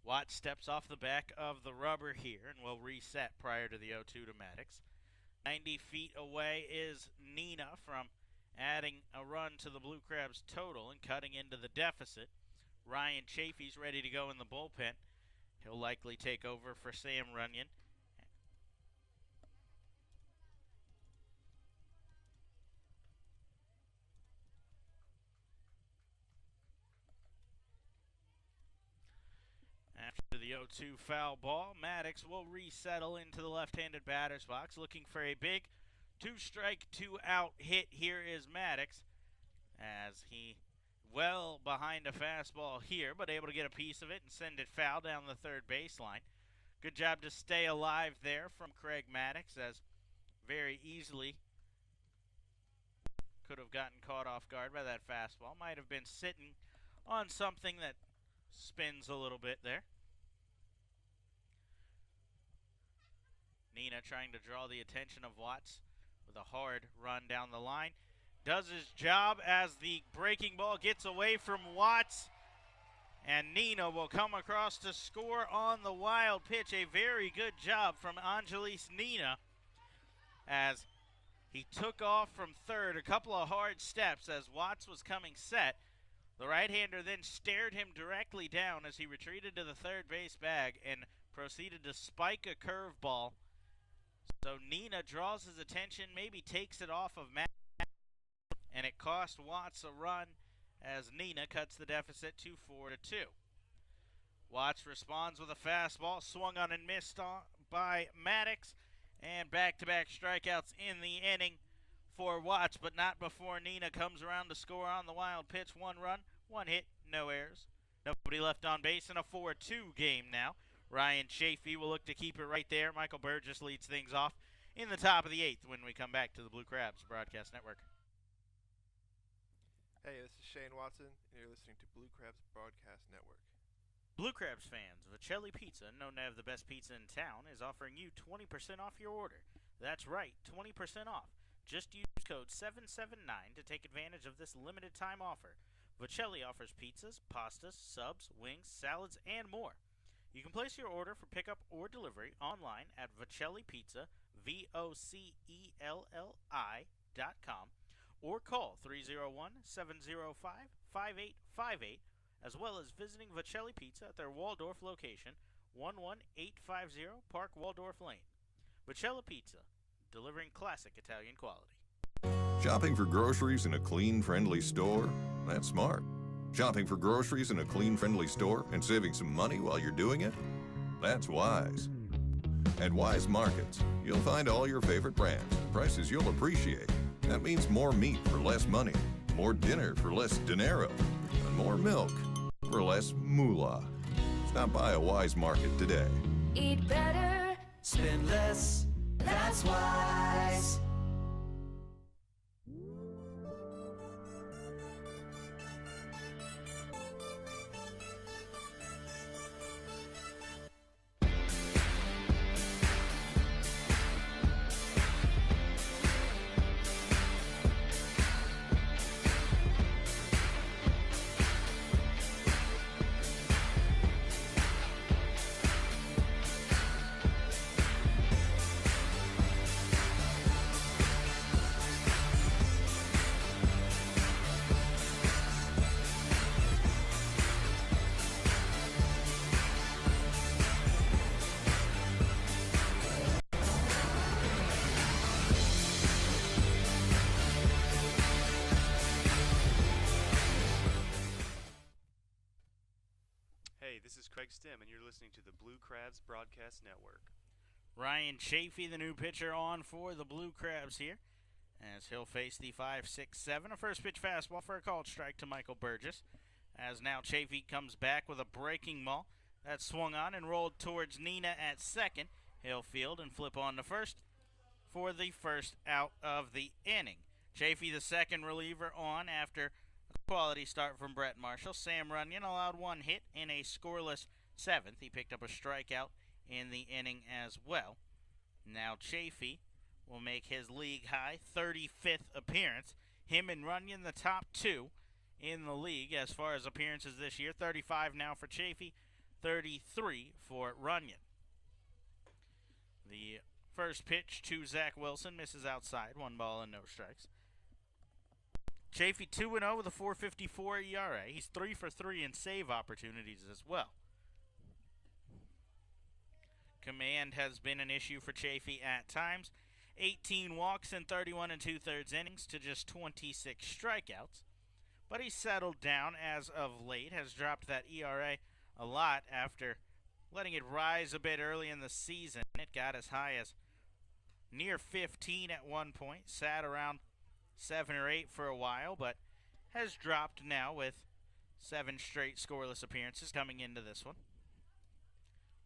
Watts steps off the back of the rubber here and will reset prior to the 0-2 to Maddox. 90 feet away is Nina from adding a run to the Blue Crabs total and cutting into the deficit. Ryan Chafee's ready to go in the bullpen. He'll likely take over for Sam Runyon. After the 0-2 foul ball, Maddox will resettle into the left-handed batter's box, looking for a big 2-strike, 2-out hit. Here is Maddox as he well behind a fastball here, but able to get a piece of it and send it foul down the third baseline. Good job to stay alive there from Craig Maddox, as very easily could have gotten caught off guard by that fastball. Might have been sitting on something that spins a little bit there. Nina trying to draw the attention of Watts with a hard run down the line. Does his job as the breaking ball gets away from Watts. And Nina will come across to score on the wild pitch. A very good job from Angelis Nina as he took off from third. A couple of hard steps as Watts was coming set. The right-hander then stared him directly down as he retreated to the third base bag and proceeded to spike a curveball. So Nina draws his attention, maybe takes it off of Matt, and it cost Watts a run as Nina cuts the deficit to 4-2. Watts responds with a fastball, swung on and missed on by Maddox, and back-to-back strikeouts in the inning for Watts, but not before Nina comes around to score on the wild pitch. 1 run, 1 hit, no errors. Nobody left on base in a 4-2 game now. Ryan Chafee will look to keep it right there. Michael Burgess leads things off in the top of the 8th when we come back to the Blue Crabs Broadcast Network. Hey, this is Shane Watson, and you're listening to Blue Crabs Broadcast Network. Blue Crabs fans, Vicelli Pizza, known to have the best pizza in town, is offering you 20% off your order. That's right, 20% off. Just use code 779 to take advantage of this limited time offer. Vicelli offers pizzas, pastas, subs, wings, salads, and more. You can place your order for pickup or delivery online at Vicelli Pizza, VOCELLI.com, or call 301-705-5858, as well as visiting Vicelli Pizza at their Waldorf location, 11850 Park Waldorf Lane. Vicelli Pizza, delivering classic Italian quality. Shopping for groceries in a clean, friendly store? That's smart. Shopping for groceries in a clean, friendly store and saving some money while you're doing it? That's wise. At Wise Markets, you'll find all your favorite brands at prices you'll appreciate. That means more meat for less money, more dinner for less dinero, and more milk for less moolah. Stop by a Wise Market today. Eat better, spend less. That's wise. This is Craig Stem, and you're listening to the Blue Crabs Broadcast Network. Ryan Chafee, the new pitcher, on for the Blue Crabs here, as he'll face the 5-6-7. A first pitch fastball for a called strike to Michael Burgess, as now Chafee comes back with a breaking ball that swung on and rolled towards Nina at second. He'll field and flip on to first for the first out of the inning. Chafee, the second reliever, on after quality start from Brett Marshall. Sam Runyon allowed 1 hit in a scoreless 7th. He picked up a strikeout in the inning as well. Now Chafee will make his league-high 35th appearance. Him and Runyon the top 2 in the league as far as appearances this year. 35 now for Chafee, 33 for Runyon. The first pitch to Zach Wilson misses outside. 1 ball and no strikes. Chafee 2-0 with a 4.54 ERA. He's 3 for 3 in save opportunities as well. Command has been an issue for Chafee at times. 18 walks in 31 2/3 innings to just 26 strikeouts. But he's settled down as of late, has dropped that ERA a lot after letting it rise a bit early in the season. It got as high as near 15 at one point, sat around 7 or 8 for a while, but has dropped now with 7 straight scoreless appearances coming into this one.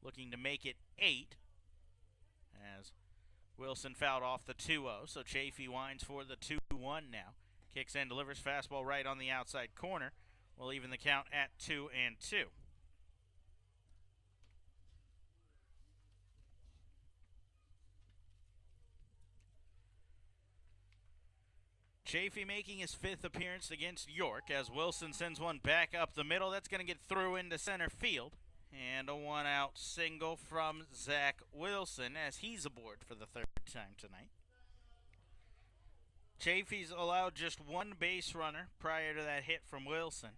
Looking to make it 8 as Wilson fouled off the 2-0, so Chafee winds for the 2-1 now. Kicks in, delivers fastball right on the outside corner. Will even the count at 2-2. Chafee making his 5th appearance against York as Wilson sends one back up the middle. That's going to get through into center field. And a one-out single from Zach Wilson as he's aboard for the 3rd time tonight. Chafee's allowed just one base runner prior to that hit from Wilson.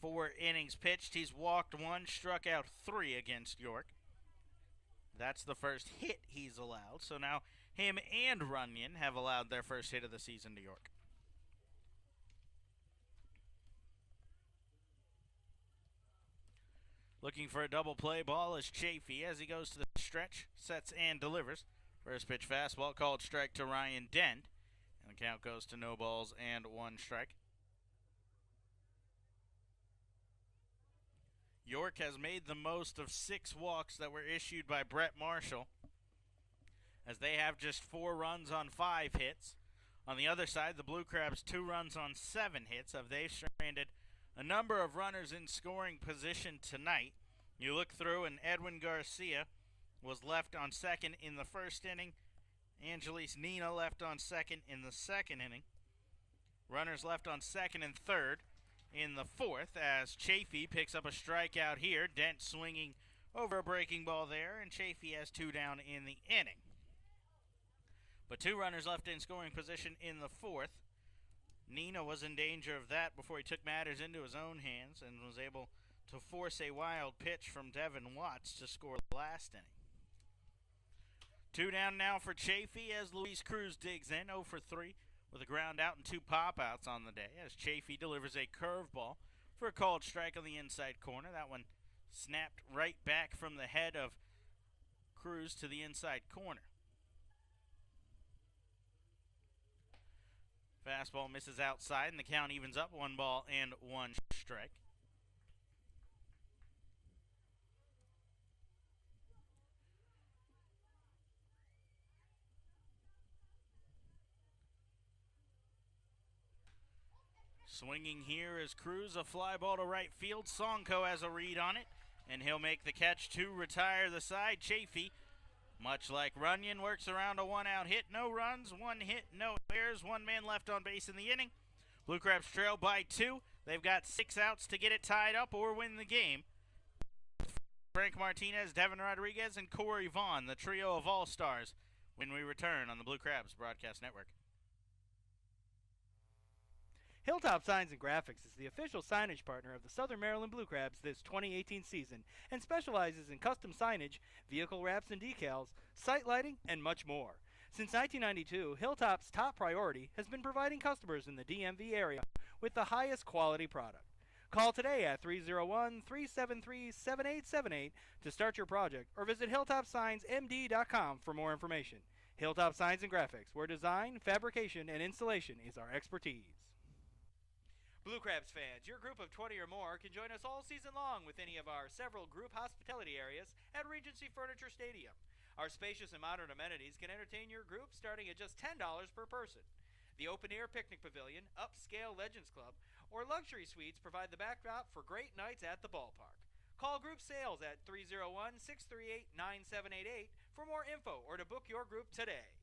4 innings pitched. He's walked 1, struck out 3 against York. That's the first hit he's allowed. So now him and Runyon have allowed their first hit of the season to York. Looking for a double play ball is Chafee as he goes to the stretch, sets and delivers. First pitch fastball called strike to Ryan Dent. And the count goes to no balls and 1 strike. York has made the most of 6 walks that were issued by Brett Marshall, as they have just 4 runs on 5 hits. On the other side, the Blue Crabs 2 runs on 7 hits. They've stranded a number of runners in scoring position tonight. You look through, and Edwin Garcia was left on second in the 1st inning. Angelis Nina left on second in the 2nd inning. Runners left on 2nd and 3rd in the 4th as Chafee picks up a strikeout here. Dent swinging over a breaking ball there, and Chafee has 2 down in the inning. But 2 runners left in scoring position in the 4th. Nina was in danger of that before he took matters into his own hands and was able to force a wild pitch from Devin Watts to score last inning. 2 down now for Chafee as Luis Cruz digs in, 0 for 3 with a ground out and 2 pop-outs on the day as Chafee delivers a curveball for a called strike on the inside corner. That one snapped right back from the head of Cruz to the inside corner. Fastball misses outside, and the count evens up 1 ball and 1 strike. Swinging here is Cruz, a fly ball to right field. Sonko has a read on it, and he'll make the catch to retire the side. Chafee, much like Runyon, works around a 1-out hit. No runs, 1 hit, no errors, 1 man left on base in the inning. Blue Crabs trail by 2. They've got 6 outs to get it tied up or win the game. Frank Martinez, Devin Rodriguez, and Corey Vaughn, the trio of all-stars, when we return on the Blue Crabs Broadcast Network. Hilltop Signs and Graphics is the official signage partner of the Southern Maryland Blue Crabs this 2018 season and specializes in custom signage, vehicle wraps and decals, site lighting, and much more. Since 1992, Hilltop's top priority has been providing customers in the DMV area with the highest quality product. Call today at 301-373-7878 to start your project or visit hilltopsignsmd.com for more information. Hilltop Signs and Graphics, where design, fabrication, and installation is our expertise. Blue Crabs fans, your group of 20 or more can join us all season long with any of our several group hospitality areas at Regency Furniture Stadium. Our spacious and modern amenities can entertain your group starting at just $10 per person. The open-air picnic pavilion, upscale Legends Club, or luxury suites provide the backdrop for great nights at the ballpark. Call group sales at 301-638-9788 for more info or to book your group today.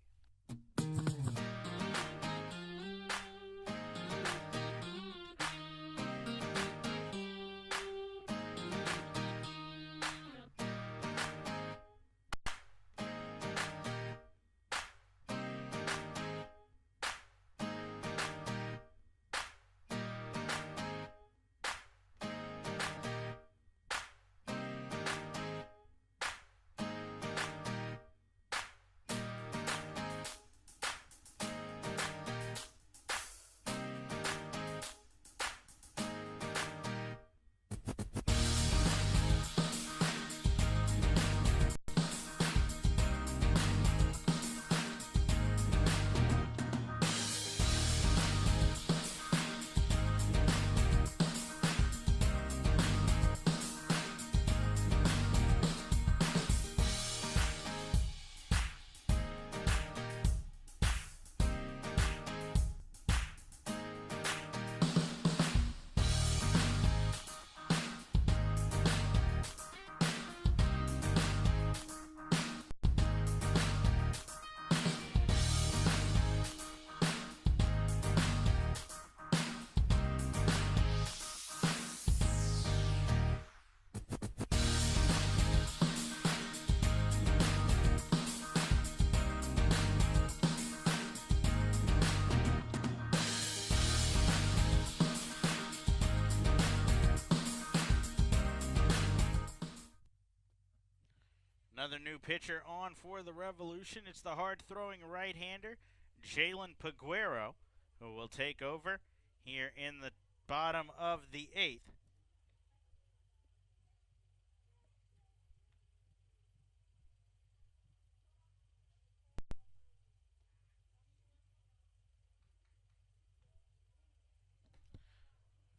Another new pitcher on for the Revolution. It's the hard-throwing right-hander, Jalen Peguero, who will take over here in the bottom of the 8th.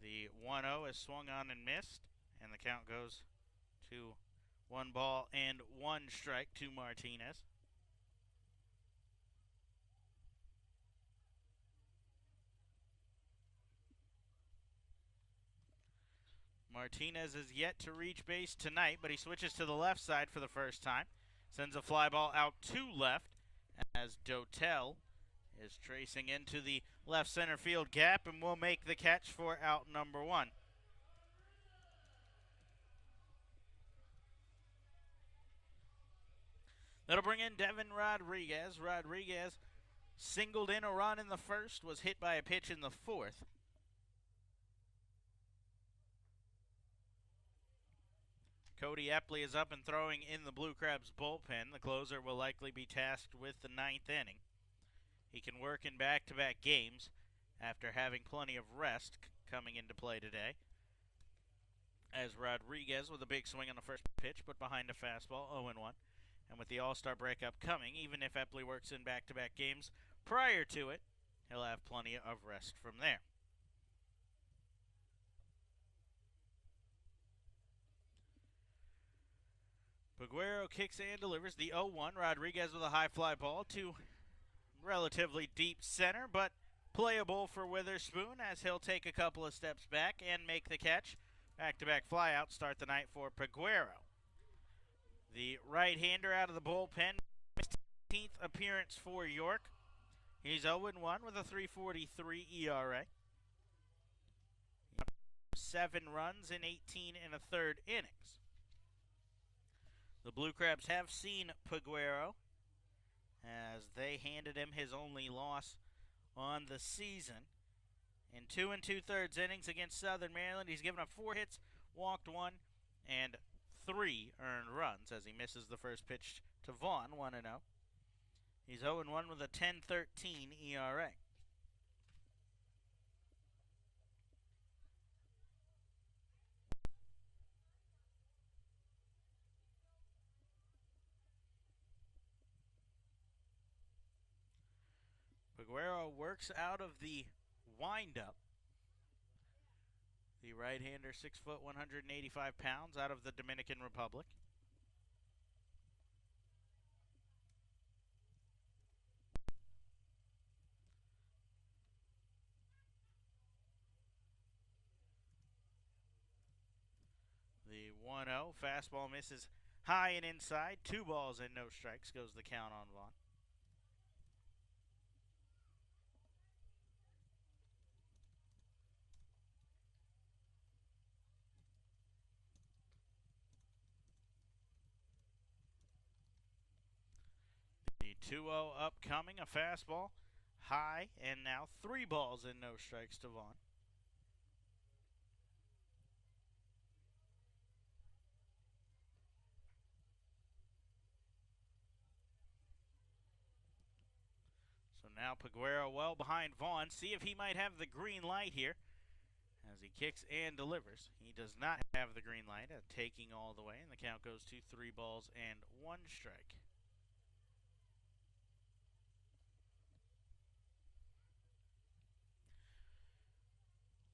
The 1-0 is swung on and missed, and the count goes to 1 ball and 1 strike to Martinez. Martinez is yet to reach base tonight, but he switches to the left side for the first time. Sends a fly ball out to left as Dotel is tracing into the left center field gap and will make the catch for out number 1. That'll bring in Devin Rodriguez. Rodriguez singled in a run in the first, was hit by a pitch in the 4th. Cody Epley is up and throwing in the Blue Crabs bullpen. The closer will likely be tasked with the 9th inning. He can work in back-to-back games after having plenty of rest coming into play today. As Rodriguez with a big swing on the first pitch, but behind a fastball, 0-1. And with the All-Star break upcoming, even if Epley works in back-to-back games prior to it, he'll have plenty of rest from there. Peguero kicks and delivers the 0-1. Rodriguez with a high fly ball to relatively deep center, but playable for Witherspoon as he'll take a couple of steps back and make the catch. Back-to-back flyout start the night for Peguero. The right-hander out of the bullpen, 15th appearance for York. He's 0-1 with a 3.43 ERA. 7 runs in 18 1/3 innings. The Blue Crabs have seen Peguero as they handed him his only loss on the season. In 2 2/3 innings against Southern Maryland, he's given up 4 hits, walked 1, and 3 earned runs as he misses the first pitch to Vaughn, 1-0. He's 0-1 with a 10.13 ERA. Peguero works out of the windup. The right-hander, 6 foot, 185 pounds, out of the Dominican Republic. The 1-0 fastball misses high and inside. 2 balls and no strikes goes the count on Vaughn. The 2-0 upcoming, a fastball high, and now 3 balls and no strikes to Vaughn. So now Peguero well behind Vaughn. See if he might have the green light here as he kicks and delivers. He does not have the green light, taking all the way, and the count goes to 3 balls and 1 strike.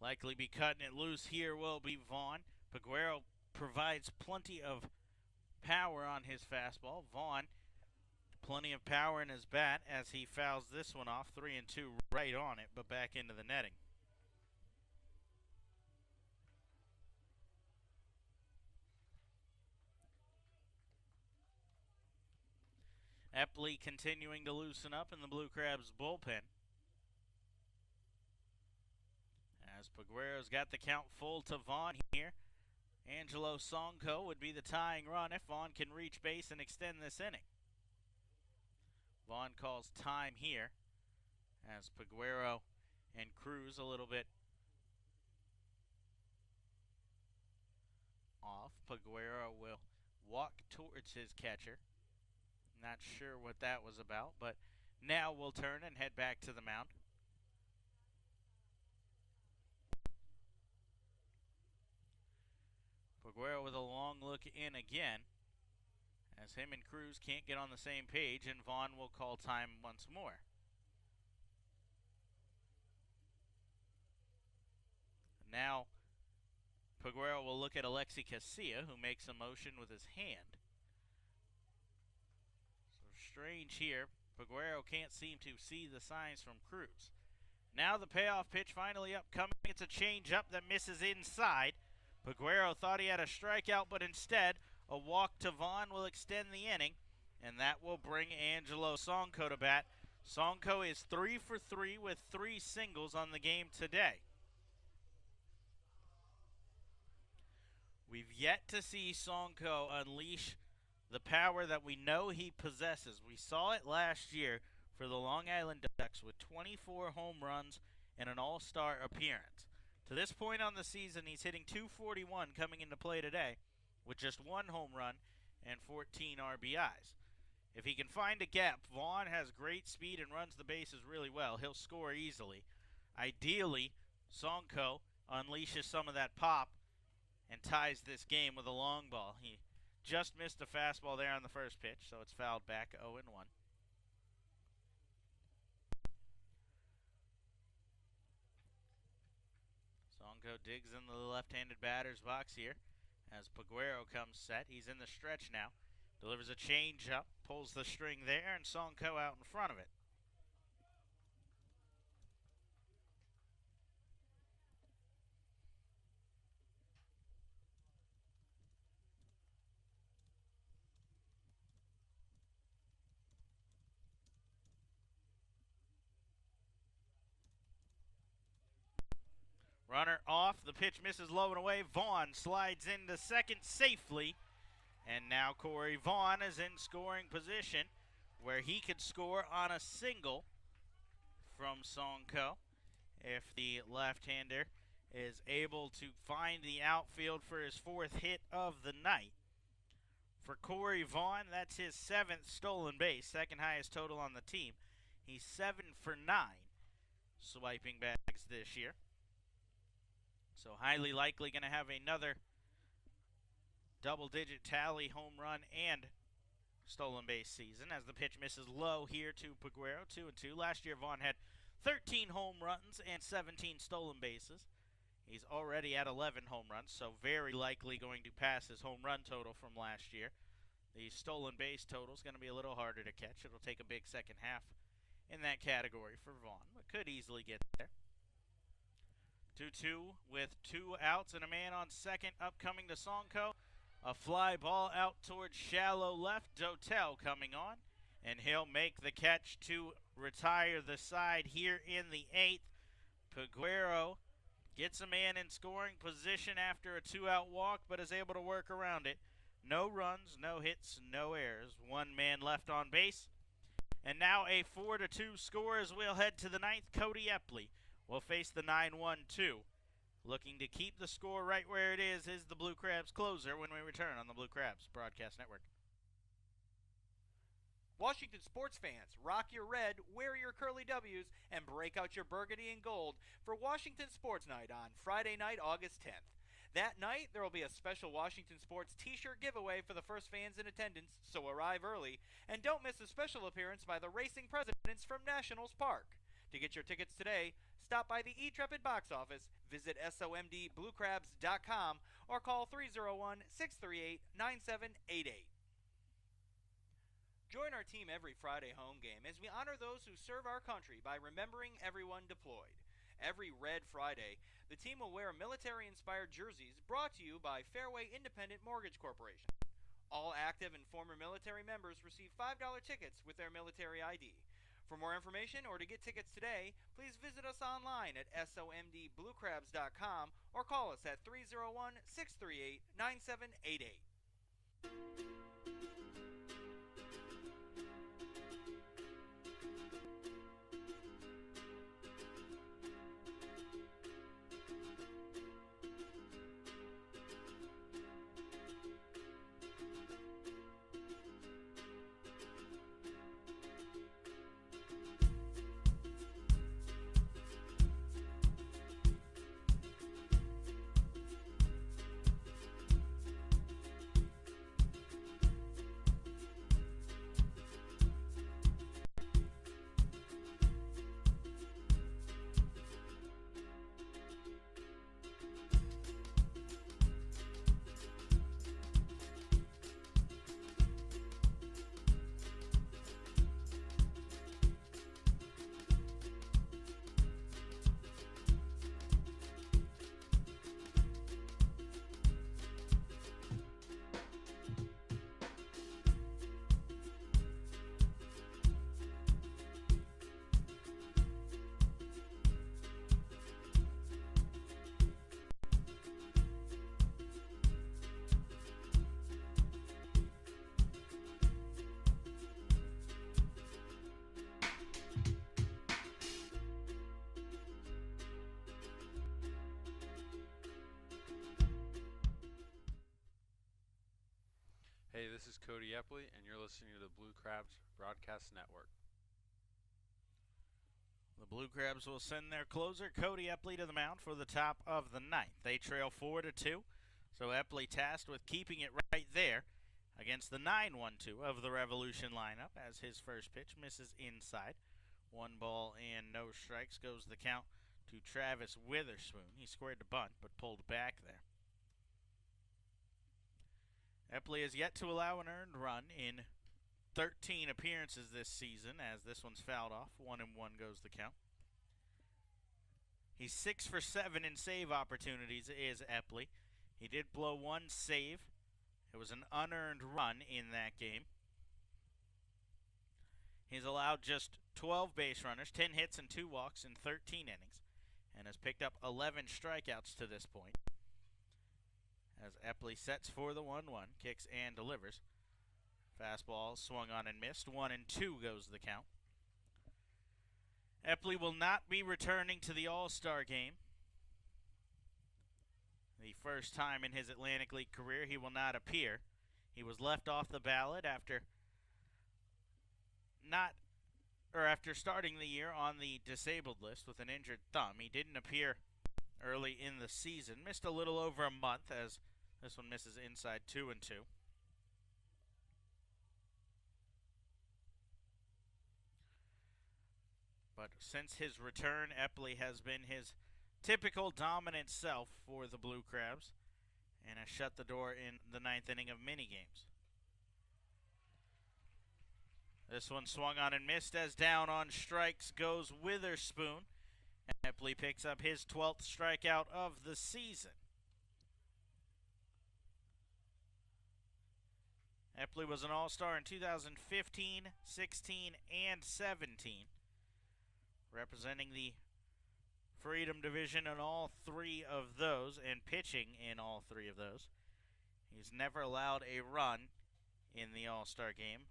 Likely be cutting it loose here will be Vaughn. Peguero provides plenty of power on his fastball. Vaughn, plenty of power in his bat as he fouls this one off. 3-2 right on it, but back into the netting. Epley continuing to loosen up in the Blue Crabs bullpen. As Peguero's got the count full to Vaughn here. Angelo Sonko would be the tying run if Vaughn can reach base and extend this inning. Vaughn calls time here as Peguero and Cruz a little bit off. Peguero will walk towards his catcher. Not sure what that was about, but now we'll turn and head back to the mound. Peguero with a long look in again, as him and Cruz can't get on the same page, and Vaughn will call time once more. Now, Peguero will look at Alexi Casilla, who makes a motion with his hand. So strange here. Peguero can't seem to see the signs from Cruz. Now the payoff pitch finally upcoming. It's a changeup that misses inside. Peguero thought he had a strikeout, but instead, a walk to Vaughn will extend the inning, and that will bring Angelo Sonko to bat. Sonko is 3 for 3 with 3 singles on the game today. We've yet to see Sonko unleash the power that we know he possesses. We saw it last year for the Long Island Ducks with 24 home runs and an all-star appearance. To this point on the season, he's hitting .241 coming into play today with just 1 home run and 14 RBIs. If he can find a gap, Vaughn has great speed and runs the bases really well. He'll score easily. Ideally, Sonko unleashes some of that pop and ties this game with a long ball. He just missed a fastball there on the first pitch, so it's fouled back 0-1. Sonko digs in the left-handed batter's box here as Peguero comes set. He's in the stretch now. Delivers a changeup, pulls the string there, and Sonko out in front of it. Runner off, the pitch misses low and away. Vaughn slides into second safely. And now Corey Vaughn is in scoring position where he could score on a single from Sonko if the left-hander is able to find the outfield for his 4th hit of the night. For Corey Vaughn, that's his 7th stolen base, 2nd highest total on the team. He's 7 for 9 swiping bags this year. So highly likely going to have another double-digit tally home run and stolen base season as the pitch misses low here to Peguero, 2-2. Last year, Vaughn had 13 home runs and 17 stolen bases. He's already at 11 home runs, so very likely going to pass his home run total from last year. The stolen base total is going to be a little harder to catch. It'll take a big second half in that category for Vaughn, but could easily get there. 2-2 with 2 outs and a man on second upcoming to Sonko. A fly ball out towards shallow left. Dotel coming on, and he'll make the catch to retire the side here in the 8th. Peguero gets a man in scoring position after a 2-out walk, but is able to work around it. No runs, no hits, no errors. 1 man left on base. And now a 4-2 score as we'll head to the 9th. Cody Epley will face the 9-1-2. Looking to keep the score right where it is the Blue Crabs closer when we return on the Blue Crabs Broadcast Network. Washington sports fans, rock your red, wear your curly W's, and break out your burgundy and gold for Washington Sports Night on Friday night, August 10th. That night, there will be a special Washington Sports t-shirt giveaway for the first fans in attendance, so arrive early, and don't miss a special appearance by the racing presidents from Nationals Park. To get your tickets today, stop by the E-Trepid box office, visit somdbluecrabs.com, or call 301-638-9788. Join our team every Friday home game as we honor those who serve our country by remembering everyone deployed. Every Red Friday, the team will wear military-inspired jerseys brought to you by Fairway Independent Mortgage Corporation. All active and former military members receive $5 tickets with their military ID. For more information or to get tickets today, please visit us online at somdbluecrabs.com or call us at 301-638-9788. This is Cody Epley, and you're listening to the Blue Crabs Broadcast Network. The Blue Crabs will send their closer, Cody Epley, to the mound for the top of the ninth. They trail 4-2, so Epley tasked with keeping it right there against the 9-1-2 of the Revolution lineup as his first pitch misses inside. 1 ball and no strikes goes the count to Travis Witherspoon. He squared the bunt but pulled back there. Epley has yet to allow an earned run in 13 appearances this season, as this one's fouled off. 1-1 goes the count. He's 6 for 7 in save opportunities, is Epley. He did blow 1 save. It was an unearned run in that game. He's allowed just 12 base runners, 10 hits and 2 walks in 13 innings, and has picked up 11 strikeouts to this point. As Epley sets for the 1-1, kicks and delivers. Fastball swung on and missed. 1-2 goes the count. Epley will not be returning to the All-Star game. The first time in his Atlantic League career he will not appear. He was left off the ballot after starting the year on the disabled list with an injured thumb. He didn't appear early in the season. Missed a little over a month, as this one misses inside 2-2. But since his return, Epley has been his typical dominant self for the Blue Crabs and has shut the door in the 9th inning of mini games. This one swung on and missed, as down on strikes goes Witherspoon. Epley picks up his 12th strikeout of the season. Epley was an All-Star in 2015, 16, and 17, representing the Freedom Division in all 3 of those and pitching in all 3 of those. He's never allowed a run in the All-Star game.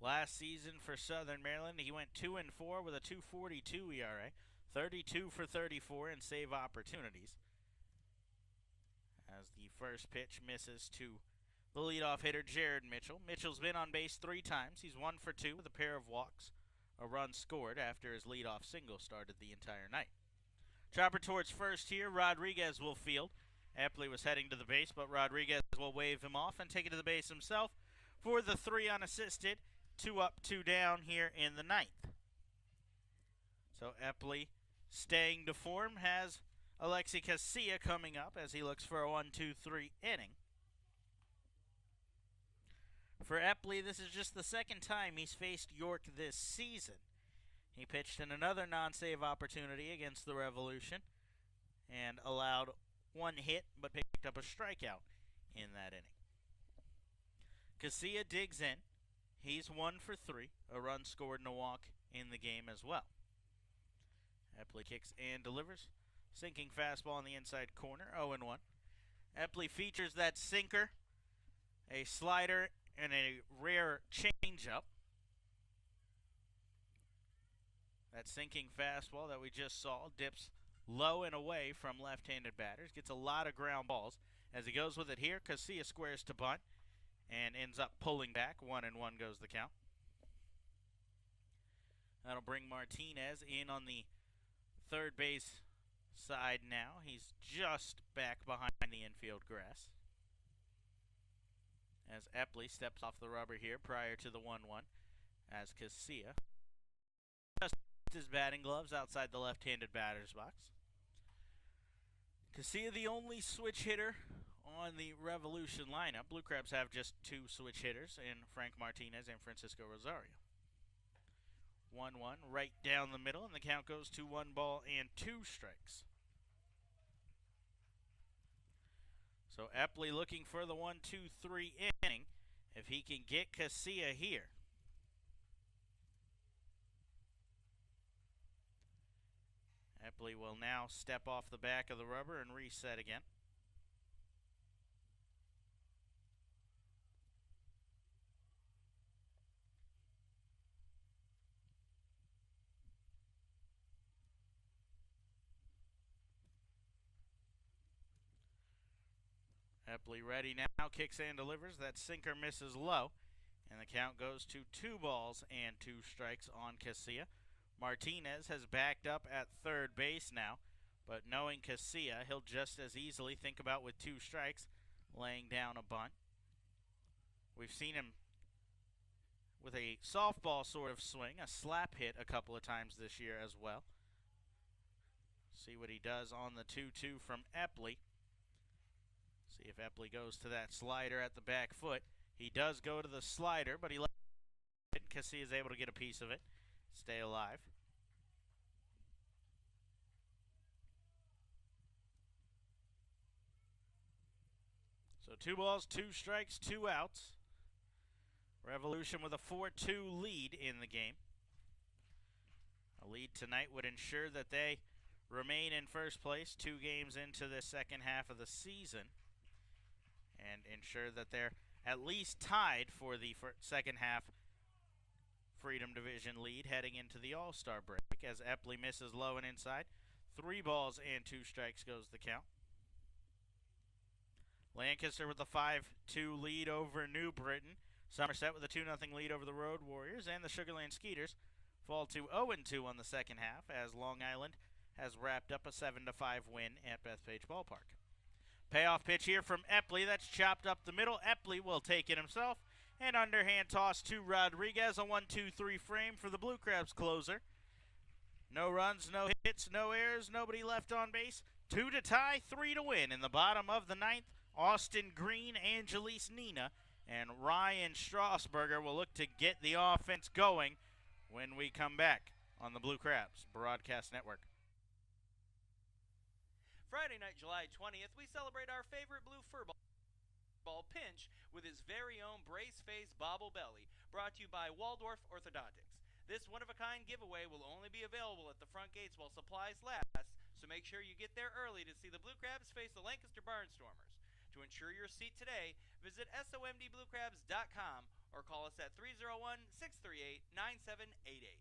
Last season for Southern Maryland, he went 2-4 with a 2.42 ERA, 32 for 34 in save opportunities. As the first pitch misses to the leadoff hitter, Jared Mitchell. Mitchell's been on base 3 times. He's 1 for 2 with a pair of walks, a run scored after his leadoff single started the entire night. Chopper towards first here. Rodriguez will field. Epley was heading to the base, but Rodriguez will wave him off and take it to the base himself for the 3 unassisted. 2 up, 2 down here in the 9th. So Epley, staying to form, has Alexi Casilla coming up as he looks for a 1-2-3 inning. For Epley, this is just the second time he's faced York this season. He pitched in another non-save opportunity against the Revolution and allowed 1 hit but picked up a strikeout in that inning. Casilla digs in. He's 1 for 3, a run scored and a walk in the game as well. Epley kicks and delivers. Sinking fastball on the inside corner, 0-1. Epley features that sinker, a slider, and a rare changeup. That sinking fastball that we just saw dips low and away from left-handed batters. Gets a lot of ground balls. As he goes with it here, Casilla squares to bunt and ends up pulling back. 1-1 goes the count. That'll bring Martinez in on the third base side now. He's just back behind the infield grass. As Epley steps off the rubber here prior to the 1-1. As Casilla just his batting gloves outside the left-handed batter's box. Casilla the only switch hitter on the Revolution lineup. Blue Crabs have just 2 switch hitters in Frank Martinez and Francisco Rosario. 1-1 right down the middle, and the count goes to 1 ball and 2 strikes. So Epley looking for the 1-2-3 inning if he can get Casilla here. Epley will now step off the back of the rubber and reset again. Epley ready now, kicks and delivers. That sinker misses low, and the count goes to 2 balls and 2 strikes on Casilla. Martinez has backed up at third base now, but knowing Casilla, he'll just as easily think about with 2 strikes, laying down a bunt. We've seen him with a softball sort of swing, a slap hit a couple of times this year as well. See what he does on the 2-2 from Epley. See if Epley goes to that slider at the back foot. He does go to the slider, but he lets it because he is able to get a piece of it, stay alive. So 2 balls, 2 strikes, 2 outs. Revolution with a 4-2 lead in the game. A lead tonight would ensure that they remain in first place 2 games into the second half of the season, and ensure that they're at least tied for the second half Freedom Division lead heading into the All-Star break, as Epley misses low and inside. 3 balls and 2 strikes goes the count. Lancaster with a 5-2 lead over New Britain. Somerset with a 2-0 lead over the Road Warriors, and the Sugarland Skeeters fall to 0-2 on the second half as Long Island has wrapped up a 7-5 win at Bethpage Ballpark. Payoff pitch here from Epley. That's chopped up the middle. Epley will take it himself. An underhand toss to Rodriguez. A 1-2-3 frame for the Blue Crabs closer. No runs, no hits, no errors, nobody left on base. 2 to tie, 3 to win. In the bottom of the 9th, Austin Green, Angelise Nina, and Ryan Strasburger will look to get the offense going when we come back on the Blue Crabs Broadcast Network. Friday night, July 20th, we celebrate our favorite blue furball Pinch with his very own brace face bobble belly, brought to you by Waldorf Orthodontics. This one-of-a-kind giveaway will only be available at the front gates while supplies last, so make sure you get there early to see the Blue Crabs face the Lancaster Barnstormers. To ensure your seat today, visit somdbluecrabs.com or call us at 301-638-9788.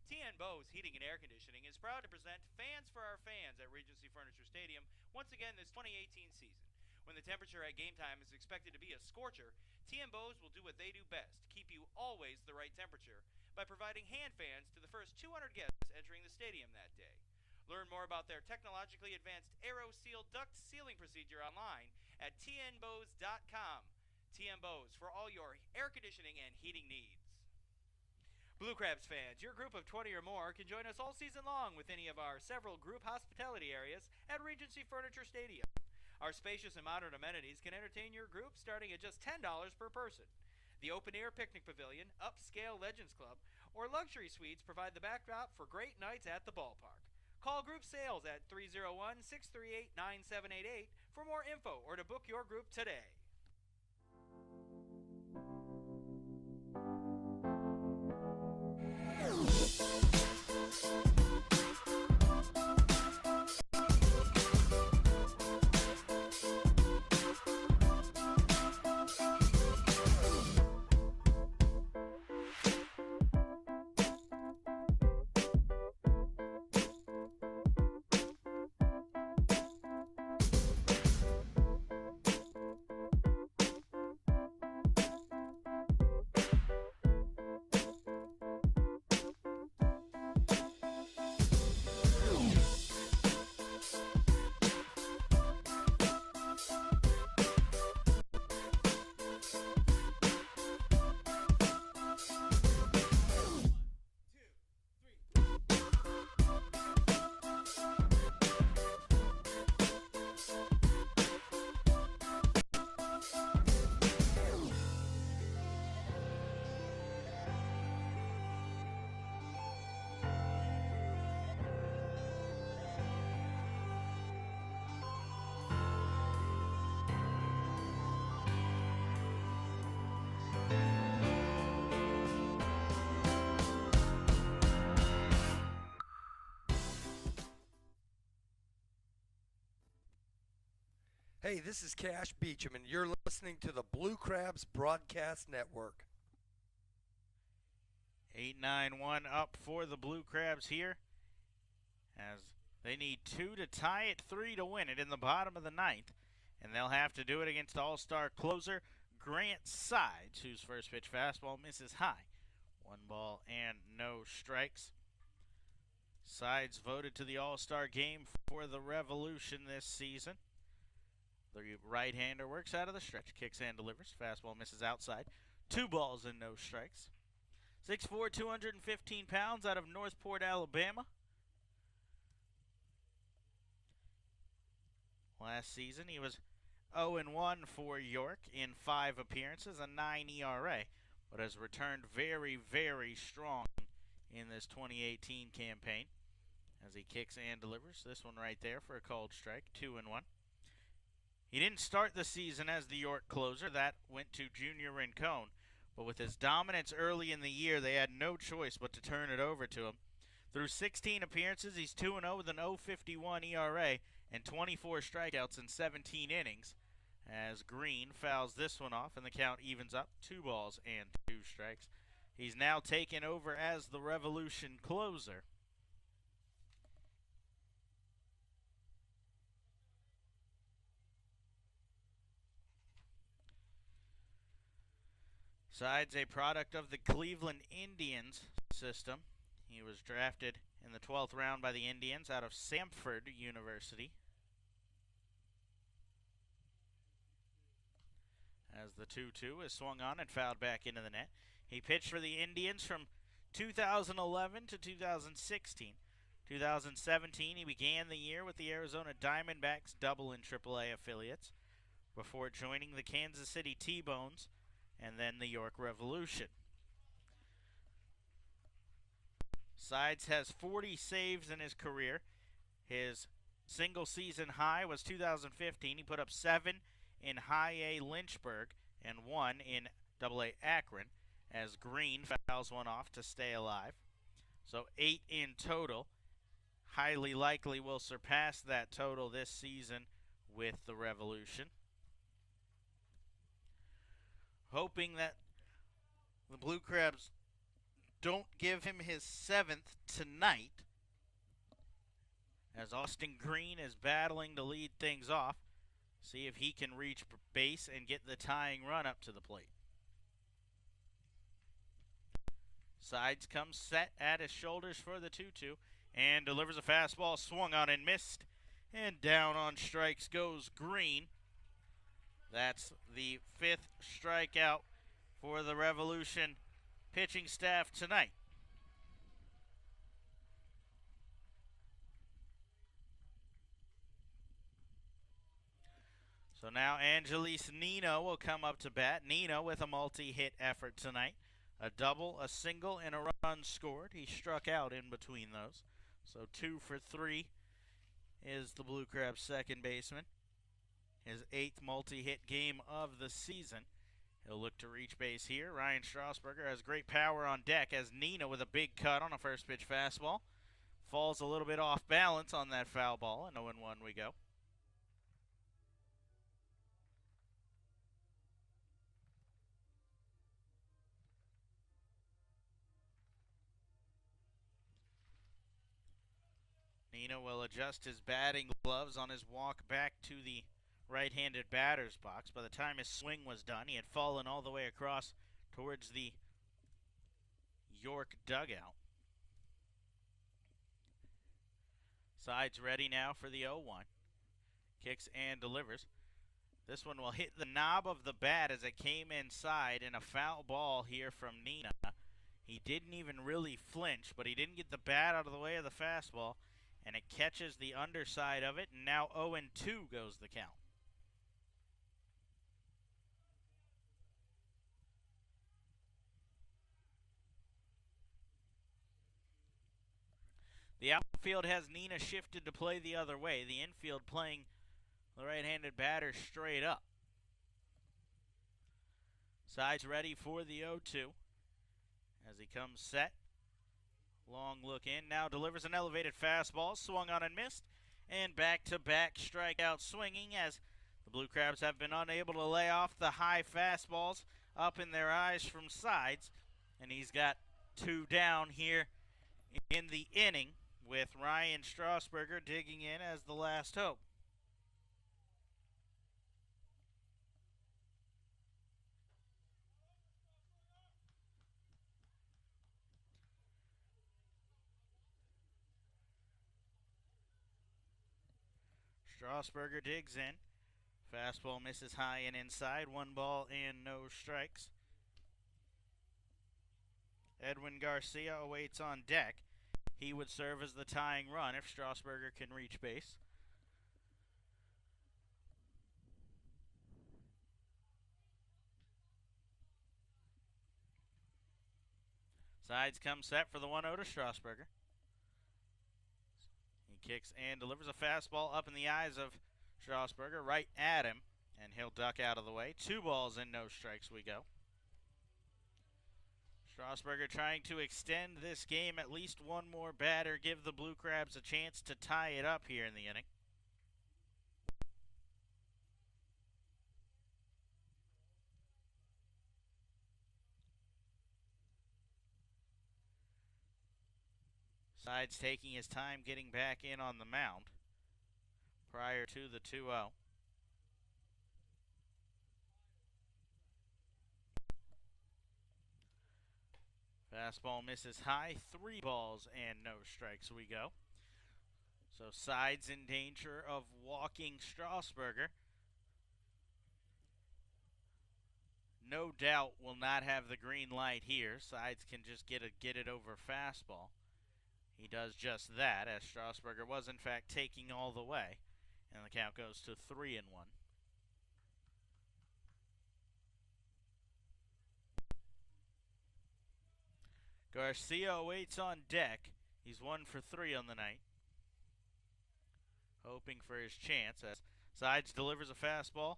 TN Bose Heating and Air Conditioning is proud to present Fans for Our Fans at Regency Furniture Stadium once again this 2018 season. When the temperature at game time is expected to be a scorcher, TN Bose will do what they do best, keep you always the right temperature, by providing hand fans to the first 200 guests entering the stadium that day. Learn more about their technologically advanced AeroSeal duct sealing procedure online at tnbose.com. TN Bose for all your air conditioning and heating needs. Blue Crabs fans, your group of 20 or more can join us all season long with any of our several group hospitality areas at Regency Furniture Stadium. Our spacious and modern amenities can entertain your group starting at just $10 per person. The open-air picnic pavilion, upscale Legends Club, or luxury suites provide the backdrop for great nights at the ballpark. Call group sales at 301-638-9788 for more info or to book your group today. Hey, this is Cash Beecham, and you're listening to the Blue Crabs Broadcast Network. 8-9-1 up for the Blue Crabs here, as they need 2 to tie it, 3 to win it in the bottom of the 9th. and they'll have to do it against all-star closer Grant Sides, whose first pitch fastball misses high. 1 ball and no strikes. Sides voted to the All-Star game for the Revolution this season. The right-hander works out of the stretch, kicks and delivers. Fastball misses outside. 2 balls and no strikes. 6'4", 215 pounds, out of Northport, Alabama. Last season, he was 0-1 for York in 5 appearances, a 9 ERA, but has returned very, very strong in this 2018 campaign as he kicks and delivers. This one right there for a called strike, 2-1. He didn't start the season as the York closer. That went to Junior Rincon. But with his dominance early in the year, they had no choice but to turn it over to him. Through 16 appearances, he's 2-0 with an 0.51 ERA and 24 strikeouts in 17 innings. As Green fouls this one off, and the count evens up, 2 balls and 2 strikes. He's now taken over as the Revolution closer. Sides a product of the Cleveland Indians system. He was drafted in the 12th round by the Indians out of Samford University. As the 2-2 is swung on and fouled back into the net. He pitched for the Indians from 2011 to 2016. 2017, he began the year with the Arizona Diamondbacks double and AAA affiliates before joining the Kansas City T-Bones and then the York Revolution. Sides has 40 saves in his career. His single season high was 2015. He put up 7 in High A Lynchburg and 1 in Double A Akron as Green fouls one off to stay alive. So 8 in total. Highly likely will surpass that total this season with the Revolution. Hoping that the Blue Crabs don't give him his 7th tonight, as Austin Green is battling to lead things off. See if he can reach base and get the tying run up to the plate. Sides comes set at his shoulders for the 2-2 and delivers a fastball swung on and missed. And down on strikes goes Green. That's the 5th strikeout for the Revolution pitching staff tonight. So now Angelis Nino will come up to bat. Nino with a multi-hit effort tonight. A double, a single, and a run scored. He struck out in between those. So 2 for 3 is the Blue Crabs' second baseman. His 8th multi-hit game of the season. He'll look to reach base here. Ryan Strasburger has great power on deck as Nino with a big cut on a first pitch fastball. Falls a little bit off balance on that foul ball, and 0-1 we go. Nino will adjust his batting gloves on his walk back to the right-handed batter's box. By the time his swing was done, he had fallen all the way across towards the York dugout. Sides ready now for the 0-1. Kicks and delivers. This one will hit the knob of the bat as it came inside, and a foul ball here from Nina. He didn't even really flinch, but he didn't get the bat out of the way of the fastball, and it catches the underside of it, and now 0-2 goes the count. The outfield has Nina shifted to play the other way. The infield playing the right-handed batter straight up. Sides ready for the 0-2 as he comes set. Long look in, now delivers an elevated fastball, swung on and missed, and back-to-back strikeout swinging as the Blue Crabs have been unable to lay off the high fastballs up in their eyes from Sides, and he's got 2 down here in the inning with Ryan Strasburger digging in as the last hope. Strasburger digs in. Fastball misses high and inside. 1 ball and no strikes. Edwin Garcia awaits on deck. He would serve as the tying run if Strasburger can reach base. Sides come set for the 1-0 to Strasburger. He kicks and delivers a fastball up in the eyes of Strasburger, right at him, and he'll duck out of the way. 2 balls and no strikes we go. Strasburger trying to extend this game at least one more batter, give the Blue Crabs a chance to tie it up here in the inning. Sides taking his time getting back in on the mound prior to the 2-0. Fastball misses high. 3 balls and no strikes we go. So Sides in danger of walking Strasburger. No doubt will not have the green light here. Sides can just get it over fastball. He does just that, as Strasburger was in fact taking all the way. And the count goes to 3-1. Garcia waits on deck. He's 1 for 3 on the night. Hoping for his chance as Sides delivers a fastball.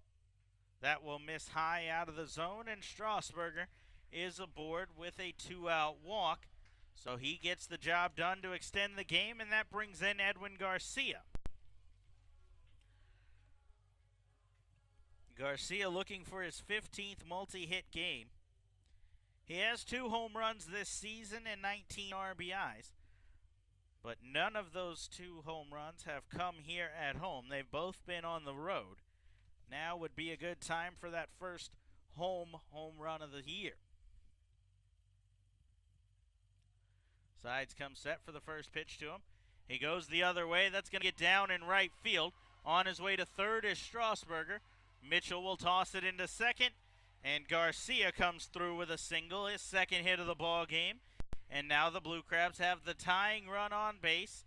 That will miss high out of the zone, and Strasburger is aboard with a 2-out walk. So he gets the job done to extend the game, and that brings in Edwin Garcia. Garcia looking for his 15th multi-hit game. He has 2 home runs this season and 19 RBIs. But none of those 2 home runs have come here at home. They've both been on the road. Now would be a good time for that first home run of the year. Sides come set for the first pitch to him. He goes the other way. That's going to get down in right field. On his way to third is Strasburger. Mitchell will toss it into second. And Garcia comes through with a single, his second hit of the ball game. And now the Blue Crabs have the tying run on base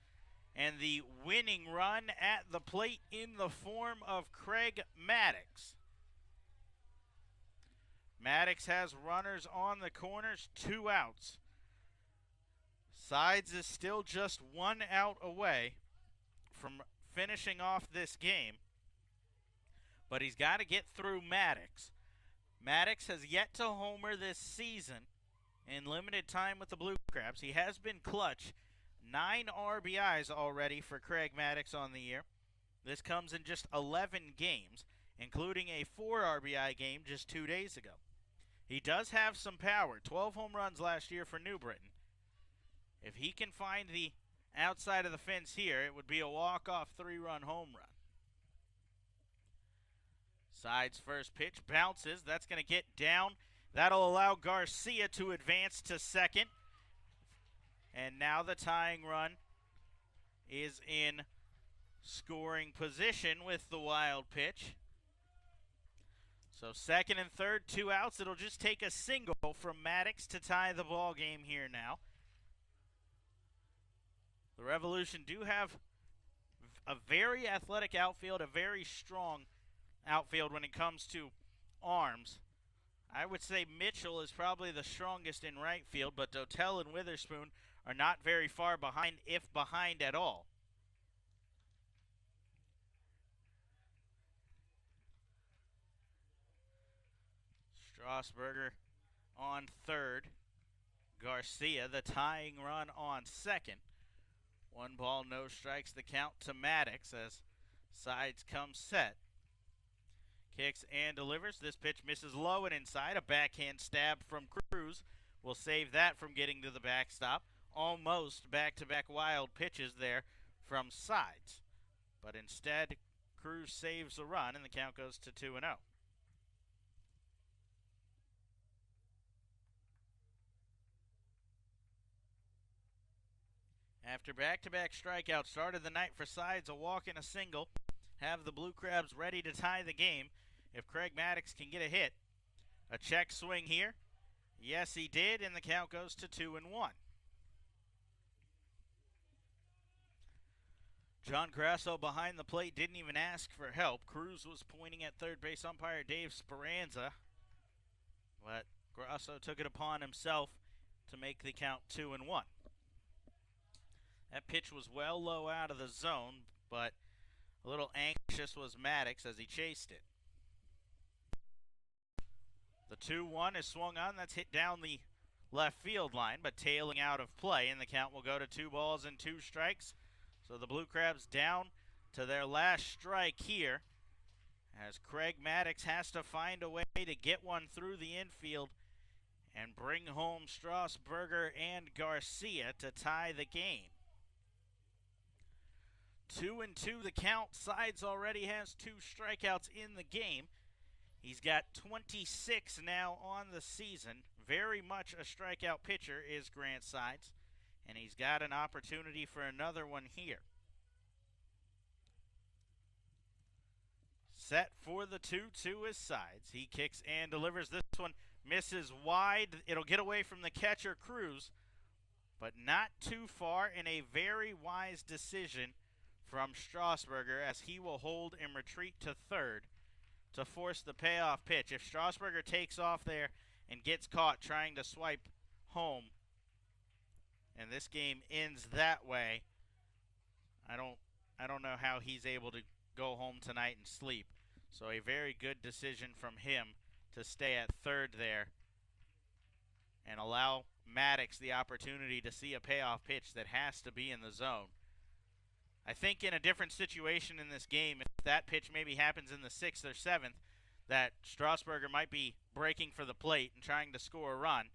and the winning run at the plate in the form of Craig Maddox. Maddox has runners on the corners, 2 outs. Sides is still just 1 out away from finishing off this game. But he's got to get through Maddox. Maddox has yet to homer this season in limited time with the Blue Crabs. He has been clutch. 9 RBIs already for Craig Maddox on the year. This comes in just 11 games, including a 4 RBI game just 2 days ago. He does have some power. 12 home runs last year for New Britain. If he can find the outside of the fence here, it would be a walk-off 3-run home run. Sides first pitch bounces. That's going to get down. That'll allow Garcia to advance to second. And now the tying run is in scoring position with the wild pitch. So second and third, 2 outs. It'll just take a single from Maddox to tie the ball game here now. The Revolution do have a very athletic outfield, a very strong outfield when it comes to arms. I would say Mitchell is probably the strongest in right field, but Dotel and Witherspoon are not very far behind, if behind at all. Strasburger on third. Garcia, the tying run on second. 1 ball, no strikes, the count to Maddox as Sides come set. Kicks and delivers. This pitch misses low and inside. A backhand stab from Cruz will save that from getting to the backstop. Almost back-to-back wild pitches there from Sides. But instead, Cruz saves a run, and the count goes to 2-0. After back-to-back strikeouts started the night for Sides, a walk and a single. have the Blue Crabs ready to tie the game if Craig Maddox can get a hit. A check swing here. Yes, he did, and the count goes to 2-1. John Grasso behind the plate didn't even ask for help. Cruz was pointing at third base umpire Dave Speranza, but Grasso took it upon himself to make the count 2-1. That pitch was well low out of the zone, but a little anxious was Maddox as he chased it. The 2-1 is swung on. That's hit down the left field line, but tailing out of play, and the count will go to 2 balls and 2 strikes. So the Blue Crabs down to their last strike here, as Craig Maddox has to find a way to get one through the infield and bring home Strasburger and Garcia to tie the game. 2-2 the count. Sides already has 2 strikeouts in the game. He's got 26 now on the season. Very much a strikeout pitcher is Grant Sides, and he's got an opportunity for another one here. Set for the 2-2 is Sides. He kicks and delivers. This one misses wide. It'll get away from the catcher, Cruz, but not too far, and a very wise decision from Strasburger as he will hold and retreat to third to force the payoff pitch. If Strasburger takes off there and gets caught trying to swipe home, and this game ends that way, I don't know how he's able to go home tonight and sleep. So a very good decision from him to stay at third there and allow Maddox the opportunity to see a payoff pitch that has to be in the zone. I think in a different situation in this game, if that pitch maybe happens in the 6th or 7th, that Strasburger might be breaking for the plate and trying to score a run.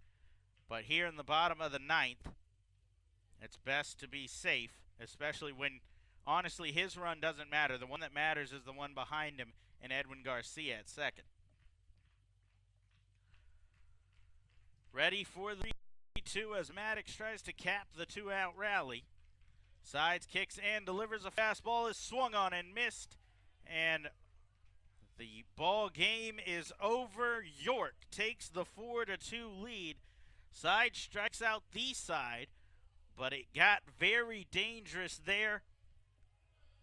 But here in the bottom of the 9th, it's best to be safe, especially when, honestly, his run doesn't matter. The one that matters is the one behind him and Edwin Garcia at second. Ready for the 3-2 as Maddox tries to cap the 2-out rally. Sides kicks and delivers. A fastball is swung on and missed, and the ball game is over. York takes the 4-2 lead. Sides strikes out the side, but it got very dangerous there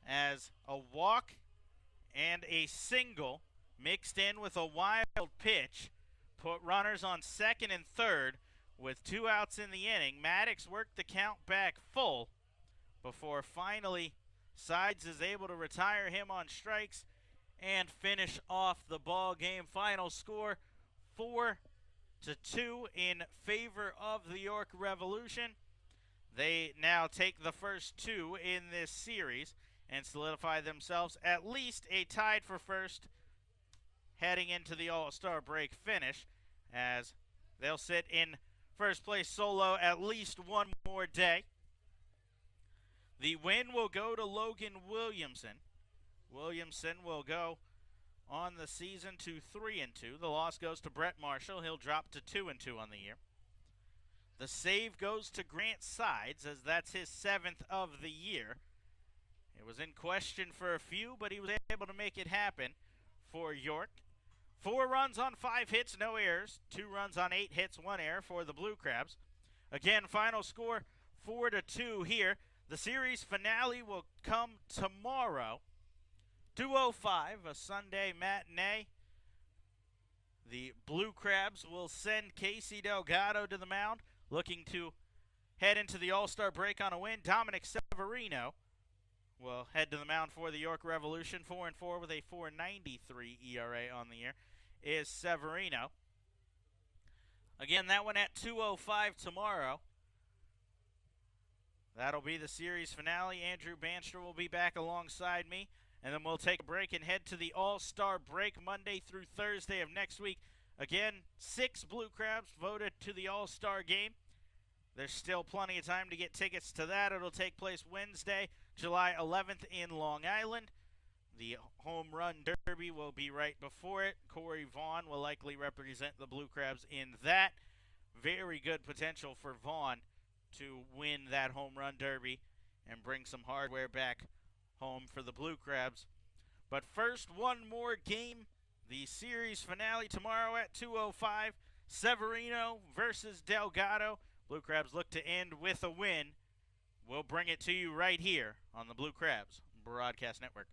as a walk and a single mixed in with a wild pitch put runners on second and third with 2 outs in the inning. Maddox worked the count back full before finally Sides is able to retire him on strikes and finish off the ball game. Final score 4-2 in favor of the York Revolution. They now take the first 2 in this series and solidify themselves at least a tied for first heading into the All-Star break finish, as they'll sit in first place solo at least one more day. The win will go to Logan Williamson. Williamson will go on the season to 3-2. The loss goes to Brett Marshall. He'll drop to 2-2 on the year. The save goes to Grant Sides, as that's his 7th of the year. It was in question for a few, but he was able to make it happen for York. 4 runs on 5 hits, no errors. 2 runs on 8 hits, 1 error for the Blue Crabs. Again, final score 4-2 here. The series finale will come tomorrow, 2:05, a Sunday matinee. The Blue Crabs will send Casey Delgado to the mound, looking to head into the All-Star break on a win. Dominic Severino will head to the mound for the York Revolution, 4-4 with a 4.93 ERA on the year, is Severino. Again, that one at 2:05 tomorrow. That'll be the series finale. Andrew Banster will be back alongside me, and then we'll take a break and head to the All-Star break Monday through Thursday of next week. Again, 6 Blue Crabs voted to the All-Star game. There's still plenty of time to get tickets to that. It'll take place Wednesday, July 11th in Long Island. The Home Run Derby will be right before it. Corey Vaughn will likely represent the Blue Crabs in that. Very good potential for Vaughn to win that Home Run Derby and bring some hardware back home for the Blue Crabs. But first, one more game. The series finale tomorrow at 2:05. Severino versus Delgado. Blue Crabs look to end with a win. We'll bring it to you right here on the Blue Crabs Broadcast Network.